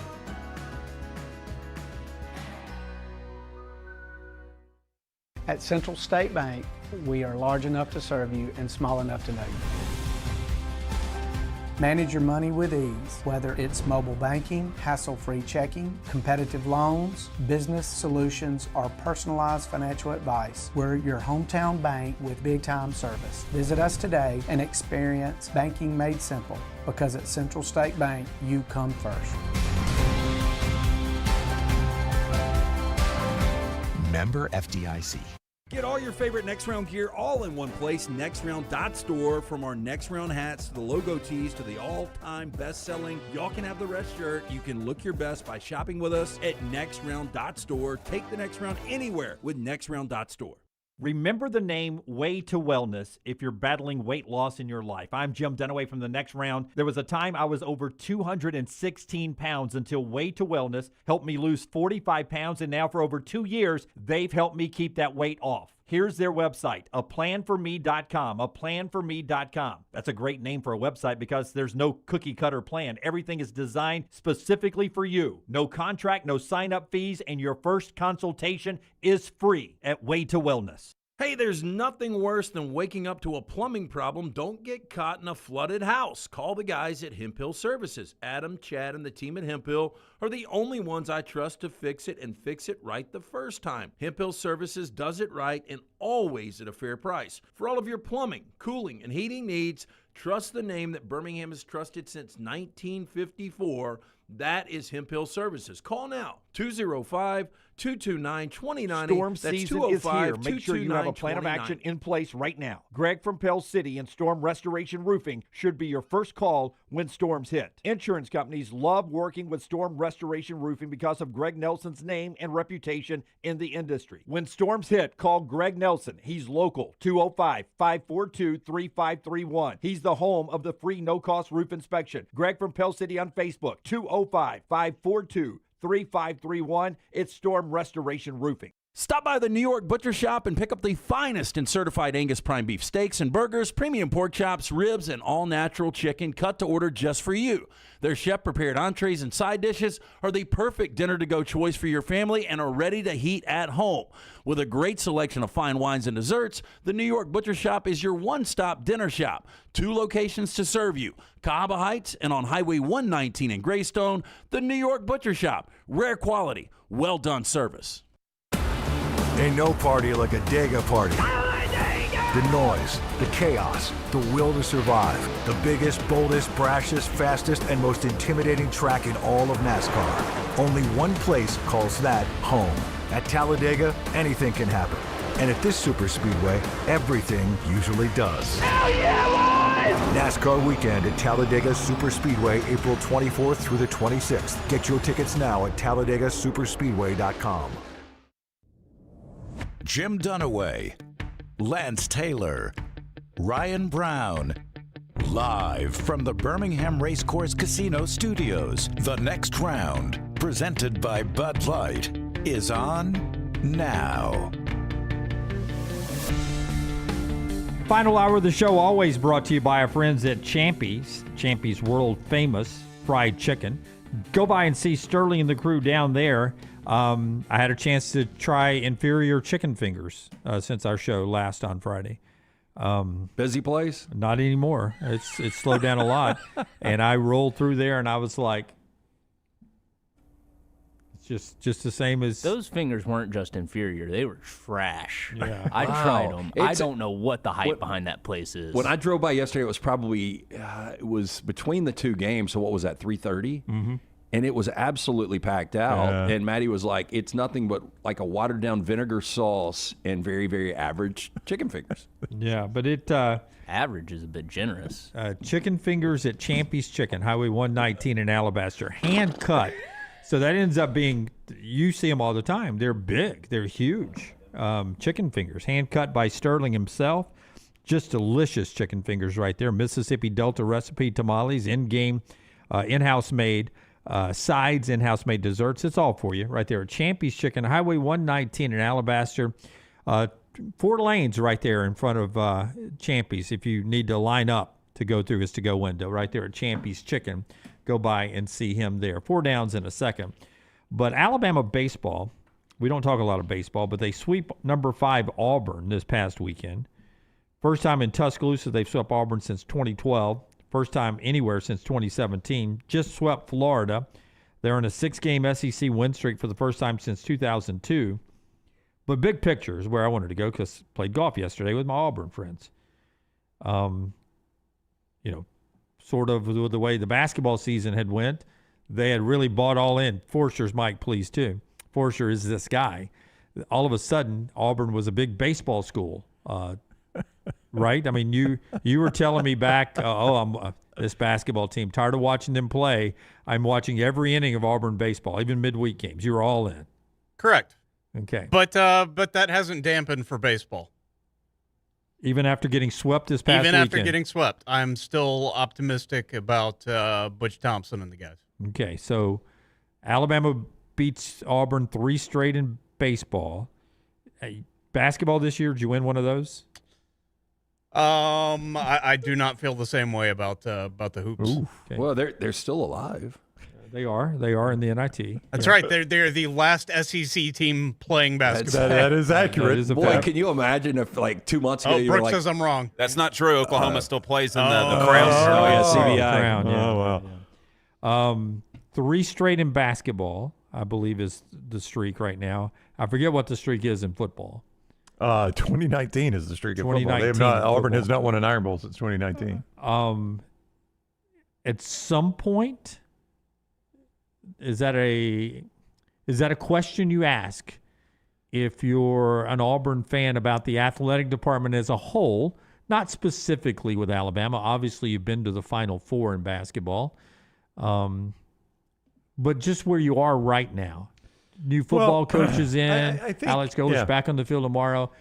At Central State Bank, we are large enough to serve you and small enough to know you. Manage your money with ease, whether it's mobile banking, hassle-free checking, competitive loans, business solutions, or personalized financial advice. We're your hometown bank with big-time service. Visit us today and experience banking made simple, because at Central State Bank, you come first. Member FDIC. Get all your favorite Next Round gear all in one place, nextround.store. From our Next Round hats to the logo tees to the all-time best-selling Y'all Can Have the Rest shirt, you can look your best by shopping with us at nextround.store. Take the next round anywhere with nextround.store. Remember the name Way to Wellness if you're battling weight loss in your life. I'm Jim Dunaway from The Next Round. There was a time I was over 216 pounds until Way to Wellness helped me lose 45 pounds, and now for over 2 years, they've helped me keep that weight off. Here's their website, aplanforme.com, aplanforme.com. That's a great name for a website because there's no cookie-cutter plan. Everything is designed specifically for you. No contract, no sign-up fees, and your first consultation is free at Way to Wellness. Hey, there's nothing worse than waking up to a plumbing problem. Don't get caught in a flooded house. Call the guys at Hemp Hill Services. Adam, Chad, and the team at Hemp Hill are the only ones I trust to fix it and fix it right the first time. Hemp Hill Services does it right and always at a fair price. For all of your plumbing, cooling, and heating needs, trust the name that Birmingham has trusted since 1954. That is Hemp Hill Services. Call now, 205-229-2090. Storm That's season is here. Make sure you have a plan of action in place right now. Greg from Pell City and Storm Restoration Roofing should be your first call when storms hit. Insurance companies love working with Storm Restoration Roofing because of Greg Nelson's name and reputation in the industry. When storms hit, call Greg Nelson. He's local, 205-542-3531. He's the home of the free no-cost roof inspection. Greg from Pell City on Facebook, 205-542-3531. It's Storm Restoration Roofing. Stop by the New York Butcher Shop and pick up the finest in certified Angus prime beef steaks and burgers, premium pork chops, ribs, and all-natural chicken cut to order just for you. Their chef-prepared entrees and side dishes are the perfect dinner-to-go choice for your family and are ready to heat at home. With a great selection of fine wines and desserts, the New York Butcher Shop is your one-stop dinner shop. 2 locations to serve you, Cahaba Heights and on Highway 119 in Greystone. The New York Butcher Shop, rare quality, well-done service. Ain't no party like a Dega party. The noise, the chaos, the will to survive. The biggest, boldest, brashest, fastest, and most intimidating track in all of NASCAR. Only one place calls that home. At Talladega, anything can happen. And at this super speedway, everything usually does. Hell yeah, boys! NASCAR weekend at Talladega Superspeedway, April 24th through the 26th. Get your tickets now at TalladegaSuperspeedway.com. Jim Dunaway, Lance Taylor, Ryan Brown. Live from the Birmingham Racecourse Casino Studios, the next round, presented by Bud Light, is on now. Final hour of the show always brought to you by our friends at Champies. Champies world famous fried chicken. Go by and see Sterling and the crew down there. I had a chance to try inferior chicken fingers since our show last on Friday. Busy place? Not anymore. It's slowed down a lot. And I rolled through there and I was like, it's just the same as... Those fingers weren't just inferior. They were trash. Yeah. I tried them. I don't know what the hype behind that place is. When I drove by yesterday, it was probably, it was between the two games. So what was that, 3:30? Mm-hmm. And it was absolutely packed out. Yeah. And Maddie was like, it's nothing but like a watered down vinegar sauce and very, very average chicken fingers. Yeah, but it... average is a bit generous. Chicken fingers at Champy's Chicken, Highway 119 in Alabaster. Hand cut. So that ends up being, you see them all the time. They're big. They're huge. Chicken fingers, hand cut by Sterling himself. Just delicious chicken fingers right there. Mississippi Delta recipe tamales, in-game, in-house made. Sides, in-house made desserts. It's all for you right there at Champy's Chicken, Highway 119 in Alabaster. 4 lanes right there in front of Champy's if you need to line up to go through his to-go window right there at Champy's Chicken. Go by and see him there. 4 downs in a second. But Alabama baseball, we don't talk a lot of baseball, but they sweep number 5 Auburn this past weekend. First time in Tuscaloosa they've swept Auburn since 2012. First time anywhere since 2017. Just swept Florida. They're in a 6-game SEC win streak for the first time since 2002. But big picture is where I wanted to go because I played golf yesterday with my Auburn friends. Sort of the way the basketball season had went, they had really bought all in. Forster's Mike, please, too. Forster is this guy all of a sudden Auburn was a big baseball school, right? I mean, you were telling me back, I'm this basketball team, tired of watching them play. I'm watching every inning of Auburn baseball, even midweek games. You were all in. Correct. Okay. But that hasn't dampened for baseball. Even after getting swept this past weekend? Even after getting swept, I'm still optimistic about Butch Thompson and the guys. Okay, so Alabama beats Auburn 3 straight in baseball. Basketball this year, did you win one of those? I do not feel the same way about the hoops. Okay. Well, they're still alive. They are in the NIT. That's right. They're the last SEC team playing basketball. That is accurate. That is a Boy, fact. can you imagine if like 2 months ago you were Brooks like, says I'm wrong. That's not true. Oklahoma still plays in the oh, Crown. yeah, CBI. Crown, yeah. Oh, wow. 3 straight in basketball, I believe, is the streak right now. I forget what the streak is in football. 2019 is the streak of football. They have not, Auburn has not won an Iron Bowl since 2019. At some point, is that a question you ask if you're an Auburn fan about the athletic department as a whole, not specifically with Alabama? Obviously, you've been to the Final Four in basketball, but just where you are right now. New football coaches in. I think, Alex Golesh back on the field tomorrow.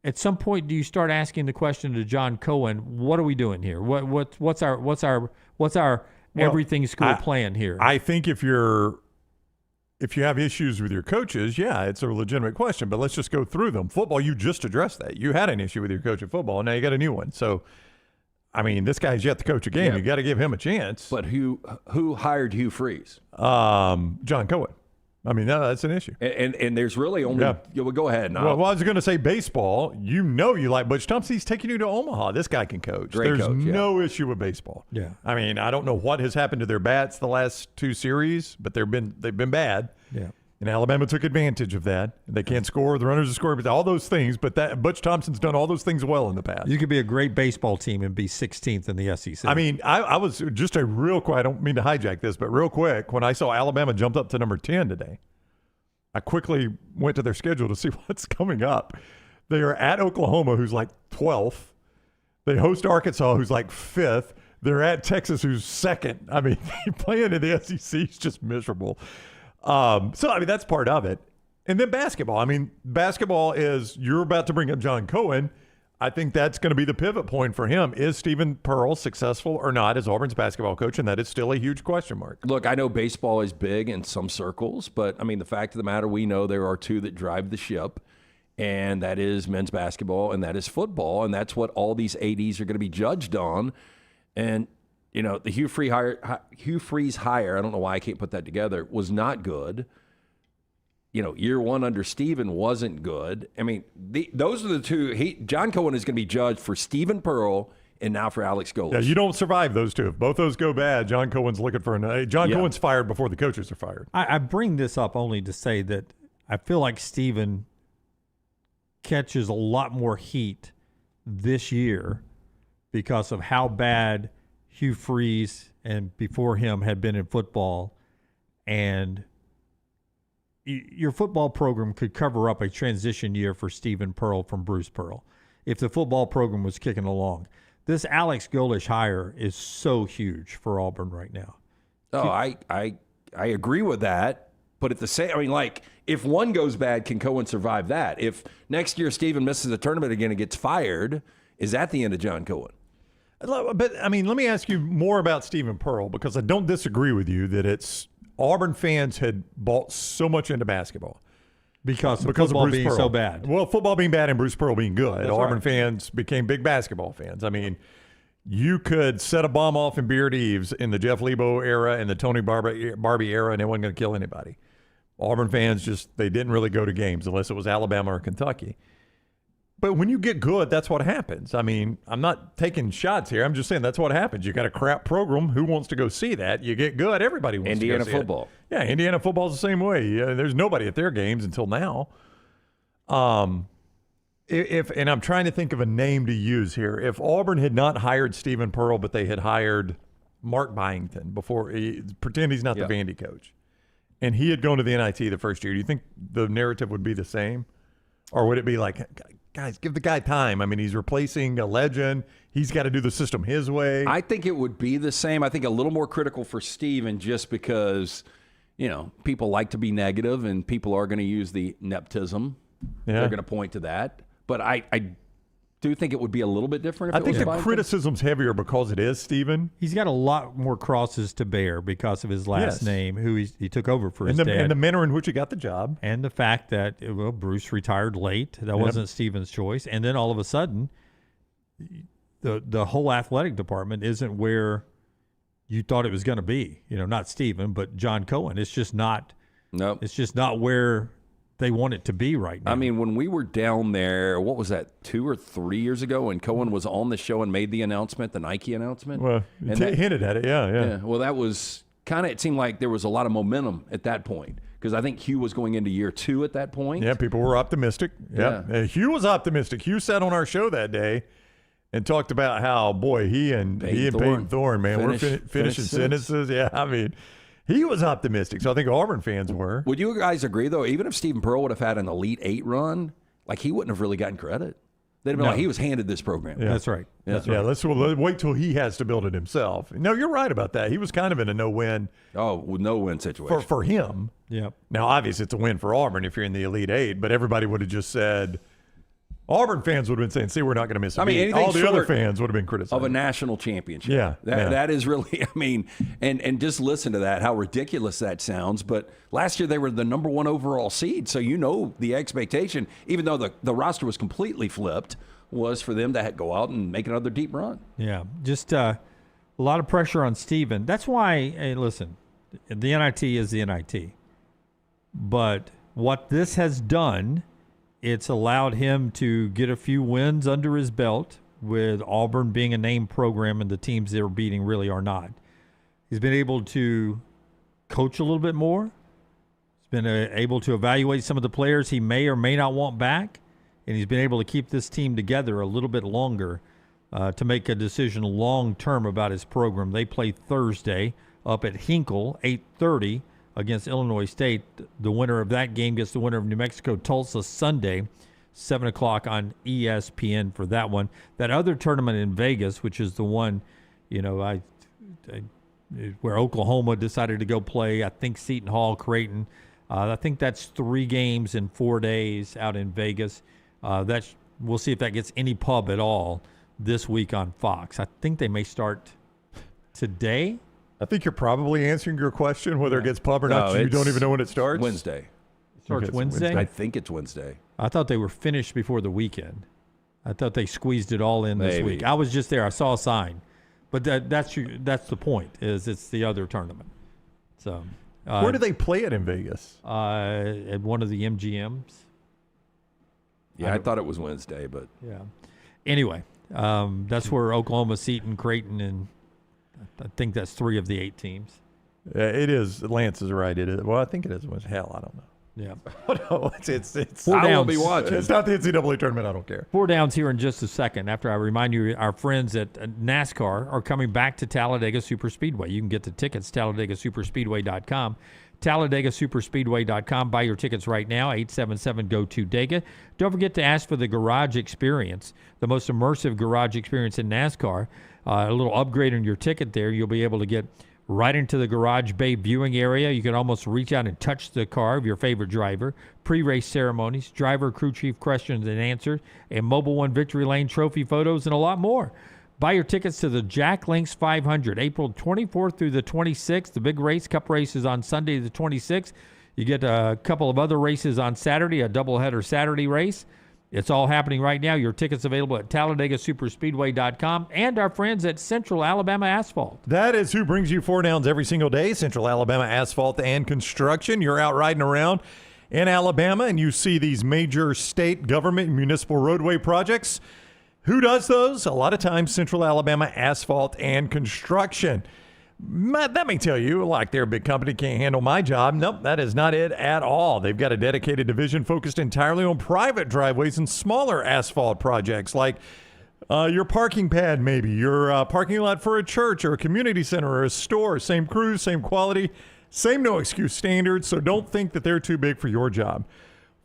At some point, do you start asking the question to John Cohen? What are we doing here? What's our everything school plan here? I think if you have issues with your coaches, it's a legitimate question. But let's just go through them. Football, you just addressed that. You had an issue with your coach at football, and now you got a new one. So, I mean, this guy's yet to coach a game. Yeah. You got to give him a chance. but who hired Hugh Freeze? John Cohen. I mean, that's an issue. And there's really only well, go ahead. Well, I was going to say baseball. You like Butch Thompson. He's taking you to Omaha. This guy can coach. There's no issue with baseball. Yeah. I mean, I don't know what has happened to their bats the last 2 series, but they've been bad. Yeah. And Alabama took advantage of that. They can't score. The runners are scoring, but all those things. But Butch Thompson's done all those things well in the past. You could be a great baseball team and be 16th in the SEC. I mean, I was just a real quick. I don't mean to hijack this, but real quick, when I saw Alabama jumped up to number 10 today, I quickly went to their schedule to see what's coming up. They are at Oklahoma, who's like 12th. They host Arkansas, who's like 5th. They're at Texas, who's 2nd. I mean, playing in the SEC is just miserable. So, I mean, that's part of it. And then basketball. I mean, basketball is, you're about to bring up John Cohen. I think that's going to be the pivot point for him. Is Stephen Pearl successful or not as Auburn's basketball coach? And that is still a huge question mark. Look, I know baseball is big in some circles, but, I mean, the fact of the matter, we know there are 2 that drive the ship, and that is men's basketball and that is football, and that's what all these ADs are going to be judged on. And, you know, the Hugh Freeze hire, I don't know why I can't put that together, was not good. You know, year 1 under Stephen wasn't good. I mean, those are the 2. John Cohen is going to be judged for Stephen Pearl and now for Alex Golesh. Yeah, you don't survive those 2. If both those go bad, John Cohen's looking for Cohen's fired before the coaches are fired. I bring this up only to say that I feel like Stephen catches a lot more heat this year because of how bad Hugh Freeze and before him had been in football, and your football program could cover up a transition year for Stephen Pearl from Bruce Pearl if the football program was kicking along. This Alex Golesh hire is so huge for Auburn right now. Oh, I agree with that. But at the same, I mean, like, if one goes bad, can Cohen survive that? If next year Stephen misses the tournament again and gets fired, is that the end of John Cohen? But, I mean, let me ask you more about Stephen Pearl, because I don't disagree with you that it's Auburn fans had bought so much into basketball. Because of football being so bad. Well, football being bad and Bruce Pearl being good. That's Auburn right. fans became big basketball fans. I mean, you could set a bomb off in Beard Eves in the Jeff Lebo era and the Tony Barbie era, and it wasn't going to kill anybody. Auburn fans they didn't really go to games unless it was Alabama or Kentucky. But when you get good, that's what happens. I mean, I'm not taking shots here. I'm just saying that's what happens. You got a crap program. Who wants to go see that? You get good. Everybody wants to go see Indiana football. it. Yeah, Indiana football's the same way. There's nobody at their games until now. And I'm trying to think of a name to use here. If Auburn had not hired Stephen Pearl, but they had hired Mark Byington before, pretend he's not the Vandy coach, and he had gone to the NIT the first year, do you think the narrative would be the same? Or would it be like, guys, give the guy time? I mean, he's replacing a legend. He's got to do the system his way. I think it would be the same. I think a little more critical for Steven just because, people like to be negative and people are going to use the nepotism. Yeah. They're going to point to that. But I do think it would be a little bit different. I think the criticism's heavier because it is Steven. He's got a lot more crosses to bear because of his last name, who he took over for his dad. And the manner in which he got the job. And the fact that, Bruce retired late. That wasn't Steven's choice. And then all of a sudden, the whole athletic department isn't where you thought it was going to be. Not Steven, but John Cohen. It's just not. Nope. It's just not where they want it to be right now. I mean, when we were down there, what was that, 2 or 3 years ago, and Cohen was on the show and made the announcement, the Nike announcement? Well, hinted at it, yeah. Well, that was kind of, it seemed like there was a lot of momentum at that point because I think Hugh was going into year 2 at that point. Yeah, people were optimistic. Yeah. Hugh was optimistic. Hugh sat on our show that day and talked about how, boy, he and Peyton Thorne, man, we're finishing sentences. Yeah, I mean, he was optimistic, so I think Auburn fans were. Would you guys agree, though, even if Stephen Pearl would have had an Elite 8 run, like he wouldn't have really gotten credit. They'd have been like, he was handed this program. Yeah. That's right. That's right. Let's wait till he has to build it himself. No, you're right about that. He was kind of in a no-win. No-win situation. For him. Yep. Now, obviously, it's a win for Auburn if you're in the Elite 8, but everybody would have just said, Auburn fans would have been saying, see, we're not going to miss a beat. All the other fans would have been criticized. Of a national championship. Yeah. That is really, and just listen to that, how ridiculous that sounds. But last year they were the number 1 overall seed. So the expectation, even though the roster was completely flipped, was for them to go out and make another deep run. Yeah. Just a lot of pressure on Steven. That's why, hey, listen, the NIT is the NIT. But what this has done, it's allowed him to get a few wins under his belt with Auburn being a named program and the teams they're beating really are not. He's been able to coach a little bit more. He's been able to evaluate some of the players he may or may not want back. And he's been able to keep this team together a little bit longer to make a decision long-term about his program. They play Thursday up at Hinkle, 8:30. Against Illinois State. The winner of that game gets the winner of New Mexico Tulsa Sunday, 7 o'clock on ESPN for that one. That other tournament in Vegas, which is the one, where Oklahoma decided to go play, I think Seton Hall, Creighton. I think that's 3 games in 4 days out in Vegas. We'll see if that gets any pub at all this week on Fox. I think they may start today. I think you're probably answering your question, whether it gets pub or not. You don't even know when it starts? Wednesday. It starts Wednesday? I think it's Wednesday. I thought they were finished before the weekend. I thought they squeezed it all in this week. I was just there. I saw a sign. But that's the point, is it's the other tournament. So where do they play it in Vegas? At one of the MGMs. Yeah, I thought it was Wednesday, but. Yeah. Anyway, that's where Oklahoma, Seton, Creighton, and I think that's 3 of the 8 teams. It is. Lance is right. It is. Well, I think it is. Hell, I don't know. Yeah. No, it's I will be watching. It's not the NCAA tournament. I don't care. 4 downs here in just a second. After I remind you, our friends at NASCAR are coming back to Talladega Superspeedway. You can get the tickets, TalladegaSuperspeedway.com. TalladegaSuperspeedway.com. Buy your tickets right now, 877-GO-TO-DEGA. Don't forget to ask for the Garage Experience, the most immersive garage experience in NASCAR. A little upgrade on your ticket there. You'll be able to get right into the garage bay viewing area. You can almost reach out and touch the car of your favorite driver. Pre-race ceremonies, driver crew chief questions and answers, and Mobile One Victory Lane trophy photos, and a lot more. Buy your tickets to the Jack Links 500, April 24th through the 26th. The big race, Cup race, is on Sunday the 26th. You get a couple of other races on Saturday, a doubleheader Saturday race. It's all happening right now. Your tickets available at TalladegaSuperspeedway.com and our friends at Central Alabama Asphalt. That is who brings you 4 downs every single day, Central Alabama Asphalt and Construction. You're out riding around in Alabama and you see these major state government and municipal roadway projects. Who does those? A lot of times Central Alabama Asphalt and Construction. That may tell you, like, they're a big company, can't handle my job. Nope, that is not it at all. They've got a dedicated division focused entirely on private driveways and smaller asphalt projects, like your parking pad, maybe your parking lot for a church or a community center or a store. Same crews, same quality, Same no excuse standards, so don't think that they're too big for your job.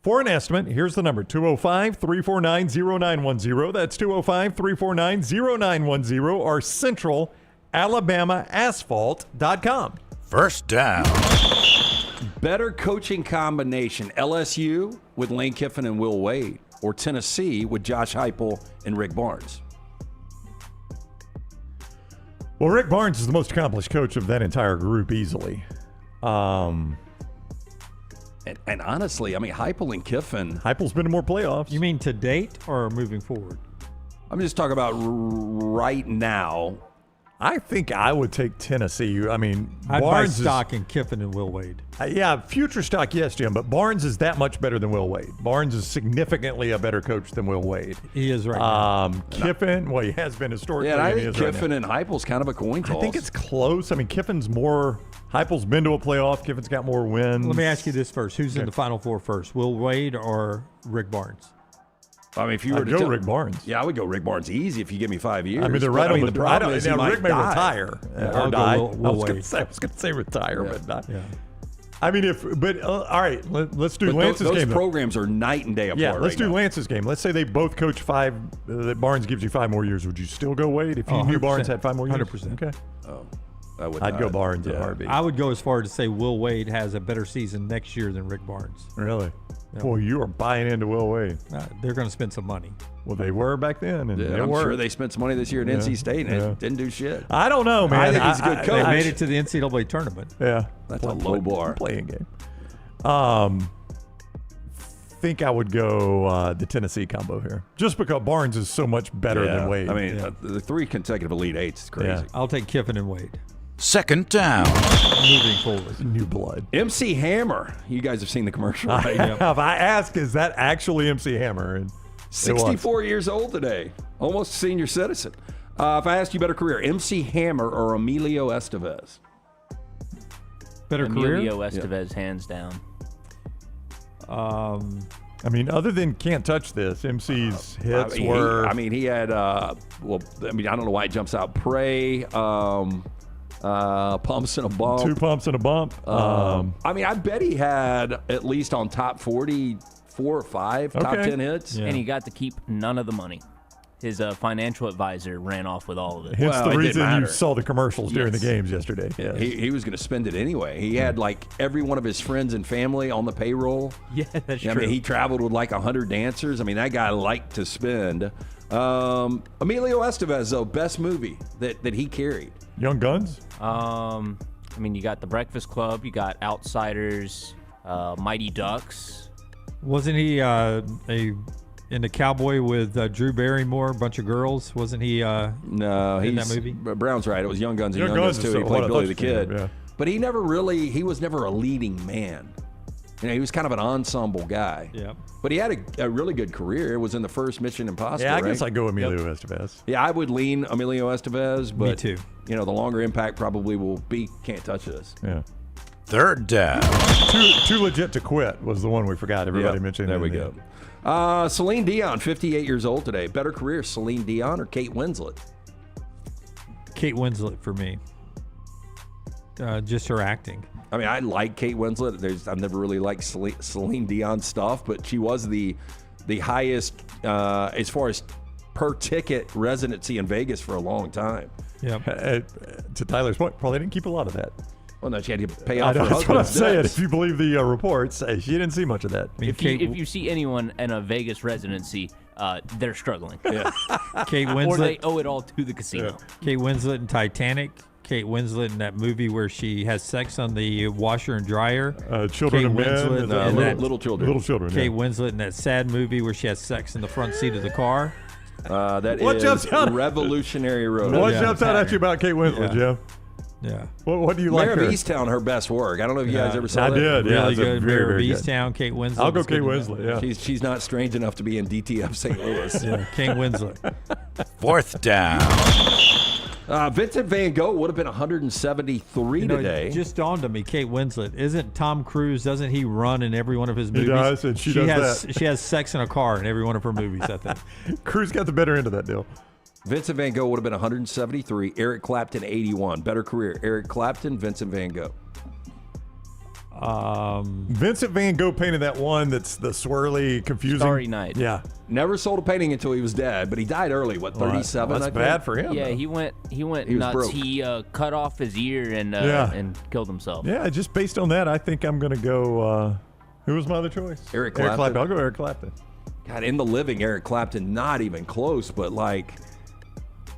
For an estimate, here's the number, 205-349-0910. That's 205-349-0910 or centralalabamaasphalt.com. First down. Better coaching combination, LSU with Lane Kiffin and Will Wade, or Tennessee with Josh Heupel and Rick Barnes? Well, Rick Barnes is the most accomplished coach of that entire group easily. And honestly, I mean, Heupel and Kiffin. Heupel's been to more playoffs. You mean to date or moving forward? I'm just talking about right now. I think I would take Tennessee. I mean, I'd buy Barnes stock in Kiffin and Will Wade. Yeah, future stock, yes, Jim, but Barnes is that much better than Will Wade. Barnes is significantly a better coach than Will Wade. He is right now. Kiffin, well, he has been historically. Yeah, and I and think he is Kiffin right now. and Heupel's kind of a coin toss. I think it's close. I mean, Kiffin's more. Heupel's been to a playoff. Kiffin's got more wins. Let me ask you this first: who's in the Final Four first, Will Wade or Rick Barnes? I mean, if you were I'd to go Rick Barnes. Yeah, I would go Rick Barnes easy if you give me 5 years. I mean, they're right But, on the the problem is he now, might Rick may die. retire I'll or go die. Will I was Wade. going to say retire, but not. Yeah. I mean, all right, let's do But Lance's those game. though. programs are night and day apart. Yeah, let's right do now. Lance's game. Let's say they both coach 5. That Barnes gives you 5 more years. Would you still go Wade if you knew Barnes had 5 more years? 100%. Okay. Oh, I would. I'd go not. Barnes in a heartbeat. I would go as far as to say Will Wade has a better season next year than Rick Barnes. Really? Yeah. Boy, you are buying into Will Wade. They're going to spend some money. Well, they were back then, and Yeah, they I'm were. sure they spent some money this year at NC State and it didn't do shit. I don't know, man. I think he's a good coach. They made it to the NCAA tournament. Yeah, That's a low bar. Playing game. Think I would go the Tennessee combo here, just because Barnes is so much better than Wade. I mean, the 3 consecutive Elite Eights is crazy. Yeah. I'll take Kiffin and Wade. Second down. Moving forward. New blood. MC Hammer. You guys have seen the commercial, right? If I ask, is that actually MC Hammer? And 64 years old today, almost a senior citizen. If I asked you better career, MC Hammer or Emilio Estevez? Better Emilio career? Estevez, hands down. I mean, other than can't touch this, MC's hits were. He had. I don't know why it jumps out. Pray. Pumps and a bump. 2 pumps and a bump. I bet he had at least on top 40, 4 or 5 top 10 hits. And he got to keep none of the money. His financial advisor ran off with all of it. Hence the it reason didn't you matter. saw the commercials during the Yes. games yesterday. Yeah, he was going to spend it anyway. He had like every one of his friends and family on the payroll. Yeah, that's I true. mean, he traveled with like 100 dancers. I mean, that guy liked to spend. Emilio Estevez, though, best movie that he carried. Young Guns? You got The Breakfast Club, you got Outsiders, Mighty Ducks. Wasn't he in the Cowboy with Drew Barrymore, a bunch of girls? Wasn't he No, in he's that movie? Brown's right. It was Young Guns and Young Young Guns Guns is too. He what I played Billy the thought you Kid. said, yeah. But he was never a leading man. He was kind of an ensemble guy. Yeah. But he had a really good career. It was in the first Mission Impossible. Yeah, I right? guess I'd go Emilio Estevez. Yeah, I would lean Emilio Estevez, but Me too. The longer impact probably will be Can't Touch This. Yeah. Third down. Too legit to quit was the one we forgot. Everybody Yep, mentioned. There in we the- go. Celine Dion, 58 years old today. Better career, Celine Dion or Kate Winslet? Kate Winslet for me. Just her acting. I mean, I like Kate Winslet. I've never really liked Celine Dion stuff, but she was the highest as far as per ticket residency in Vegas for a long time. Yeah. To Tyler's point, probably didn't keep a lot of that. Well, no, she had to pay I off know, her that's what I'm husband's saying. debts. If you believe the reports, she didn't see much of that. If you see anyone in a Vegas residency, they're struggling. Yeah. Kate Or Winslet. they owe it all to the casino. Kate Winslet in Titanic. Kate Winslet in that movie where she has sex on the washer and dryer. Children Kate of Men. Winslet and, in that- Little Children. Little Children. Kate Yeah. Winslet in that sad movie where she has sex in the front seat of the car. That What is jumps out- Revolutionary Road. What Yeah. jumps out at you about Kate Winslet, Yeah. Jim? Yeah. What do you like Mayor her? of Easttown, her best work. I don't know if you guys ever saw I that. did. Yeah, Really it's a good. very, Mayor of very good. Easttown, Kate Winslet. I'll go was Kate good. Winslet. Yeah. She's not strange enough to be in DTF St. Louis. Yeah, Kate Winslet. Fourth down. Vincent Van Gogh would have been 173 today. It just dawned on me, Kate Winslet. Isn't Tom Cruise, doesn't he run in every one of his movies? does, and she does has, that. She has sex in a car in every one of her movies, I think. Cruz got the better end of that deal. Vincent Van Gogh would have been 173. Eric Clapton, 81. Better career. Eric Clapton, Vincent Van Gogh. Vincent Van Gogh painted that one that's the swirly, confusing. Starry Night. Yeah. Never sold a painting until he was dead, but he died early. What, 37? Well, that's bad for him. Yeah, though. he went He was nuts. broke. He cut off his ear and killed himself. Yeah, just based on that, I think I'm going to go. Who was my other choice? Eric Clapton. I'll go Eric Clapton. God, in the living, Eric Clapton, not even close, but like,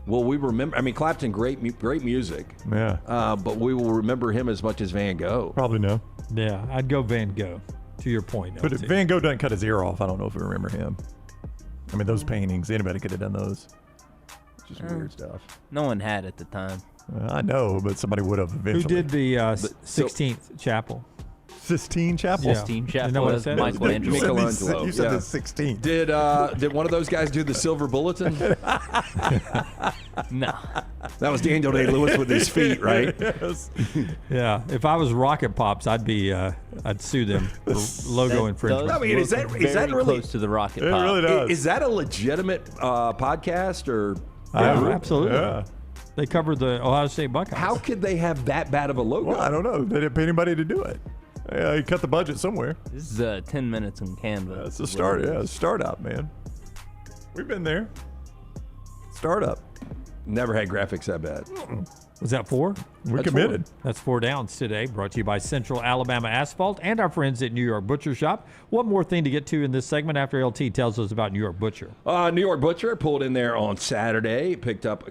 well, we remember. I mean, Clapton, great music. Yeah. But we will remember him as much as Van Gogh. Probably no. Yeah, I'd go Van Gogh. To your point, But LT. if Van Gogh doesn't cut his ear off, I don't know if we remember him. I mean, those paintings, anybody could have done those. Just weird stuff. No one had at the time. I know, but somebody would have Who eventually. did the 16th Chapel? Sistine Chapel? Yeah. Sistine Isn't that Chapel what it is said? Michelangelo. Michelangelo. You said yeah. the 16th. Did one of those guys do the Silver Bulletin? No. That was Daniel Day-Lewis with his feet, right? Yes. Yeah, if I was Rocket Pops, I'd sue them for logo infringement. I mean, is that Very really close to the Rocket It Pop? really does. Is that a legitimate podcast or? Absolutely. Yeah. They covered the Ohio State Buckeyes. How could they have that bad of a logo? Well, I don't know. They didn't pay anybody to do it. Yeah, you cut the budget somewhere. This is 10 minutes in Canva. It's a start. Yeah, startup, man. We've been there. Startup. Never had graphics that bad. Was that 4? We committed. That's 4 downs today. Brought to you by Central Alabama Asphalt and our friends at New York Butcher Shop. One more thing to get to in this segment after LT tells us about New York Butcher. New York Butcher pulled in there on Saturday, picked up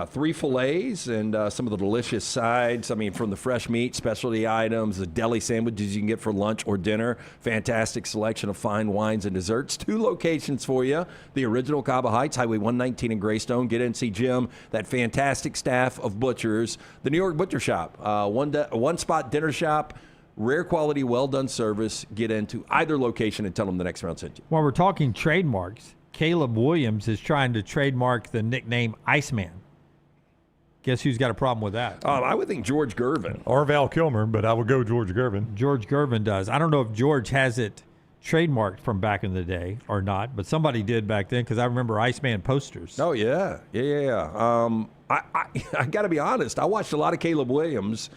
3 fillets and some of the delicious sides. I mean, from the fresh meat, specialty items, the deli sandwiches you can get for lunch or dinner. Fantastic selection of fine wines and desserts. 2 locations for you. The original Cabo Heights, Highway 119 in Greystone. Get in and see Jim, that fantastic staff of butchers. The New York Butcher Shop, one spot dinner shop, rare quality, well done service. Get into either location and tell them the next round sent you. While we're talking trademarks, Caleb Williams is trying to trademark the nickname Iceman. Guess who's got a problem with that? I would think George Gervin. Or Val Kilmer, but I would go George Gervin. George Gervin does. I don't know if George has it trademarked from back in the day or not, but somebody did back then because I remember Iceman posters. Oh, yeah. I got to be honest. I watched a lot of Caleb Williams,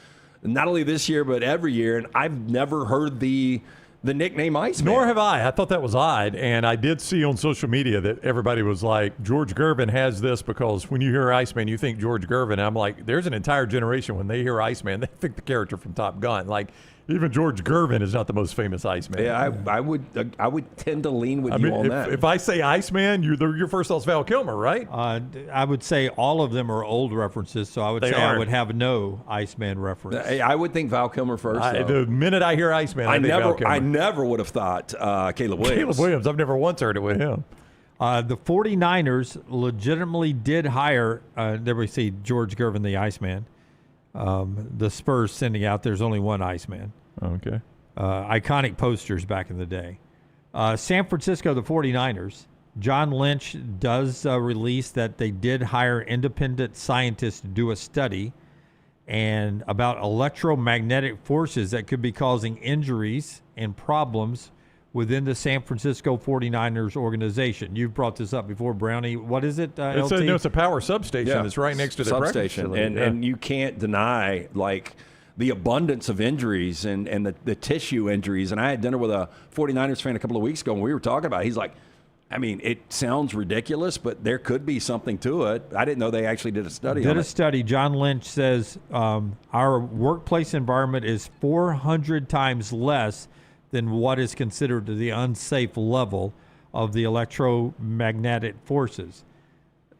not only this year, but every year, and I've never heard the nickname Iceman. Nor have I. I thought that was odd, and I did see on social media that everybody was like, George Gervin has this because when you hear Iceman, you think George Gervin. And I'm like, there's an entire generation when they hear Iceman, they think the character from Top Gun. Like, even George Gervin is not the most famous Iceman. Yeah, I would tend to lean with you on if, that. If I say Iceman, your first thought's Val Kilmer, right? I would say all of them are old references, so I would I would have no Iceman reference. I would think Val Kilmer first. The minute I hear Iceman, I think Val Kilmer. I never would have thought Caleb Williams. Caleb Williams, I've never once heard it with him. The 49ers legitimately did hire, there we see George Gervin, the Iceman. The Spurs sending out, there's only one Iceman. Okay. Iconic posters back in the day. San Francisco, the 49ers, John Lynch does release that they did hire independent scientists to do a study and about electromagnetic forces that could be causing injuries and problems within the San Francisco 49ers organization. You've brought this up before, Brownie. What is it, LT? It's a power substation. Yeah. It's right next to the substation. And you can't deny, like, the abundance of injuries and the tissue injuries. And I had dinner with a 49ers fan a couple of weeks ago, and we were talking about it. He's like, I mean, it sounds ridiculous, but there could be something to it. I didn't know they actually did a study on it. John Lynch says our workplace environment is 400 times less than what is considered the unsafe level of the electromagnetic forces.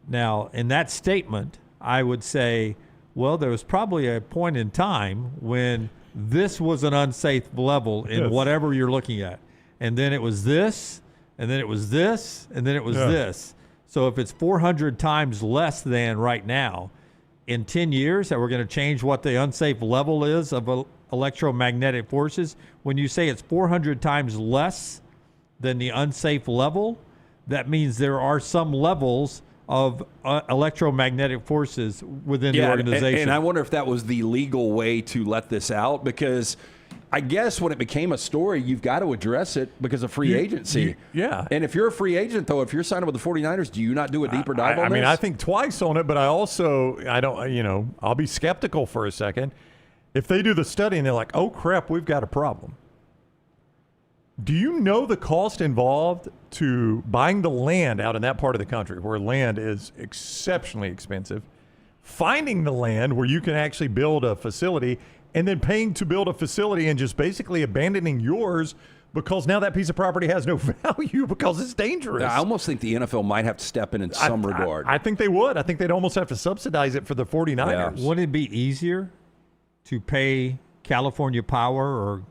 Now, in that statement, I would say, well, there was probably a point in time when this was an unsafe level in whatever you're looking at. And then it was this, and then it was this, and then it was this. So if it's 400 times less than right now, in 10 years that we're going to change what the unsafe level is of electromagnetic forces, when you say it's 400 times less than the unsafe level, that means there are some levels of electromagnetic forces within the organization. And I wonder if that was the legal way to let this out, because I guess when it became a story, you've got to address it because of free agency. And if you're a free agent, though, if you're signing with the 49ers, do you not do a deeper dive on this? I mean, I think twice on it, but I'll be skeptical for a second. if they do the study and they're like, oh, crap, we've got a problem. Do you know the cost involved to buying the land out in that part of the country where land is exceptionally expensive, finding the land where you can actually build a facility, and then paying to build a facility and just basically abandoning yours because now that piece of property has no value because it's dangerous? I almost think the NFL might have to step in some regard. I think they would. I think they'd almost have to subsidize it for the 49ers. Wouldn't it be easier to pay California Power or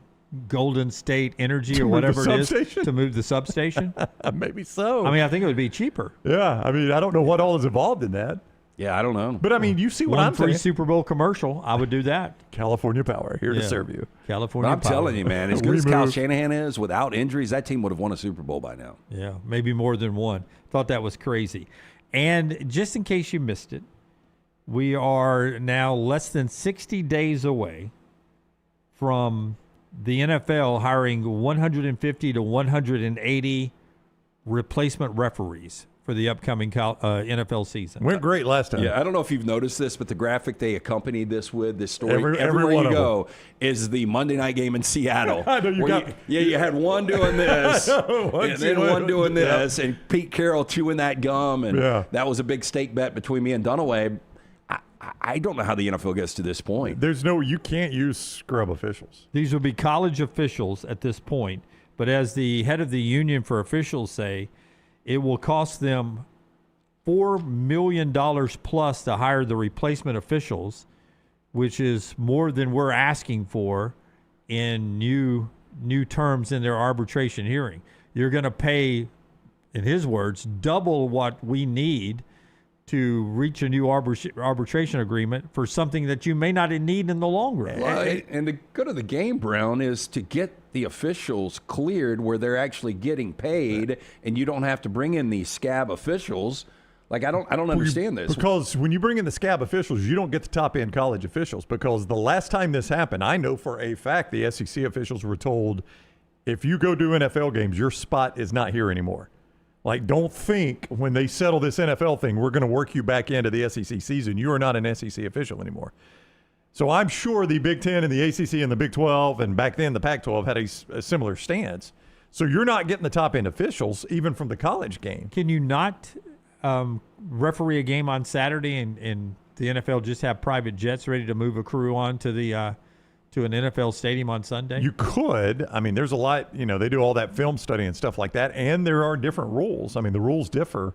Golden State Energy or whatever it is to move the substation? Maybe so. I mean, I think it would be cheaper. Yeah. I mean, I don't know what all is involved in that. Yeah, I don't know. But, I mean, you see what I'm saying. One free Super Bowl commercial, I would do that. California Power, here to serve you. California Power. I'm telling you, man, as good as Kyle Shanahan is, without injuries, that team would have won a Super Bowl by now. Yeah, maybe more than one. Thought that was crazy. And just in case you missed it, we are now less than 60 days away from the NFL hiring 150 to 180 replacement referees for the upcoming NFL season. Went great last time. Yeah, I don't know if you've noticed this, but the graphic they accompanied this with, this story, everywhere you go, is the Monday night game in Seattle. I know you had one doing this, and then one doing this, and Pete Carroll chewing that gum, and that was a big stake bet between me and Dunaway. I don't know how the NFL gets to this point. You can't use scrub officials. These will be college officials at this point, but as the head of the union for officials say, it will cost them $4 million plus to hire the replacement officials, which is more than we're asking for in new terms in their arbitration hearing. You're going to pay, in his words, double what we need to reach a new arbitration agreement for something that you may not need in the long run. Well, and the good of the game, Brown, is to get the officials cleared where they're actually getting paid, and you don't have to bring in these scab officials. Like, I don't understand this. Because when you bring in the scab officials, you don't get the top-end college officials, because the last time this happened, I know for a fact the SEC officials were told, if you go do NFL games, your spot is not here anymore. Like, don't think when they settle this NFL thing, we're going to work you back into the SEC season. You are not an SEC official anymore. So I'm sure the Big Ten and the ACC and the Big 12 and back then the Pac-12 had a similar stance. So you're not getting the top-end officials even from the college game. Can you not referee a game on Saturday and the NFL just have private jets ready to move a crew on to the to an NFL stadium on Sunday? You could. I mean, there's a lot, they do all that film study and stuff like that, and there are different rules. I mean, the rules differ.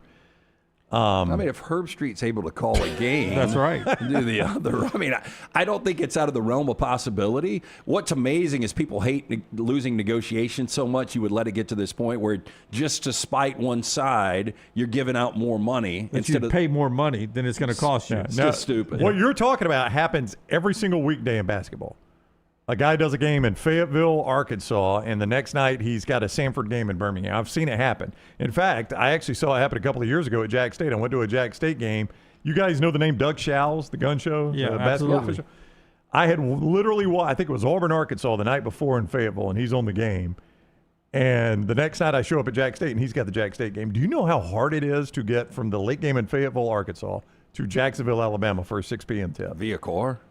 If Herb Street's able to call a game, that's right. Do the other. I mean, I don't think it's out of the realm of possibility. What's amazing is people hate losing negotiations so much. You would let it get to this point where just to spite one side, you're giving out more money. But you pay more money than it's going to cost you. It's just stupid. What you're talking about happens every single weekday in basketball. A guy does a game in Fayetteville, Arkansas, and the next night he's got a Sanford game in Birmingham. I've seen it happen. In fact, I actually saw it happen a couple of years ago at Jack State. I went to a Jack State game. You guys know the name Doug Schowles, the gun show? Yeah, the basketball official? I had literally, I think it was Auburn, Arkansas the night before in Fayetteville, and he's on the game. And the next night I show up at Jack State, and he's got the Jack State game. Do you know how hard it is to get from the late game in Fayetteville, Arkansas to Jacksonville, Alabama for a 6 p.m. tip? Via car?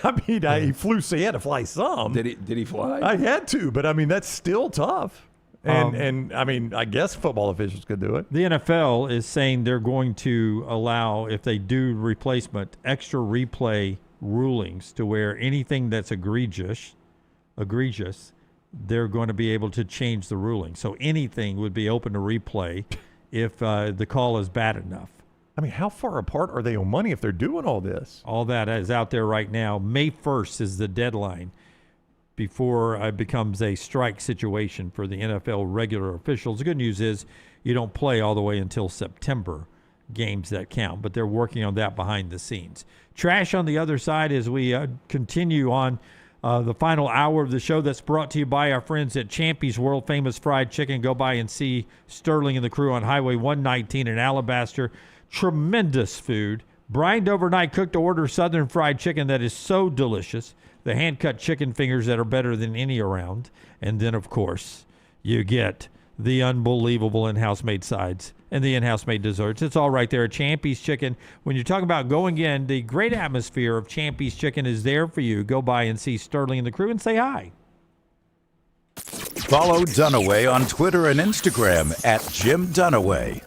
I mean, he flew, so he had to fly some. Did he fly? I had to, but I mean, that's still tough. And I mean, I guess football officials could do it. The NFL is saying they're going to allow, if they do replacement, extra replay rulings to where anything that's egregious, they're going to be able to change the ruling. So anything would be open to replay if the call is bad enough. I mean, how far apart are they on money if they're doing all this? All that is out there right now. May 1st is the deadline before it becomes a strike situation for the NFL regular officials. The good news is you don't play all the way until September, games that count, but they're working on that behind the scenes. Trash on the other side as we continue on the final hour of the show that's brought to you by our friends at Champy's World Famous Fried Chicken. Go by and see Sterling and the crew on Highway 119 in Alabaster. Tremendous food, brined overnight, cooked to order Southern fried chicken that is so delicious. The hand-cut chicken fingers that are better than any around. And then, of course, you get the unbelievable in-house made sides and the in-house made desserts. It's all right there at Champy's Chicken. When you're talking about going in, the great atmosphere of Champy's Chicken is there for you. Go by and see Sterling and the crew and say hi. Follow Dunaway on Twitter and Instagram at Jim Dunaway.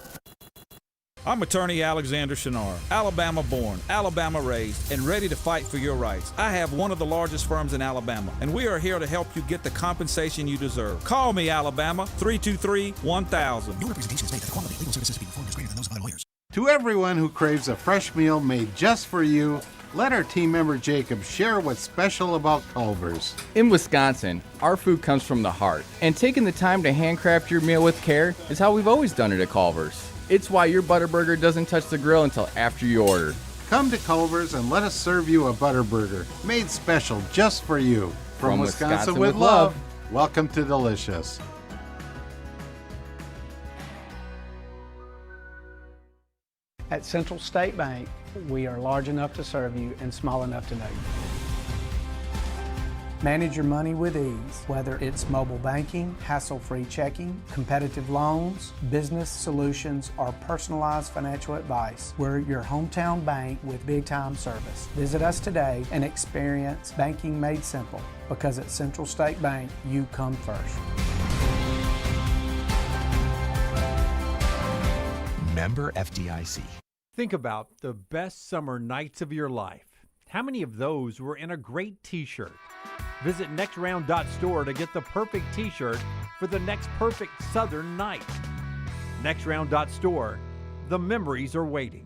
I'm attorney Alexander Shinar, Alabama born, Alabama raised, and ready to fight for your rights. I have one of the largest firms in Alabama, and we are here to help you get the compensation you deserve. Call me, Alabama, 323-1000. No representation is made that the quality of legal services to be performed is greater than those of other lawyers. To everyone who craves a fresh meal made just for you, let our team member Jacob share what's special about Culver's. In Wisconsin, our food comes from the heart, and taking the time to handcraft your meal with care is how we've always done it at Culver's. It's why your Butterburger doesn't touch the grill until after you order. Come to Culver's and let us serve you a Butterburger made special just for you. From Wisconsin with love, welcome to Delicious. At Central State Bank, we are large enough to serve you and small enough to know you. Manage your money with ease, whether it's mobile banking, hassle-free checking, competitive loans, business solutions, or personalized financial advice. We're your hometown bank with big-time service. Visit us today and experience banking made simple, because at Central State Bank, you come first. Member FDIC. Think about the best summer nights of your life. How many of those were in a great t-shirt? Visit nextround.store to get the perfect t-shirt for the next perfect southern night. Nextround.store, the memories are waiting.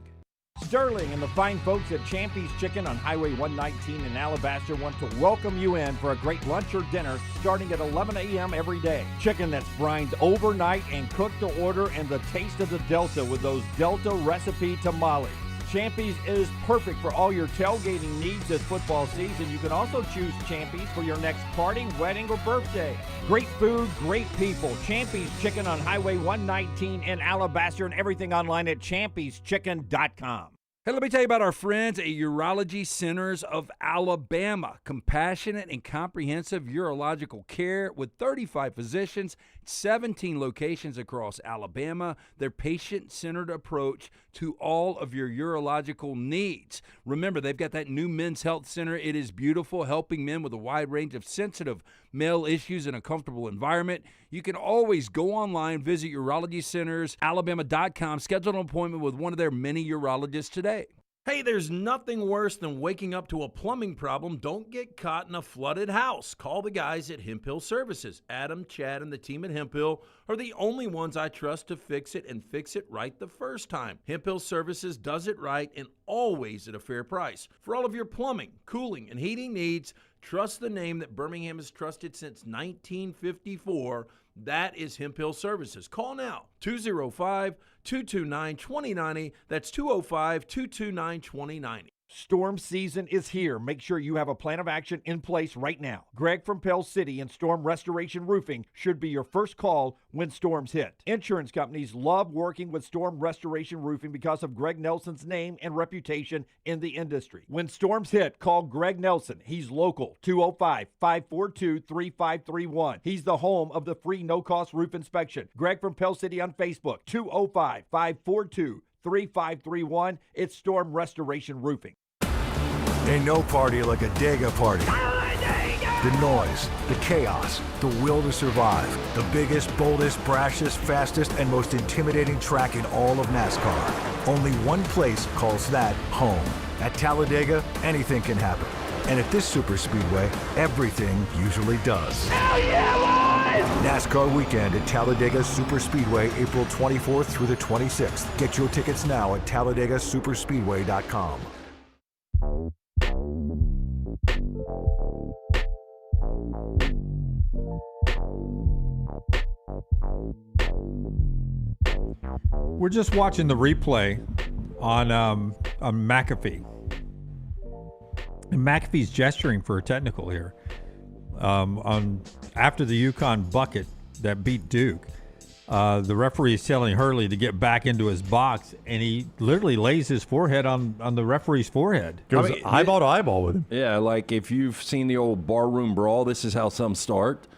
Sterling and the fine folks at Champy's Chicken on Highway 119 in Alabaster want to welcome you in for a great lunch or dinner starting at 11 a.m. every day. Chicken that's brined overnight and cooked to order, and the taste of the Delta with those Delta recipe tamales. Champy's is perfect for all your tailgating needs this football season. You can also choose Champy's for your next party, wedding, or birthday. Great food, great people. Champy's Chicken on Highway 119 in Alabaster, and everything online at champyschicken.com. Hey, let me tell you about our friends at Urology Centers of Alabama. Compassionate and comprehensive urological care with 35 physicians, 17 locations across Alabama. Their patient-centered approach to all of your urological needs. Remember, they've got that new men's health center. It is beautiful, helping men with a wide range of sensitive male issues in a comfortable environment. You can always go online, visit urologycentersalabama.com, schedule an appointment with one of their many urologists today. Hey, there's nothing worse than waking up to a plumbing problem. Don't get caught in a flooded house. Call the guys at Hemp Hill Services. Adam, Chad, and the team at Hemp Hill are the only ones I trust to fix it and fix it right the first time. Hemp Hill Services does it right and always at a fair price. For all of your plumbing, cooling, and heating needs, trust the name that Birmingham has trusted since 1954. That is Hemp Hill Services. Call now, 205-229-2090. That's 205-229-2090. Storm season is here. Make sure you have a plan of action in place right now. Greg from Pell City and Storm Restoration Roofing should be your first call when storms hit. Insurance companies love working with Storm Restoration Roofing because of Greg Nelson's name and reputation in the industry. When storms hit, call Greg Nelson. He's local, 205-542-3531. He's the home of the free no-cost roof inspection. Greg from Pell City on Facebook, 205-542-3531. It's Storm Restoration Roofing. Ain't no party like a Dega party. The noise, the chaos, the will to survive. The biggest, boldest, brashest, fastest, and most intimidating track in all of NASCAR. Only one place calls that home. At Talladega, anything can happen. And at this super speedway, everything usually does. Hell yeah, boys! NASCAR weekend at Talladega Superspeedway, April 24th through the 26th. Get your tickets now at TalladegaSuperspeedway.com. We're just watching the replay on McAfee. And McAfee's gesturing for a technical here. After the UConn bucket that beat Duke, the referee is telling Hurley to get back into his box, and he literally lays his forehead on the referee's forehead. Goes eyeball to eyeball with him. Yeah, like if you've seen the old barroom brawl, this is how some start.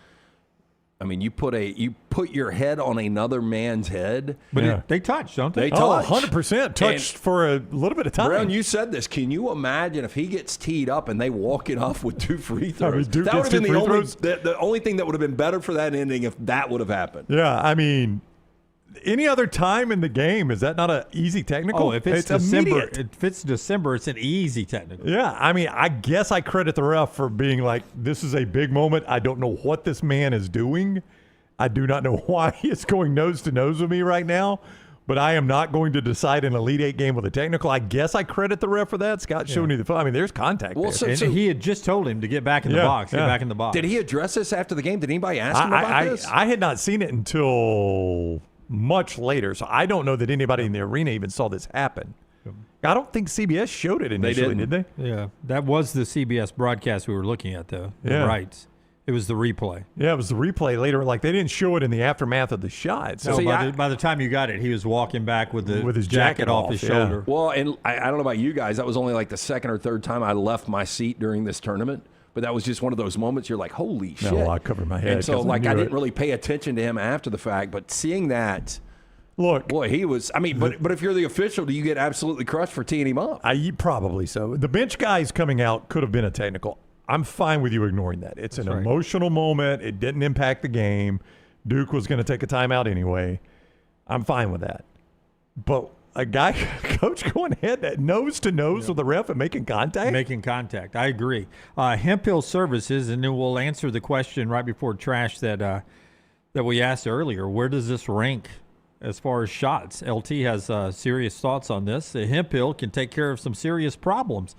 I mean, you put your head on another man's head. But they touch, don't they? They touch. 100% touched for a little bit of time. Brown, you said this. Can you imagine if he gets teed up and they walk it off with 2 free throws? I mean, Duke that would gets have been 2 free throws? the only thing that would have been better for that ending if that would have happened. Yeah, I mean, any other time in the game, is that not an easy technical? Oh, if it's December, immediate. if it's December, it's an easy technical. Yeah, I mean, I guess I credit the ref for being like, this is a big moment. I don't know what this man is doing. I do not know why he is going nose to nose with me right now, but I am not going to decide an Elite Eight game with a technical. I guess I credit the ref for that. Scott showing you the I mean, there's contact there. And he had just told him to get back in the box. Get back in the box. Did he address this after the game? Did anybody ask him about this? I had not seen it until much later, so I don't know that anybody in the arena even saw this happen. I don't think CBS showed it initially, did they? Yeah, that was the CBS broadcast we were looking at, though. Yeah. Right. It was the replay. Yeah, it was the replay later. Like, they didn't show it in the aftermath of the shot. So by the time you got it, he was walking back with his jacket off his shoulder. Well, and I don't know about you guys. That was only like the second or third time I left my seat during this tournament. But that was just one of those moments you're like, holy shit. No, I covered my head. And so, like, I didn't really pay attention to him after the fact. But seeing that, look, boy, he was. I mean, but if you're the official, do you get absolutely crushed for teeing him up? Probably so. The bench guys coming out could have been a technical. I'm fine with you ignoring that. It's an emotional moment. It didn't impact the game. Duke was going to take a timeout anyway. I'm fine with that. But a guy, coach, going head nose to nose with the ref and making contact? Making contact. I agree. Hemphill Services, and then we'll answer the question right before trash that we asked earlier. Where does this rank as far as shots? LT has serious thoughts on this. Hemphill can take care of some serious problems.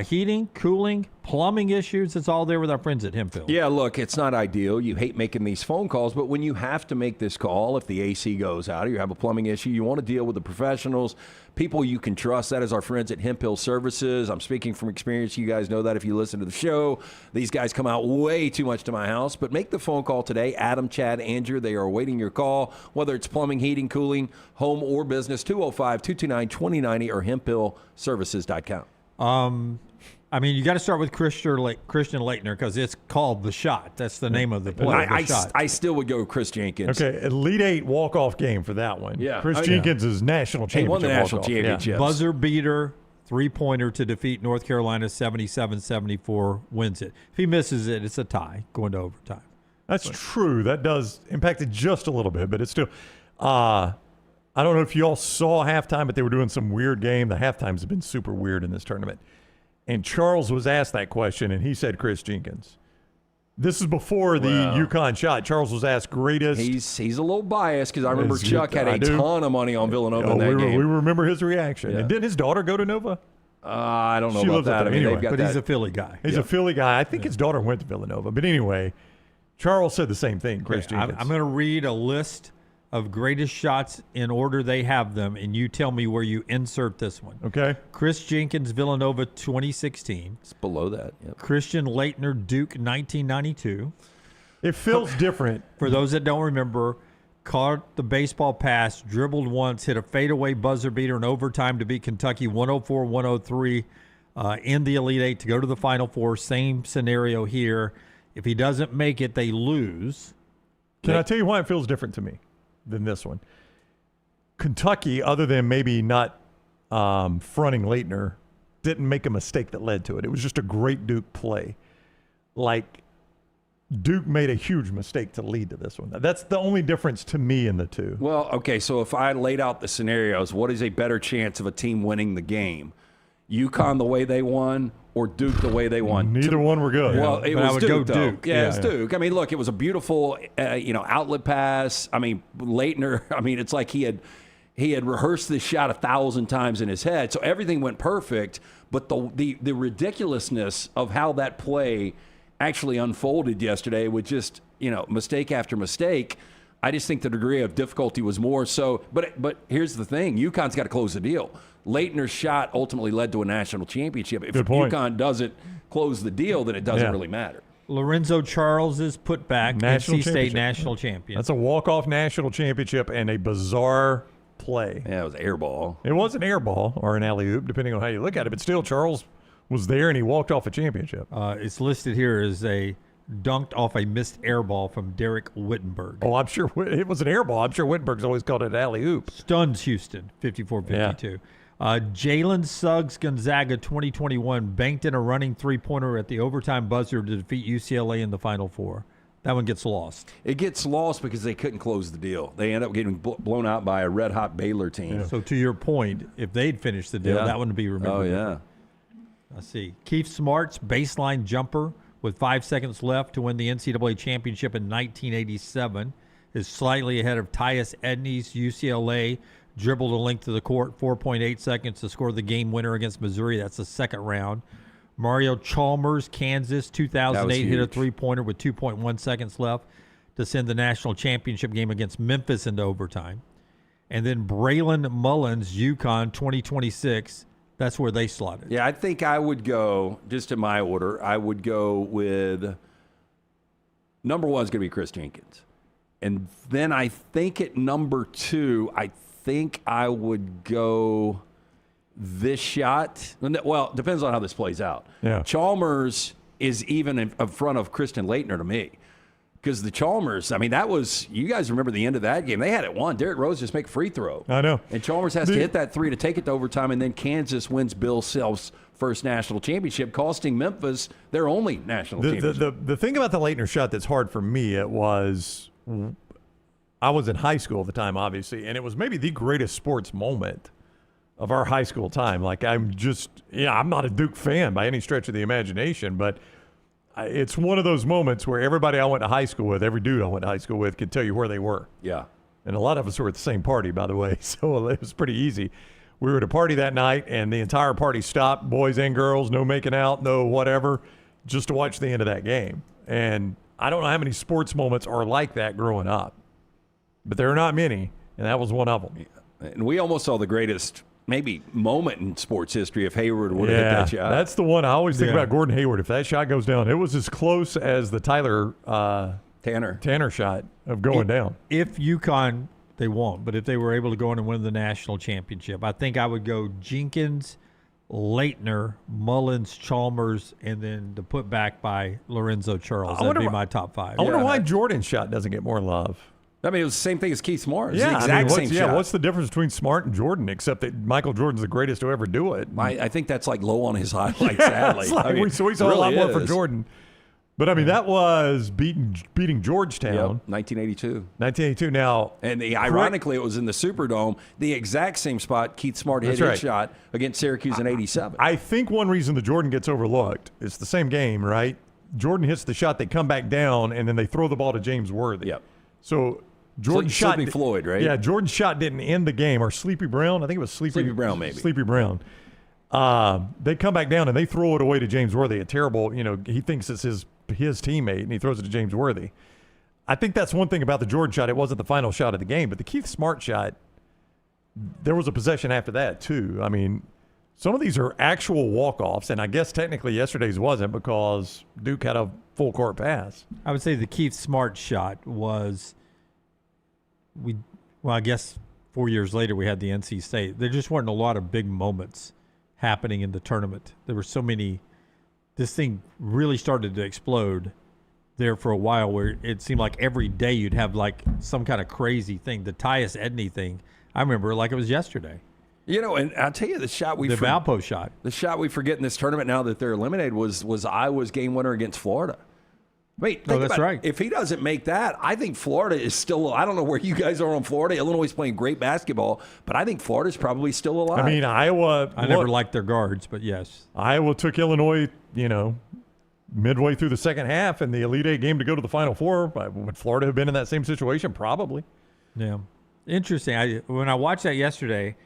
Heating, cooling, plumbing issues. It's all there with our friends at Hemphill. Yeah, look, it's not ideal. You hate making these phone calls, but when you have to make this call, if the AC goes out or you have a plumbing issue, you want to deal with the professionals, people you can trust. That is our friends at Hemphill Services. I'm speaking from experience. You guys know that if you listen to the show. These guys come out way too much to my house, but make the phone call today. Adam, Chad, Andrew, they are awaiting your call, whether it's plumbing, heating, cooling, home or business, 205-229-2090 or hemphillservices.com. I mean, you got to start with Christian Laetner because it's called The Shot. That's the name of the play. I still would go with Chris Jenkins. Okay, Elite Eight walk-off game for that one. Yeah. Chris Jenkins is national championship. He won the national championship. Yeah. Buzzer beater, three-pointer to defeat North Carolina 77-74, wins it. If he misses it, it's a tie going to overtime. That's true. That does impact it just a little bit, but it's still I don't know if you all saw halftime, but they were doing some weird game. The halftimes have been super weird in this tournament. And Charles was asked that question, and he said Chris Jenkins. This is before the UConn shot. Charles was asked greatest. He's a little biased because I remember Chuck had a ton of money on Villanova in that game. We remember his reaction. Yeah. And didn't his daughter go to Nova? I don't know she about that. I mean, anyway. But he's a Philly guy. He's a Philly guy. I think his daughter went to Villanova. But anyway, Charles said the same thing, Chris Jenkins. I'm going to read a list of greatest shots in order they have them, and you tell me where you insert this one. Okay. Chris Jenkins, Villanova, 2016. It's below that. Yep. Christian Laetner, Duke, 1992. It feels different. For those that don't remember, caught the baseball pass, dribbled once, hit a fadeaway buzzer beater in overtime to beat Kentucky 104-103 in the Elite Eight to go to the Final Four. Same scenario here. If he doesn't make it, they lose. Can I tell you why it feels different to me than this one? Kentucky, other than maybe not fronting Laetner, didn't make a mistake that led to it. It was just a great Duke play. Like, Duke made a huge mistake to lead to this one. That's the only difference to me in the two. Well, okay, so if I laid out the scenarios, what is a better chance of a team winning the game? UConn the way they won or Duke the way they won? Neither one were good. Well, it was Duke, though. Duke. Yeah, it was Duke. I mean, look, it was a beautiful, outlet pass. I mean, Laetner, it's like he had rehearsed this shot 1,000 times in his head, so everything went perfect. But the ridiculousness of how that play actually unfolded yesterday with just, mistake after mistake, I just think the degree of difficulty was more so. But here's the thing. UConn's got to close the deal. Laetner's shot ultimately led to a national championship. If UConn doesn't close the deal, then it doesn't really matter. Lorenzo Charles is put back. NC State national champion. That's a walk-off national championship and a bizarre play. Yeah, it was an air ball. It was an air ball or an alley-oop, depending on how you look at it. But still, Charles was there and he walked off a championship. It's listed here as a dunked off a missed air ball from Derek Wittenberg. Oh, I'm sure it was an air ball. I'm sure Wittenberg's always called it an alley-oop. Stuns Houston, 54-52. Jalen Suggs Gonzaga 2021 banked in a running three-pointer at the overtime buzzer to defeat UCLA in the Final Four. That one gets lost. It gets lost because they couldn't close the deal. They end up getting blown out by a red-hot Baylor team. Yeah. So to your point, if they'd finished the deal, that wouldn't be remembered. Oh, yeah. Let's see. Keith Smart's baseline jumper with 5 seconds left to win the NCAA championship in 1987 is slightly ahead of Tyus Edney's UCLA dribbled a length of the court, 4.8 seconds to score the game winner against Missouri. That's the second round. Mario Chalmers, Kansas, 2008, hit a three-pointer with 2.1 seconds left to send the national championship game against Memphis into overtime. And then Braylon Mullins, UConn, 2026. That's where they slotted. Yeah, I think I would go, just in my order, I would go with number one is going to be Chris Jenkins. And then I think at number two, I think I would go this shot. Well, it depends on how this plays out. Yeah. Chalmers is even in front of Christian Laetner to me. Because the Chalmers, I mean, that was, you guys remember the end of that game. They had it won. Derrick Rose just make a free throw. I know. And Chalmers has to hit that three to take it to overtime, and then Kansas wins Bill Self's first national championship, costing Memphis their only national championship. The thing about the Laetner shot that's hard for me, I was in high school at the time, obviously, and it was maybe the greatest sports moment of our high school time. Like, I'm not a Duke fan by any stretch of the imagination, but it's one of those moments where everybody I went to high school with, every dude I went to high school with, could tell you where they were. Yeah. And a lot of us were at the same party, by the way, so it was pretty easy. We were at a party that night, and the entire party stopped, boys and girls, no making out, no whatever, just to watch the end of that game. And I don't know how many sports moments are like that growing up, but there are not many, and that was one of them. And we almost saw the greatest maybe moment in sports history if Hayward would have hit that shot. That's the one I always think about, Gordon Hayward. If that shot goes down, it was as close as the Tyler Tanner shot of going down. If UConn, they won't, but if they were able to go in and win the national championship, I think I would go Jenkins, Laetner, Mullins, Chalmers, and then the put back by Lorenzo Charles. That'd be my top five. I wonder why Jordan's shot doesn't get more love. I mean, it was the same thing as Keith Smart. Yeah, the exact same shot. What's the difference between Smart and Jordan, except that Michael Jordan's the greatest to ever do it? I think that's like low on his highlights, sadly. We saw a lot more for Jordan. But, I mean, that was beating Georgetown. 1982. 1982. Now, and ironically, it was in the Superdome, the exact same spot Keith Smart hit his shot against Syracuse in 87. I think one reason the Jordan gets overlooked, it's the same game, right? Jordan hits the shot, they come back down, and then they throw the ball to James Worthy. Yep. So Jordan's shot, Sleepy Floyd, right? Yeah, Jordan's shot didn't end the game, or Sleepy Brown. I think it was Sleepy Brown, maybe. Sleepy Brown. They come back down and they throw it away to James Worthy. A terrible, he thinks it's his teammate, and he throws it to James Worthy. I think that's one thing about the Jordan shot. It wasn't the final shot of the game, but the Keith Smart shot, there was a possession after that too. I mean, some of these are actual walk-offs, and I guess technically yesterday's wasn't because Duke had a full court pass. I would say the Keith Smart shot was I guess 4 years later we had the NC State. There just weren't a lot of big moments happening in the tournament. There were so many. This thing really started to explode there for a while, where it seemed like every day you'd have like some kind of crazy thing. The Tyus Edney thing, I remember like it was yesterday. And I'll tell you, the Valpo shot. The shot we forget in this tournament now that they're eliminated was Iowa's game winner against Florida. Wait, that's right. If he doesn't make that, I think Florida is still, I don't know where you guys are on Florida. Illinois is playing great basketball, but I think Florida's probably still alive. I mean, Iowa. I never liked their guards, but yes. Iowa took Illinois, midway through the second half in the Elite Eight game to go to the Final Four. Would Florida have been in that same situation? Probably. Yeah. Interesting. When I watched that yesterday,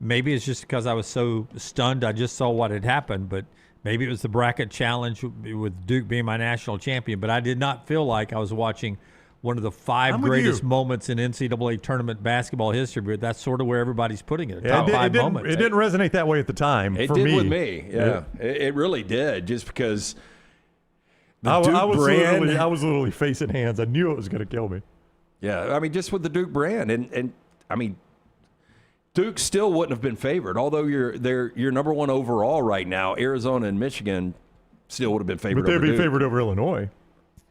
maybe it's just because I was so stunned I just saw what had happened, but maybe it was the bracket challenge with Duke being my national champion, but I did not feel like I was watching one of the five greatest moments in NCAA tournament basketball history, but that's sort of where everybody's putting it. Top five moments. It didn't resonate that way at the time. It for did me. with me. Yeah. It really did, just because I was literally facing hands. I knew it was going to kill me. Yeah, I mean, just with the Duke brand. And I mean, Duke still wouldn't have been favored, although you're number one overall right now. Arizona and Michigan still would have been favored. But they'd be Duke. favored over Illinois.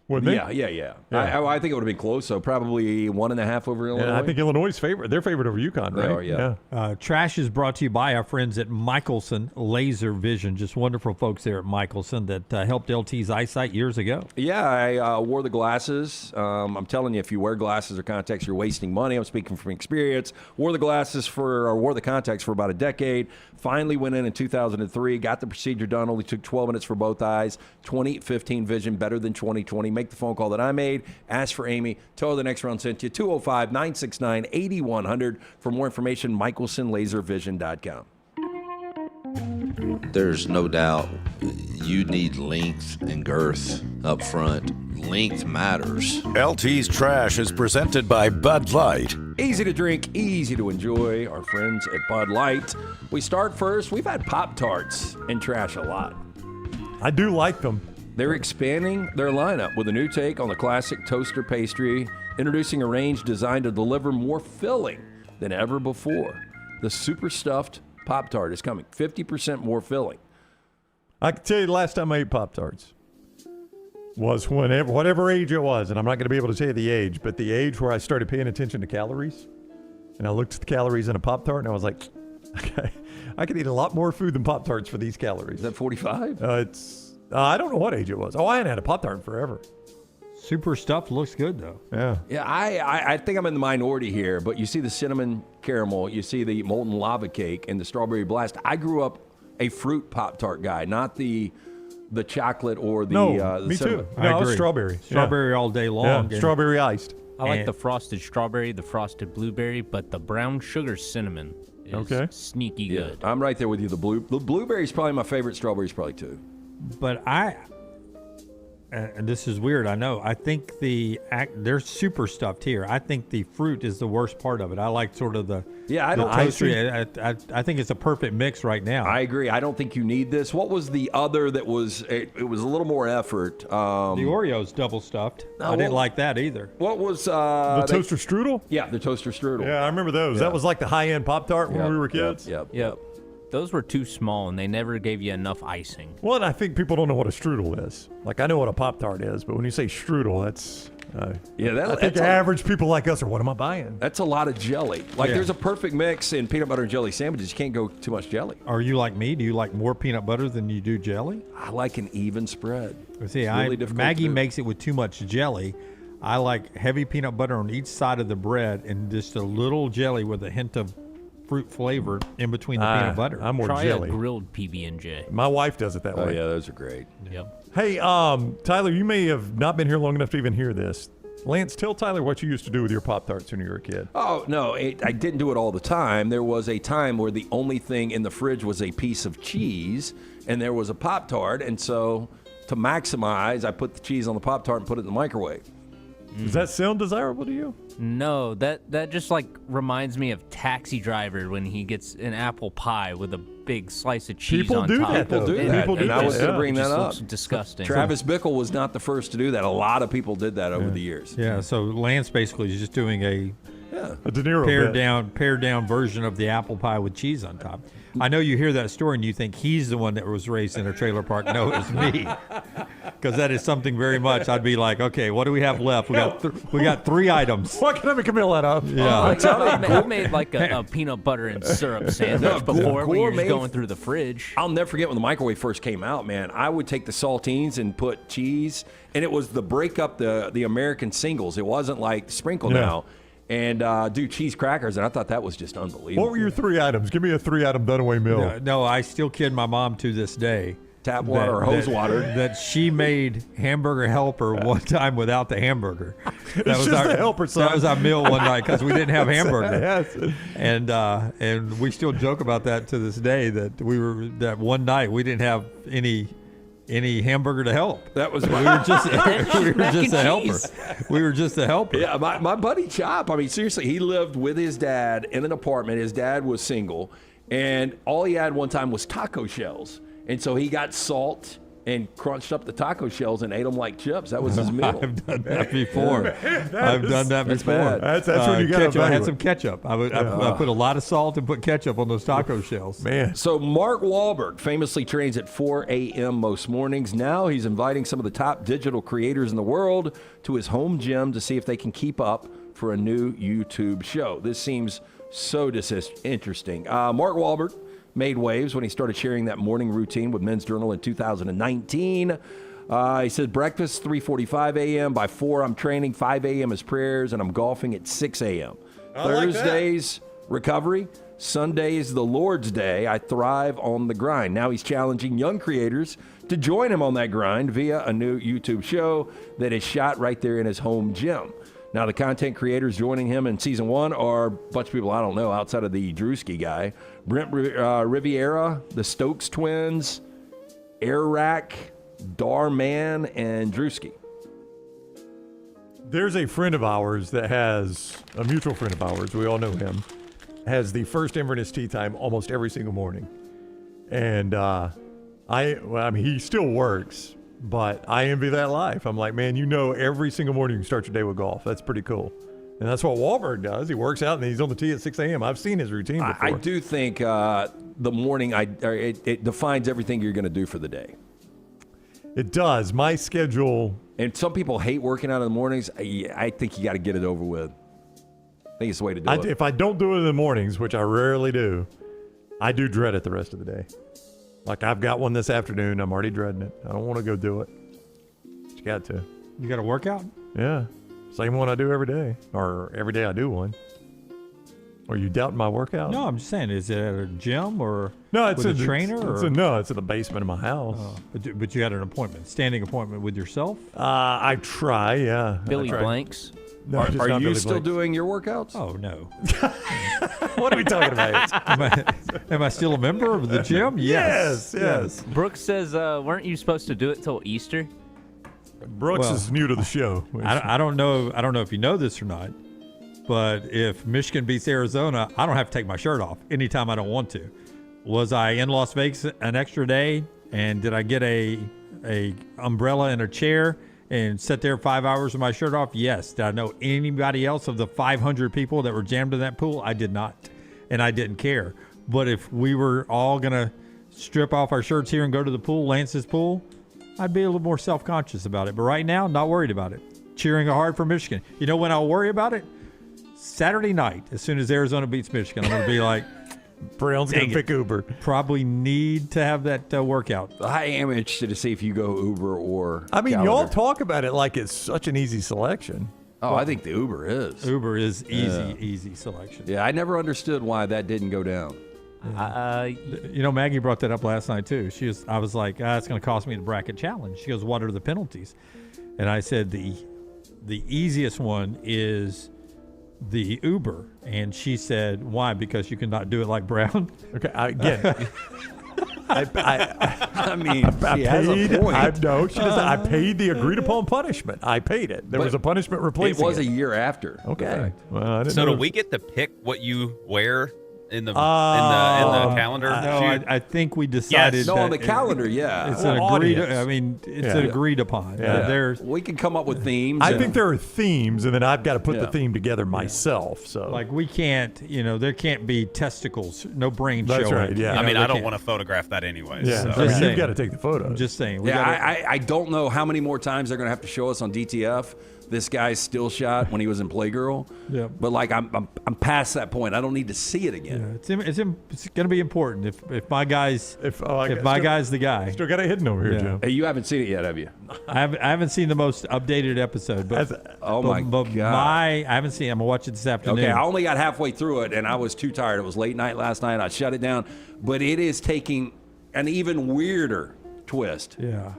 Wouldn't they? Yeah. I think it would have been close, so probably 1.5 over Illinois. Yeah, I think Illinois' favorite. They're favored over UConn, right? They are, yeah. Trash is brought to you by our friends at Michelson Laser Vision. Just wonderful folks there at Michelson that helped LT's eyesight years ago. Yeah, I wore the glasses. I'm telling you, if you wear glasses or contacts, you're wasting money. I'm speaking from experience. Wore the contacts for about a decade. Finally went in 2003, got the procedure done. Only took 12 minutes for both eyes. 20/15 vision, better than 20/20. Make the phone call that I made. Ask for Amy. Tell her the next round sent you. 205-969-8100. For more information, michelsonlaservision.com. There's no doubt you need length and girth up front. Length matters. LT's Trash is presented by Bud Light. Easy to drink, easy to enjoy. Our friends at Bud Light. We start first. We've had Pop-Tarts in Trash a lot. I do like them. They're expanding their lineup with a new take on the classic toaster pastry, introducing a range designed to deliver more filling than ever before. The super stuffed Pop-Tart is coming, 50% more filling. I can tell you the last time I ate Pop-Tarts was whatever age it was, and I'm not going to be able to tell you the age, but the age where I started paying attention to calories, and I looked at the calories in a Pop-Tart, and I was like, okay, I could eat a lot more food than Pop-Tarts for these calories. Is that 45? I don't know what age it was. Oh, I hadn't had a Pop-Tart in forever. Super stuff looks good, though. Yeah. Yeah, I think I'm in the minority here, but you see the cinnamon caramel, you see the molten lava cake, and the strawberry blast. I grew up a fruit Pop-Tart guy, not the chocolate or the me cinnamon. too. No, I was strawberry. Strawberry all day long. Yeah, strawberry iced. I like the frosted strawberry, the frosted blueberry, but the brown sugar cinnamon is sneaky good. I'm right there with you. The blueberry is probably my favorite. Strawberry is probably too. But and this is weird, I know. I think they're super stuffed here. I think the fruit is the worst part of it. I like sort of the toastery. I think it's a perfect mix right now. I agree. I don't think you need this. What was the other that was? It was a little more effort. The Oreo's double stuffed. I didn't like that either. What was the toaster strudel? Yeah, the toaster strudel. Yeah, I remember those. Yeah. That was like the high-end Pop-Tart when we were kids. Yep. Those were too small, and they never gave you enough icing. Well, and I think people don't know what a strudel is. Like, I know what a Pop-Tart is, but when you say strudel, that's... I think average people like us are, what am I buying? That's a lot of jelly. Like, there's a perfect mix in peanut butter and jelly sandwiches. You can't go too much jelly. Are you like me? Do you like more peanut butter than you do jelly? I like an even spread. See, Maggie makes it with too much jelly. I like heavy peanut butter on each side of the bread and just a little jelly with a hint of fruit flavor in between the peanut butter. I'm more Try jelly. a grilled PB&J. My wife does it that way. Oh, yeah, those are great. Yep. Hey, Tyler, you may have not been here long enough to even hear this. Lance, tell Tyler what you used to do with your Pop-Tarts when you were a kid. Oh, no, I didn't do it all the time. There was a time where the only thing in the fridge was a piece of cheese, and there was a Pop-Tart, and so to maximize, I put the cheese on the Pop-Tart and put it in the microwave. Does that sound desirable to you? No, that just like reminds me of Taxi Driver when he gets an apple pie with a big slice of cheese on top. People do that. People do and that. I was going to bring It that just up. looks disgusting. Travis Bickle was not the first to do that. A lot of people did that over the years. Yeah, so Lance basically is just doing a De Niro pared down version of the apple pie with cheese on top. I know you hear that story and you think he's the one that was raised in a trailer park. No, it's me. Because that is something very much. I'd be like, okay, what do we have left? We got 3 items. What can I make a meal out of? Yeah. I made like a peanut butter and syrup sandwich before when you're just going through the fridge. I'll never forget when the microwave first came out, man. I would take the saltines and put cheese, and it was the break up the American singles. It wasn't like sprinkle now. And do cheese crackers, and I thought that was just unbelievable. What were your 3 items? Give me a 3-item Dunaway meal. No, I still kid my mom to this day. Tap water or hose water. That she made hamburger helper one time without the hamburger. That was just the helper, son. That was our meal one night because we didn't have hamburger. Yes. And we still joke about that to this day that one night we didn't have any hamburger to help. That was we were just a helper. We were just a helper. Yeah, my buddy Chop, I mean, seriously, he lived with his dad in an apartment. His dad was single, and all he had one time was taco shells. And so he got salt and crunched up the taco shells and ate them like chips. That was his meal. I've done that before. I've done that that's before. bad. That's when you got ketchup. to I had some ketchup. I put a lot of salt and put ketchup on those taco shells. Man. So Mark Wahlberg famously trains at 4 a.m. most mornings. Now he's inviting some of the top digital creators in the world to his home gym to see if they can keep up for a new YouTube show. This seems so interesting. Mark Wahlberg made waves when he started sharing that morning routine with Men's Journal in 2019. He said breakfast 3:45 a.m. By 4 I'm training, 5 a.m. is prayers, and I'm golfing at 6 a.m. Thursdays recovery, Sundays the Lord's Day. I thrive on the grind. Now he's challenging young creators to join him on that grind via a new YouTube show that is shot right there in his home gym. Now, the content creators joining him in Season 1 are a bunch of people I don't know outside of the Drewski guy. Brent Riviera, the Stokes twins, Airrack, Darman, and Drewski. There's a friend of ours that has, a mutual friend of ours, we all know him, has the first Inverness tea time almost every single morning. And he still works, but I envy that life. I'm like, man, every single morning you can start your day with golf. That's pretty cool. And that's what Wahlberg does. He works out and he's on the tee at 6 a.m. I've seen his routine before. I do think the morning, it defines everything you're going to do for the day. It does. My schedule. And some people hate working out in the mornings. I think you got to get it over with. I think it's the way to do it. If I don't do it in the mornings, which I rarely do, I do dread it the rest of the day. Like I've got one this afternoon. I'm already dreading it. I don't want to go do it. But you got to. You got a workout? Yeah. Same one I do every day. Or every day I do one. Are you doubting my workout? No, I'm just saying, is it at a gym or it's with a trainer? It's in the basement of my house. But you had an appointment, standing appointment with yourself? I try, yeah. Billy Blanks? No, are you still doing your workouts? Oh, no. What are we talking about? Am I still a member of the gym? Yes. Brooks says, weren't you supposed to do it till Easter? Brooks is new to the show. I don't know if you know this or not, but if Michigan beats Arizona, I don't have to take my shirt off anytime I don't want to. Was I in Las Vegas an extra day, and did I get a umbrella and a chair and sit there 5 hours with my shirt off? Yes. Did I know anybody else of the 500 people that were jammed in that pool? I did not, and I didn't care. But if we were all going to strip off our shirts here and go to the pool, Lance's pool, I'd be a little more self-conscious about it. But right now, not worried about it. Cheering hard for Michigan. You know when I'll worry about it? Saturday night, as soon as Arizona beats Michigan, I'm going to be like, Brown's going to pick Uber. Probably need to have that workout. I am interested to see if you go Uber or Calendar. Y'all talk about it like it's such an easy selection. Oh, I think the Uber is. Uber is easy selection. Yeah, I never understood why that didn't go down. Maggie brought that up last night too. I was like, it's going to cost me the bracket challenge. She goes, what are the penalties? And I said the easiest one is the Uber. And she said, why? Because you cannot do it like Brown. Okay, again. I mean, she has a point. I paid the agreed upon punishment. I paid it. There was a punishment replacing it. It was a year after. Okay. Well, I didn't so know. do we get to pick what you wear in the calendar? No, I think we decided. Yes. No, on the calendar, yeah. It's an agreed. It's agreed upon. Yeah. We can come up with themes. I think there are themes, and then I've got to put the theme together myself. So, like, we can't. There can't be testicles, no brain That's showing. right. Yeah. I don't want to photograph that anyways. Yeah. So. You've got to take the photo. I'm just saying. I don't know how many more times they're going to have to show us on DTF. This guy's still shot when he was in Playgirl. Yeah. But I'm past that point. I don't need to see it again. Yeah, it's going to be important if my guy's guy's the guy. Still got it hidden over here, Joe. Hey, you haven't seen it yet, have you? I haven't seen the most updated episode, but God! I haven't seen. I'm gonna watch it this afternoon. Okay, I only got halfway through it, and I was too tired. It was late night last night. I shut it down, but it is taking an even weirder twist. Yeah,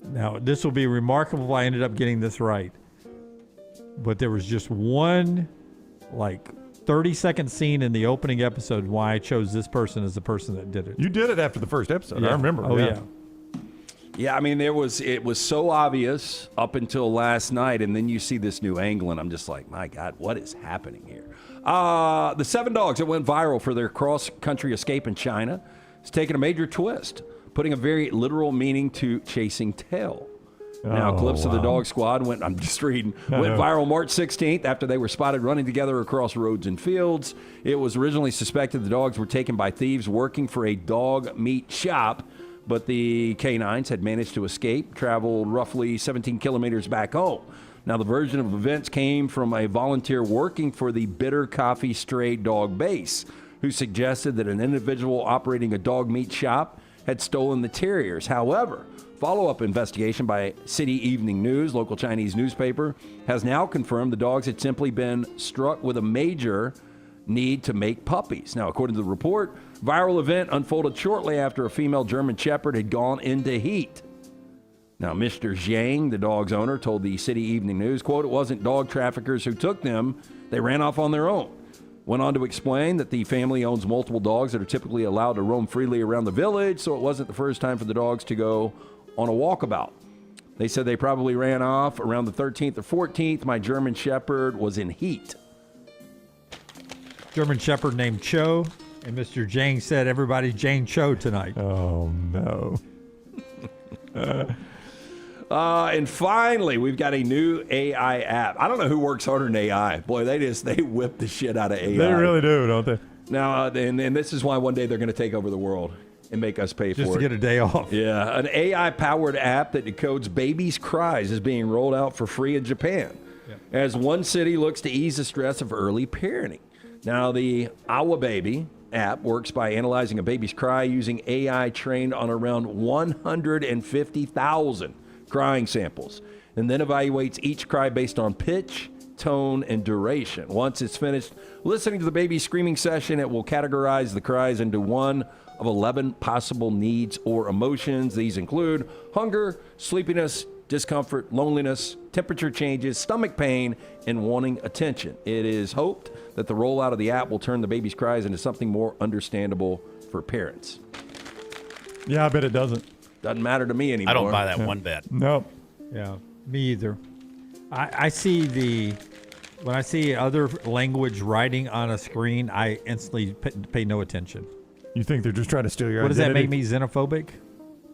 Now, this will be remarkable if I ended up getting this right. But there was just one, 30-second scene in the opening episode why I chose this person as the person that did it. You did it after the first episode. Yeah. I remember. Oh, yeah. Yeah, I mean, it was so obvious up until last night, and then you see this new angle, and I'm just like, my God, what is happening here? The Seven Dogs that went viral for their cross-country escape in China has taken a major twist. putting a very literal meaning to chasing tail. Now, clips of the dog squad went viral March 16th after they were spotted running together across roads and fields. It was originally suspected the dogs were taken by thieves working for a dog meat shop, but the canines had managed to escape, traveled roughly 17 kilometers back home. Now, the version of events came from a volunteer working for the Bitter Coffee Stray Dog Base, who suggested that an individual operating a dog meat shop had stolen the terriers. However, follow-up investigation by City Evening News, local Chinese newspaper, has now confirmed the dogs had simply been struck with a major need to make puppies. Now, according to the report, viral event unfolded shortly after a female German Shepherd had gone into heat. Now, Mr. Zhang, the dog's owner, told the City Evening News, quote, "It wasn't dog traffickers who took them. They ran off on their own." Went on to explain that the family owns multiple dogs that are typically allowed to roam freely around the village, so it wasn't the first time for the dogs to go on a walkabout. They said they probably ran off around the 13th or 14th. My German Shepherd was in heat. German Shepherd named Cho, and Mr. Jang said everybody's Jang Cho tonight. Oh, no. And finally, we've got a new AI app. I don't know who works harder than AI. Boy, they whip the shit out of AI. They really do, don't they? Now, and this is why one day they're going to take over the world and make us pay for it. Just to get a day off. Yeah, an AI-powered app that decodes babies' cries is being rolled out for free in Japan, as one city looks to ease the stress of early parenting. Now, the Awa Baby app works by analyzing a baby's cry using AI trained on around 150,000 crying samples, and then evaluates each cry based on pitch, tone, and duration. Once it's finished listening to the baby's screaming session, it will categorize the cries into one of 11 possible needs or emotions. These include hunger, sleepiness, discomfort, loneliness, temperature changes, stomach pain, and wanting attention. It is hoped that the rollout of the app will turn the baby's cries into something more understandable for parents. Yeah, I bet it doesn't. Doesn't matter to me anymore. I don't buy that one bit. No. Yeah, me either. I see when I see other language writing on a screen, I instantly pay no attention. You think they're just trying to steal your What does identity? that make me, xenophobic?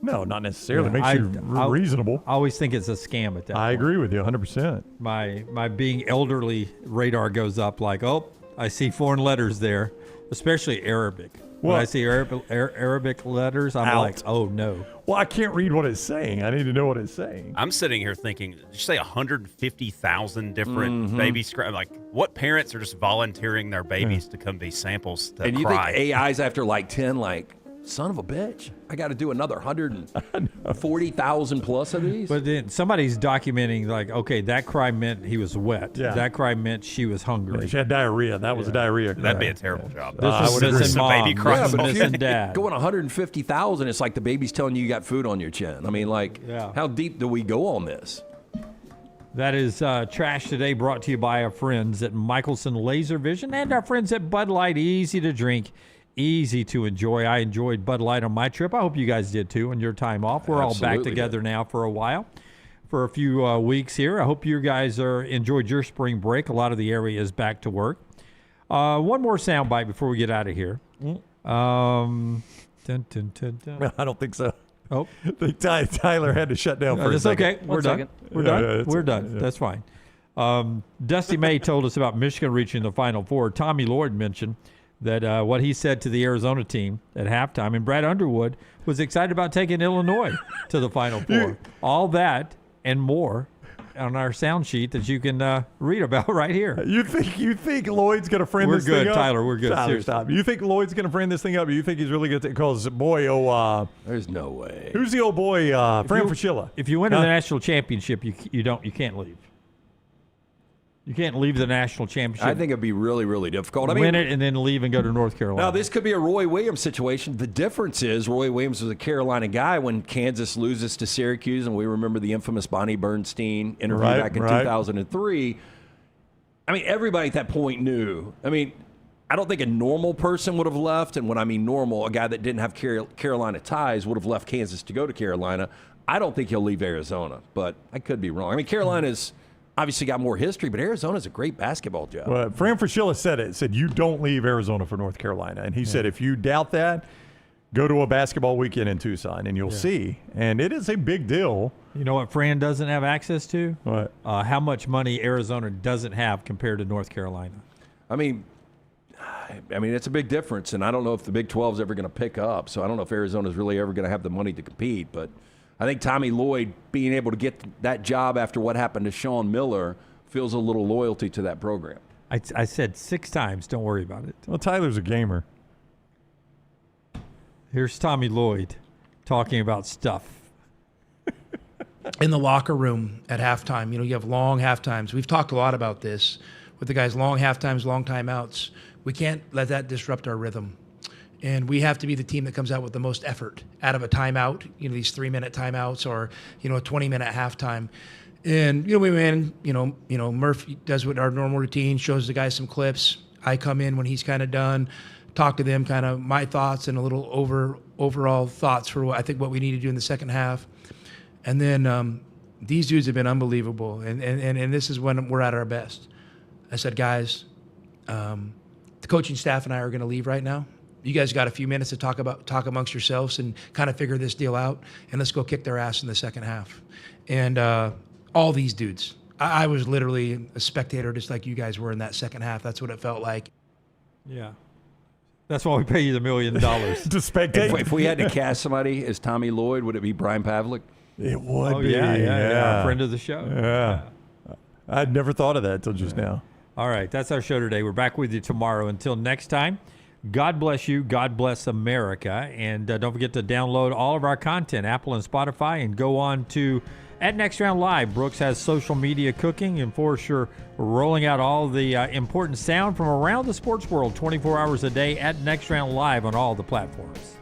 No, not necessarily. It makes you reasonable. I always think it's a scam at that point. I agree with you 100%. My being elderly radar goes up like, oh, I see foreign letters there, especially Arabic. When I see Arabic letters, I'm like, oh, no. Well, I can't read what it's saying. I need to know what it's saying. I'm sitting here thinking, did you say 150,000 different babies? Like, what parents are just volunteering their babies to come be samples to and you cry? think AI's after like 10, like, son of a bitch, I got to do another 140,000 plus of these? But then somebody's documenting, like, okay, that cry meant he was wet. Yeah. That cry meant she was hungry. Yeah, she had diarrhea. That was a diarrhea cry. That'd be a terrible job. This was missing mom. Baby cry. This was missing dad. Going 150,000, it's like the baby's telling you got food on your chin. I mean, like, how deep do we go on this? That is Trash Today, brought to you by our friends at Michelson Laser Vision and our friends at Bud Light. Easy to drink, easy to enjoy. I enjoyed Bud Light on my trip. I hope you guys did too on your time off. We're all back together now for a while, for a few weeks here. I hope you guys enjoyed your spring break. A lot of the area is back to work. One more soundbite before we get out of here. Dun, dun, dun, dun. I don't think so. Oh, I think Tyler had to shut down for a that's second. okay. We're done. We're done. We're done. That's fine. Dusty May told us about Michigan reaching the Final Four. Tommy Lloyd mentioned that what he said to the Arizona team at halftime, and Brad Underwood was excited about taking Illinois to the Final Four. All that and more on our sound sheet that you can read about right here. You think Lloyd's going to friend this thing up? We're good, Tyler. We're good. Tyler, stop. You think Lloyd's going to friend this thing up? Or you think he's really going to? Because boy, there's no way. Who's the old boy? Fran Fraschilla. If you win the national championship, you can't leave. You can't leave the national championship. I think it'd be really, really difficult. I mean, win it and then leave and go to North Carolina. Now, this could be a Roy Williams situation. The difference is Roy Williams was a Carolina guy when Kansas loses to Syracuse, and we remember the infamous Bonnie Bernstein interview back in 2003. I mean, everybody at that point knew. I mean, I don't think a normal person would have left, and when I mean normal, a guy that didn't have Carolina ties would have left Kansas to go to Carolina. I don't think he'll leave Arizona, but I could be wrong. I mean, Carolina's obviously got more history, but Arizona's a great basketball job. Well, Fran Fraschilla said you don't leave Arizona for North Carolina. And he said if you doubt that, Go to a basketball weekend in Tucson, and you'll see. And it is a big deal. You know what Fran doesn't have access to? What? How much money Arizona doesn't have compared to North Carolina. I mean, it's a big difference, and I don't know if the Big 12 is ever going to pick up. So I don't know if Arizona's really ever going to have the money to compete. But I think Tommy Lloyd being able to get that job after what happened to Sean Miller feels a little loyalty to that program. I said 6 times, don't worry about it. Well, Tyler's a gamer. Here's Tommy Lloyd talking about stuff. In the locker room at halftime, you have long half times. We've talked a lot about this with the guys, long half times, long timeouts. We can't let that disrupt our rhythm. And we have to be the team that comes out with the most effort out of a timeout, these 3-minute timeouts or, a 20-minute halftime. And, we win, Murph does what our normal routine, shows the guys some clips. I come in when he's kind of done, talk to them, kind of my thoughts and a little overall thoughts for what we need to do in the second half. And then these dudes have been unbelievable. And this is when we're at our best. I said, guys, the coaching staff and I are going to leave right now. You guys got a few minutes to talk amongst yourselves and kind of figure this deal out. And let's go kick their ass in the second half. And all these dudes. I was literally a spectator just like you guys were in that second half. That's what it felt like. Yeah. That's why we pay you the $1 million. To spectate. If we had to cast somebody as Tommy Lloyd, would it be Brian Pavlik? It would be. Yeah. Friend of the show. Yeah. I'd never thought of that until just now. All right. That's our show today. We're back with you tomorrow. Until next time, God bless you. God bless America. And don't forget to download all of our content, Apple and Spotify, and go on to at Next Round Live. Brooks has social media cooking, and for sure rolling out all the important sound from around the sports world 24 hours a day at Next Round Live on all the platforms.